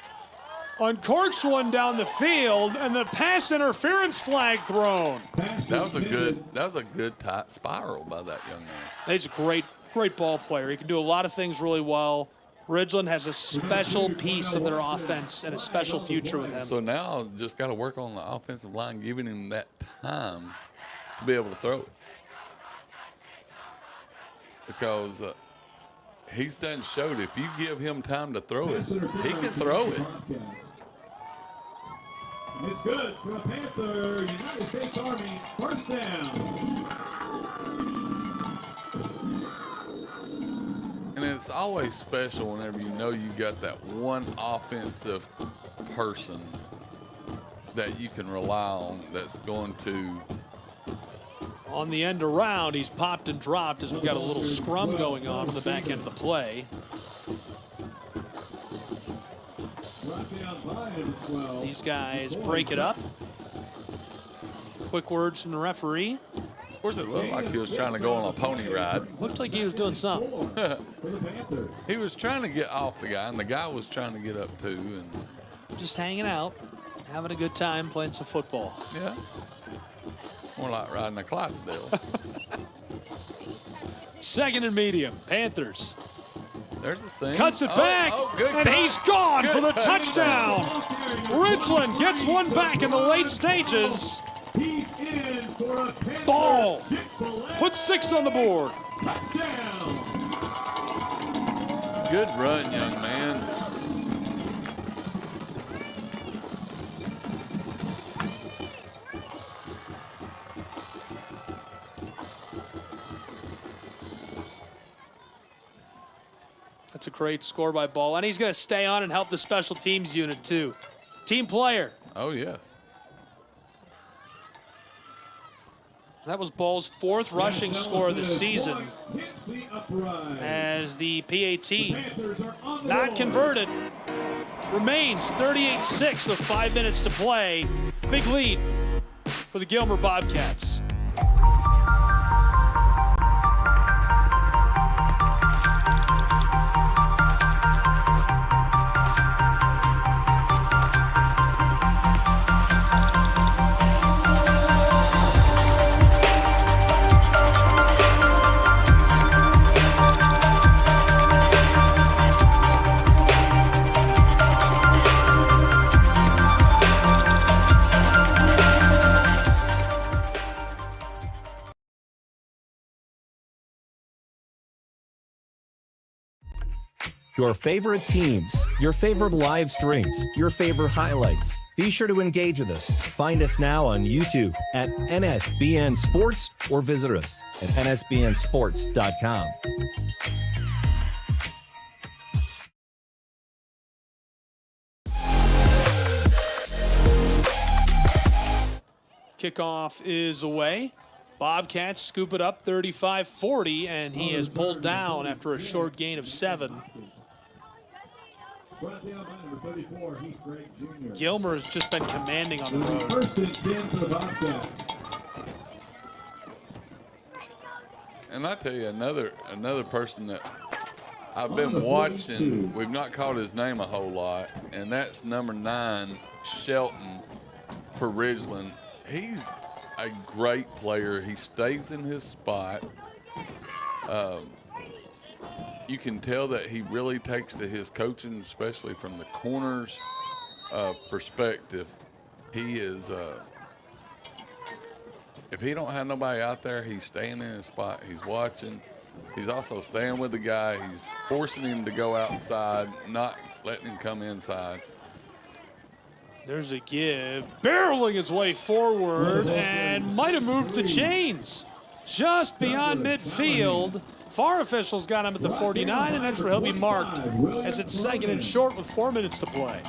Uncorks one down the field, and the pass interference flag thrown. That was a good tight spiral by that young man. He's a great ball player. He can do a lot of things really well. Ridgeland has a special piece of their offense and a special future with him. So now just got to work on the offensive line, giving him that time to be able to throw it. Because he's done showed if you give him time to throw it, he can throw it. It's good for a Panther, United States Army, first down. And it's always special whenever you know you got that one offensive person that you can rely on that's going to. On the end around, he's popped and dropped as we've got a little scrum going on the back end of the play. These guys break it up. Quick words from the referee. Of course, it looked like he was trying to go on a pony ride. Looked like he was doing something. He was trying to get off the guy, and the guy was trying to get up too. And just hanging out, having a good time, playing some football. Yeah. More like riding a Clydesdale. Second and medium, Panthers. There's the seam. Cuts it back, and he's gone for the touchdown. Ridgeland gets one back in the late stages. Ball. Put 6 on the board. Good run, young man. That's a great score by Ball. And he's going to stay on and help the special teams unit, too. Team player. Oh, yes. That was Ball's 4th rushing score of the season. As the PAT not converted. Remains 38-6 with 5 minutes to play. Big lead for the Gilmer Bobcats. Your favorite teams, your favorite live streams, your favorite highlights. Be sure to engage with us. Find us now on YouTube at NSBN Sports or visit us at nsbnsports.com. Kickoff is away. Bobcats scoop it up 35-40, and he is pulled down after a short gain of 7. Gilmer has just been commanding on the road. And I tell you, another person that I've been watching, we've not called his name a whole lot, and that's number 9, Shelton for Ridgeland. He's a great player. He stays in his spot. You can tell that he really takes to his coaching, especially from the corners perspective. He is, if he don't have nobody out there, he's staying in his spot. He's watching. He's also staying with the guy. He's forcing him to go outside, not letting him come inside. There's a give, barreling his way forward, and might have moved the chains. Just beyond midfield. VAR officials got him at the 49, and that's where he'll be marked as it's 2nd and short with 4 minutes to play.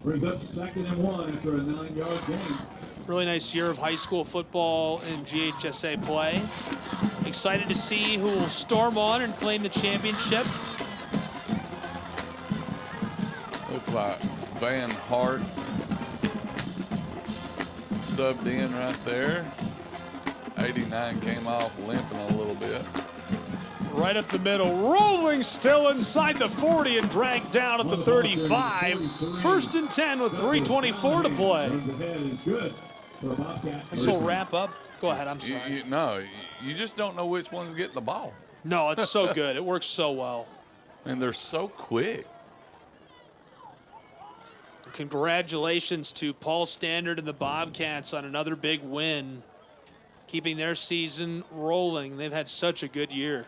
Brings up 2nd and 1 after a 9-yard gain. Really nice year of high school football in GHSA play. Excited to see who will storm on and claim the championship. Looks like Van Hart subbed in right there. 89 came off limping a little bit. Right up the middle, rolling still inside the 40 and dragged down at the 35. 1st and 10 with 3:24 to play. This will wrap up. Go ahead, I'm sorry. You just don't know which one's getting the ball. No, it's so good. It works so well. And they're so quick. Congratulations to Paul Standard and the Bobcats on another big win, keeping their season rolling. They've had such a good year.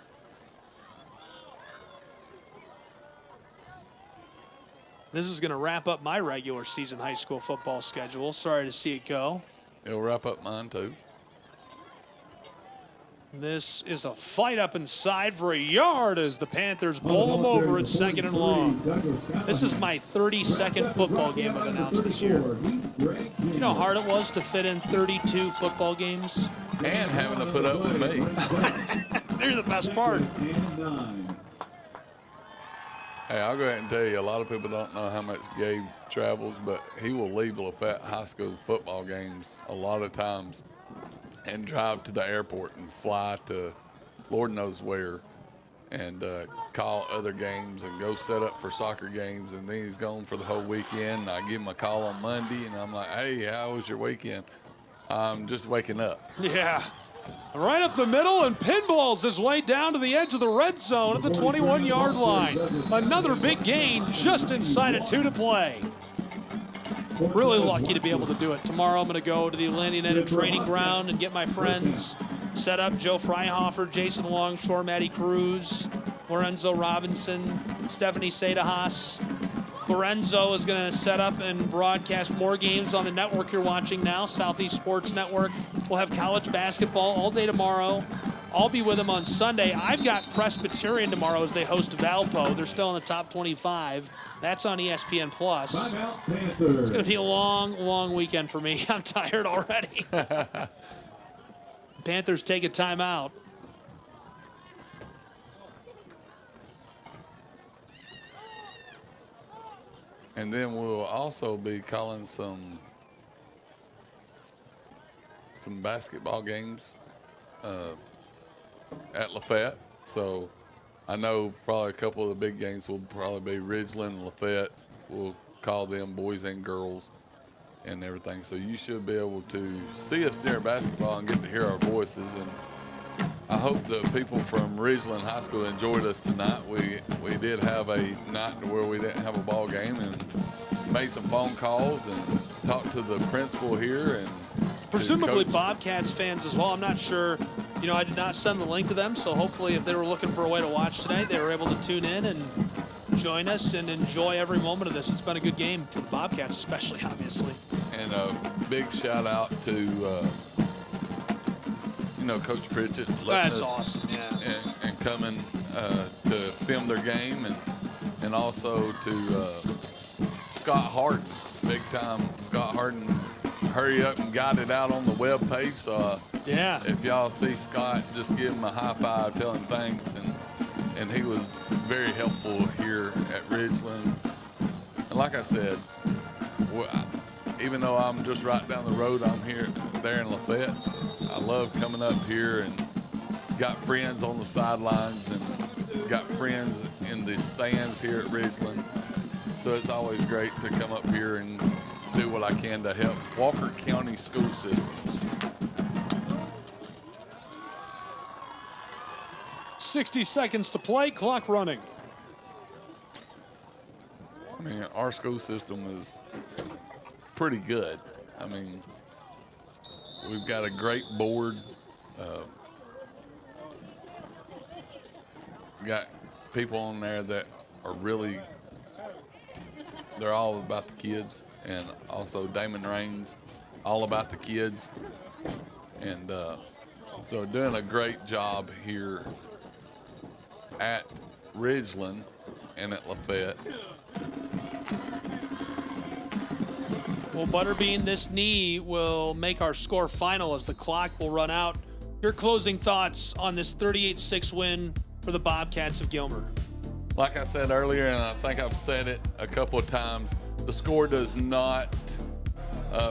This is going to wrap up my regular season high school football schedule. Sorry to see it go. It'll wrap up mine too. This is a fight up inside for a yard as the Panthers bowl them over at 2nd and long. This is my 32nd football game I've announced this year. Do you know how hard it was to fit in 32 football games? And having to put up with me. They're the best part. Hey, I'll go ahead and tell you, a lot of people don't know how much Gabe travels, but he will leave Lafayette High School football games a lot of times and drive to the airport and fly to Lord knows where and call other games and go set up for soccer games, and then he's gone for the whole weekend. And I give him a call on Monday, and I'm like, hey, how was your weekend? I'm just waking up. Yeah. Right up the middle, and pinballs his way down to the edge of the red zone at the 21-yard line. Another big gain just inside of 2 to play. Really lucky to be able to do it. Tomorrow I'm going to go to the Atlanta United training ground and get my friends set up. Joe Freihofer, Jason Longshore, Matty Cruz, Lorenzo Robinson, Stephanie Sadahaas. Lorenzo is going to set up and broadcast more games on the network you're watching now, Southeast Sports Network. We'll have college basketball all day tomorrow. I'll be with them on Sunday. I've got Presbyterian tomorrow as they host Valpo. They're still in the top 25. That's on ESPN+. It's going to be a long, long weekend for me. I'm tired already. Panthers take a timeout. And then we'll also be calling some basketball games at Lafayette. So I know probably a couple of the big games will probably be Ridgeland and Lafayette. We'll call them boys and girls and everything. So you should be able to see us during basketball and get to hear our voices. And I hope the people from Ridgeland High School enjoyed us tonight. We did have a night where we didn't have a ball game and made some phone calls and talked to the principal here and presumably Bobcats fans as well. I'm not sure. You know, I did not send the link to them, so hopefully if they were looking for a way to watch tonight, they were able to tune in and join us and enjoy every moment of this. It's been a good game for the Bobcats, especially, obviously. And a big shout out to Coach Pritchett. That's awesome, yeah. And coming to film their game, and also to Scott Harden, big time. Scott Harden hurry up and got it out on the web page. So yeah, if y'all see Scott, just give him a high five, tell him thanks, and he was very helpful here at Ridgeland. And like I said, even though I'm just right down the road, I'm there in Lafayette. I love coming up here and got friends on the sidelines and got friends in the stands here at Ridgeland. So it's always great to come up here and do what I can to help Walker County school systems. 60 seconds to play, clock running. I mean, our school system is pretty good. I mean, we've got a great board. Got people on there that are really, they're all about the kids. And also Damon Raines, all about the kids. And so doing a great job here at Ridgeland and at Lafayette. Well, Butterbean, this knee will make our score final as the clock will run out. Your closing thoughts on this 38-6 win for the Bobcats of Gilmer? Like I said earlier, and I think I've said it a couple of times, the score does not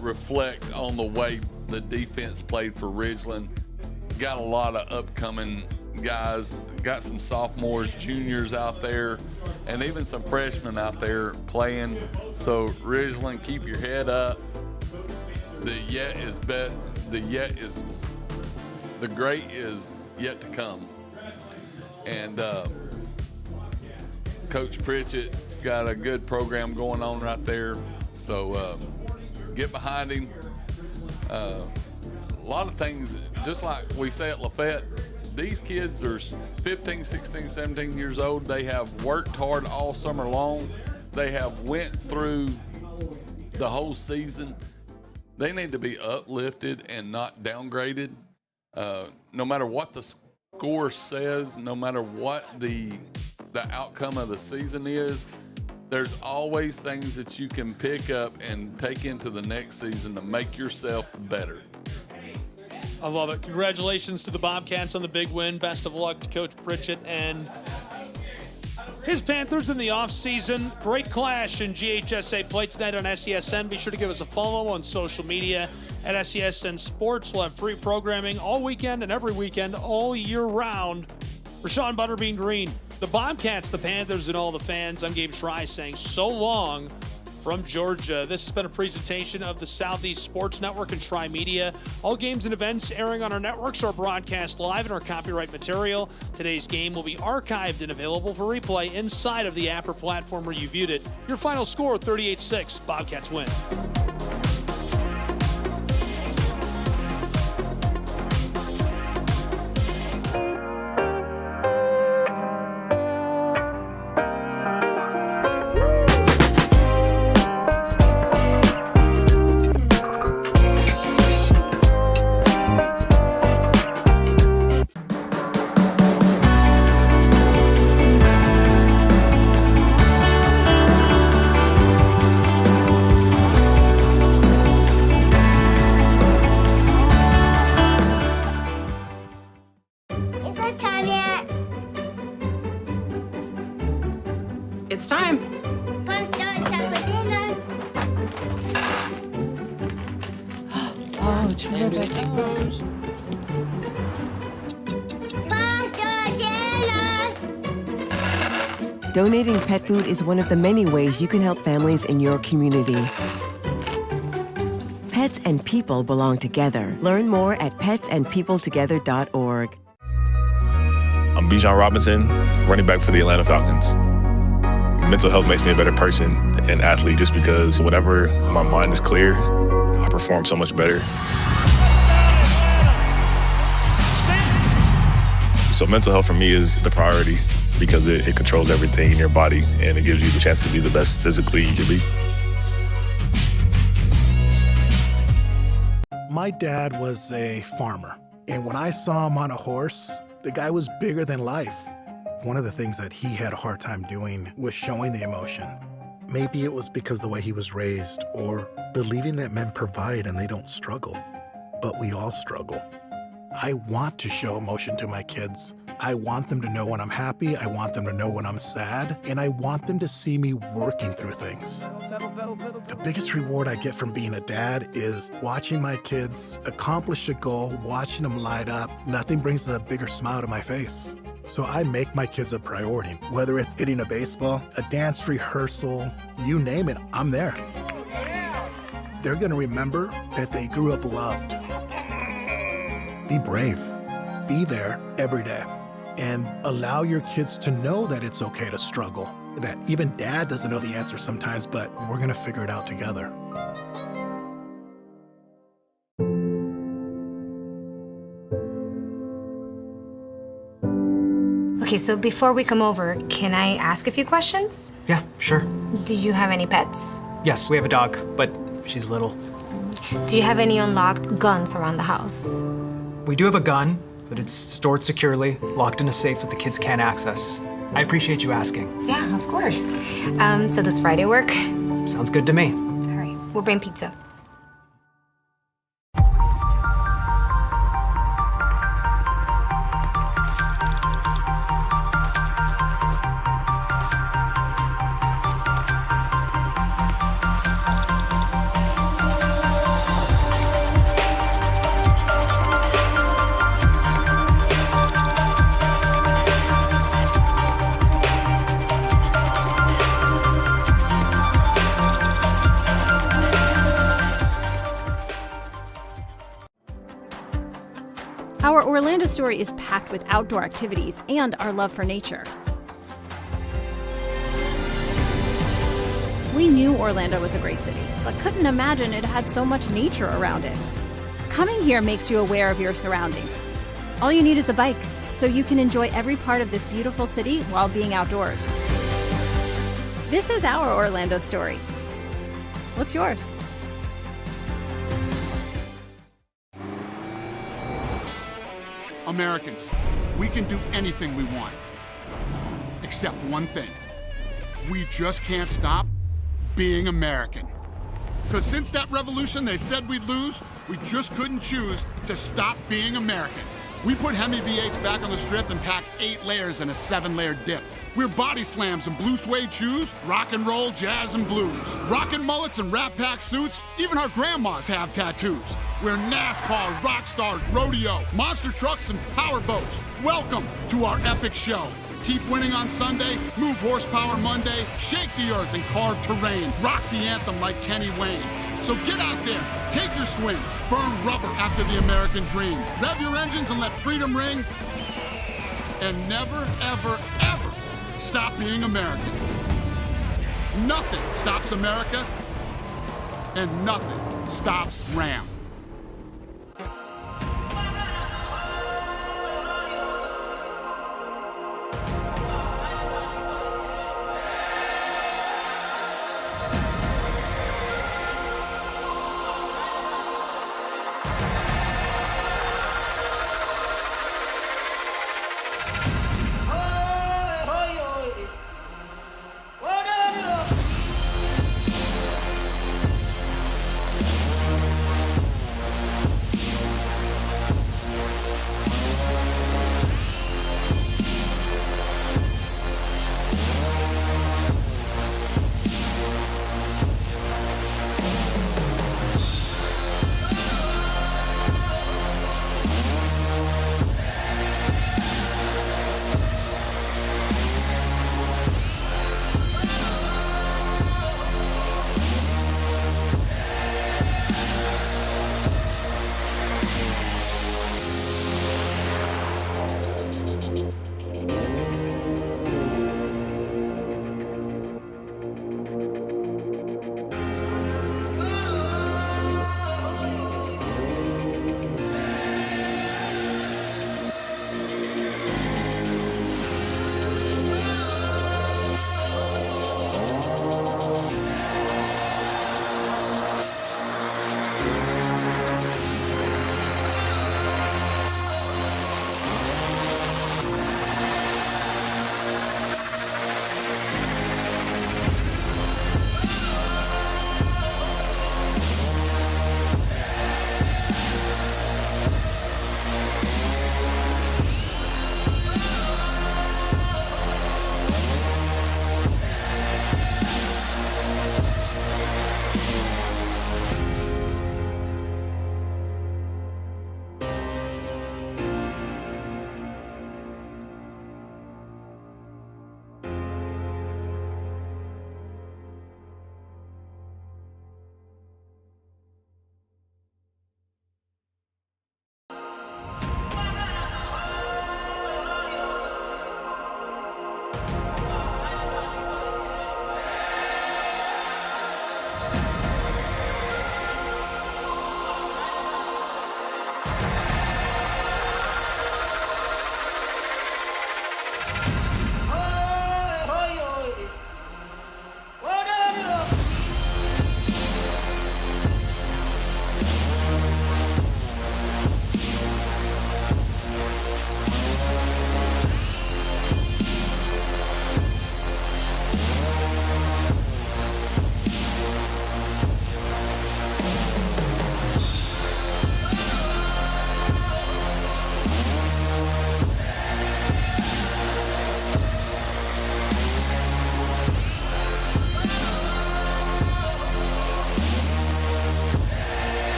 reflect on the way the defense played for Ridgeland. Got a lot of upcoming guys, got some sophomores, juniors out there, and even some freshmen out there playing. So Ridgeland, keep your head up. The great is yet to come. And Coach Pritchett's got a good program going on right there. So get behind him. A lot of things, just like we say at Lafayette, these kids are 15, 16, 17 years old. They have worked hard all summer long. They have went through the whole season. They need to be uplifted and not downgraded. No matter what the score says, no matter what the outcome of the season is, there's always things that you can pick up and take into the next season to make yourself better. I love it. Congratulations to the Bobcats on the big win. Best of luck to Coach Pritchett and his Panthers in the offseason. Great clash in GHSA play tonight on SESN. Be sure to give us a follow on social media at SESN Sports. We'll have free programming all weekend and every weekend all year round. Rashawn Butterbean Green, the Bobcats, the Panthers, and all the fans. I'm Gabe Schreier saying so long from Georgia. This has been a presentation of the Southeast Sports Network and Tri-Media. All games and events airing on our networks are broadcast live in our copyright material. Today's game will be archived and available for replay inside of the app or platform where you viewed it. Your final score, 38-6. Bobcats win. terrific. Donating pet food is one of the many ways you can help families in your community. Pets and people belong together. Learn more at petsandpeopletogether.org. I'm Bijan Robinson, running back for the Atlanta Falcons. Mental health makes me a better person and athlete just because whenever my mind is clear, I perform so much better. So mental health for me is the priority because it controls everything in your body and it gives you the chance to be the best physically you can be. My dad was a farmer, and when I saw him on a horse, the guy was bigger than life. One of the things that he had a hard time doing was showing the emotion. Maybe it was because the way he was raised or believing that men provide and they don't struggle, but we all struggle. I want to show emotion to my kids. I want them to know when I'm happy, I want them to know when I'm sad, and I want them to see me working through things. The biggest reward I get from being a dad is watching my kids accomplish a goal, watching them light up. Nothing brings a bigger smile to my face. So I make my kids a priority. Whether it's hitting a baseball, a dance rehearsal, you name it, I'm there. They're gonna remember that they grew up loved. Be brave. Be there every day. And allow your kids to know that it's okay to struggle. That even dad doesn't know the answer sometimes, but we're gonna figure it out together. Okay, so before we come over, can I ask a few questions? Yeah, sure. Do you have any pets? Yes, we have a dog, but she's little. Do you have any unlocked guns around the house? We do have a gun, but it's stored securely, locked in a safe that the kids can't access. I appreciate you asking. Yeah, of course. So does Friday work? Sounds good to me. All right, we'll bring pizza. Our Orlando story is packed with outdoor activities and our love for nature. We knew Orlando was a great city, but couldn't imagine it had so much nature around it. Coming here makes you aware of your surroundings. All you need is a bike, so you can enjoy every part of this beautiful city while being outdoors. This is our Orlando story. What's yours? Americans, we can do anything we want, except one thing. We just can't stop being American. Because since that revolution they said we'd lose, we just couldn't choose to stop being American. We put Hemi V8s back on the strip and packed 8 layers in a 7-layer dip. We're body slams and blue suede shoes, rock and roll, jazz and blues. Rockin' mullets and Rat Pack suits, even our grandmas have tattoos. We're NASCAR, rock stars, rodeo, monster trucks, and power boats. Welcome to our epic show. Keep winning on Sunday, move horsepower Monday, shake the earth and carve terrain, rock the anthem like Kenny Wayne. So get out there, take your swings, burn rubber after the American dream, rev your engines and let freedom ring, and never, ever, ever stop being American. Nothing stops America, and nothing stops Ram.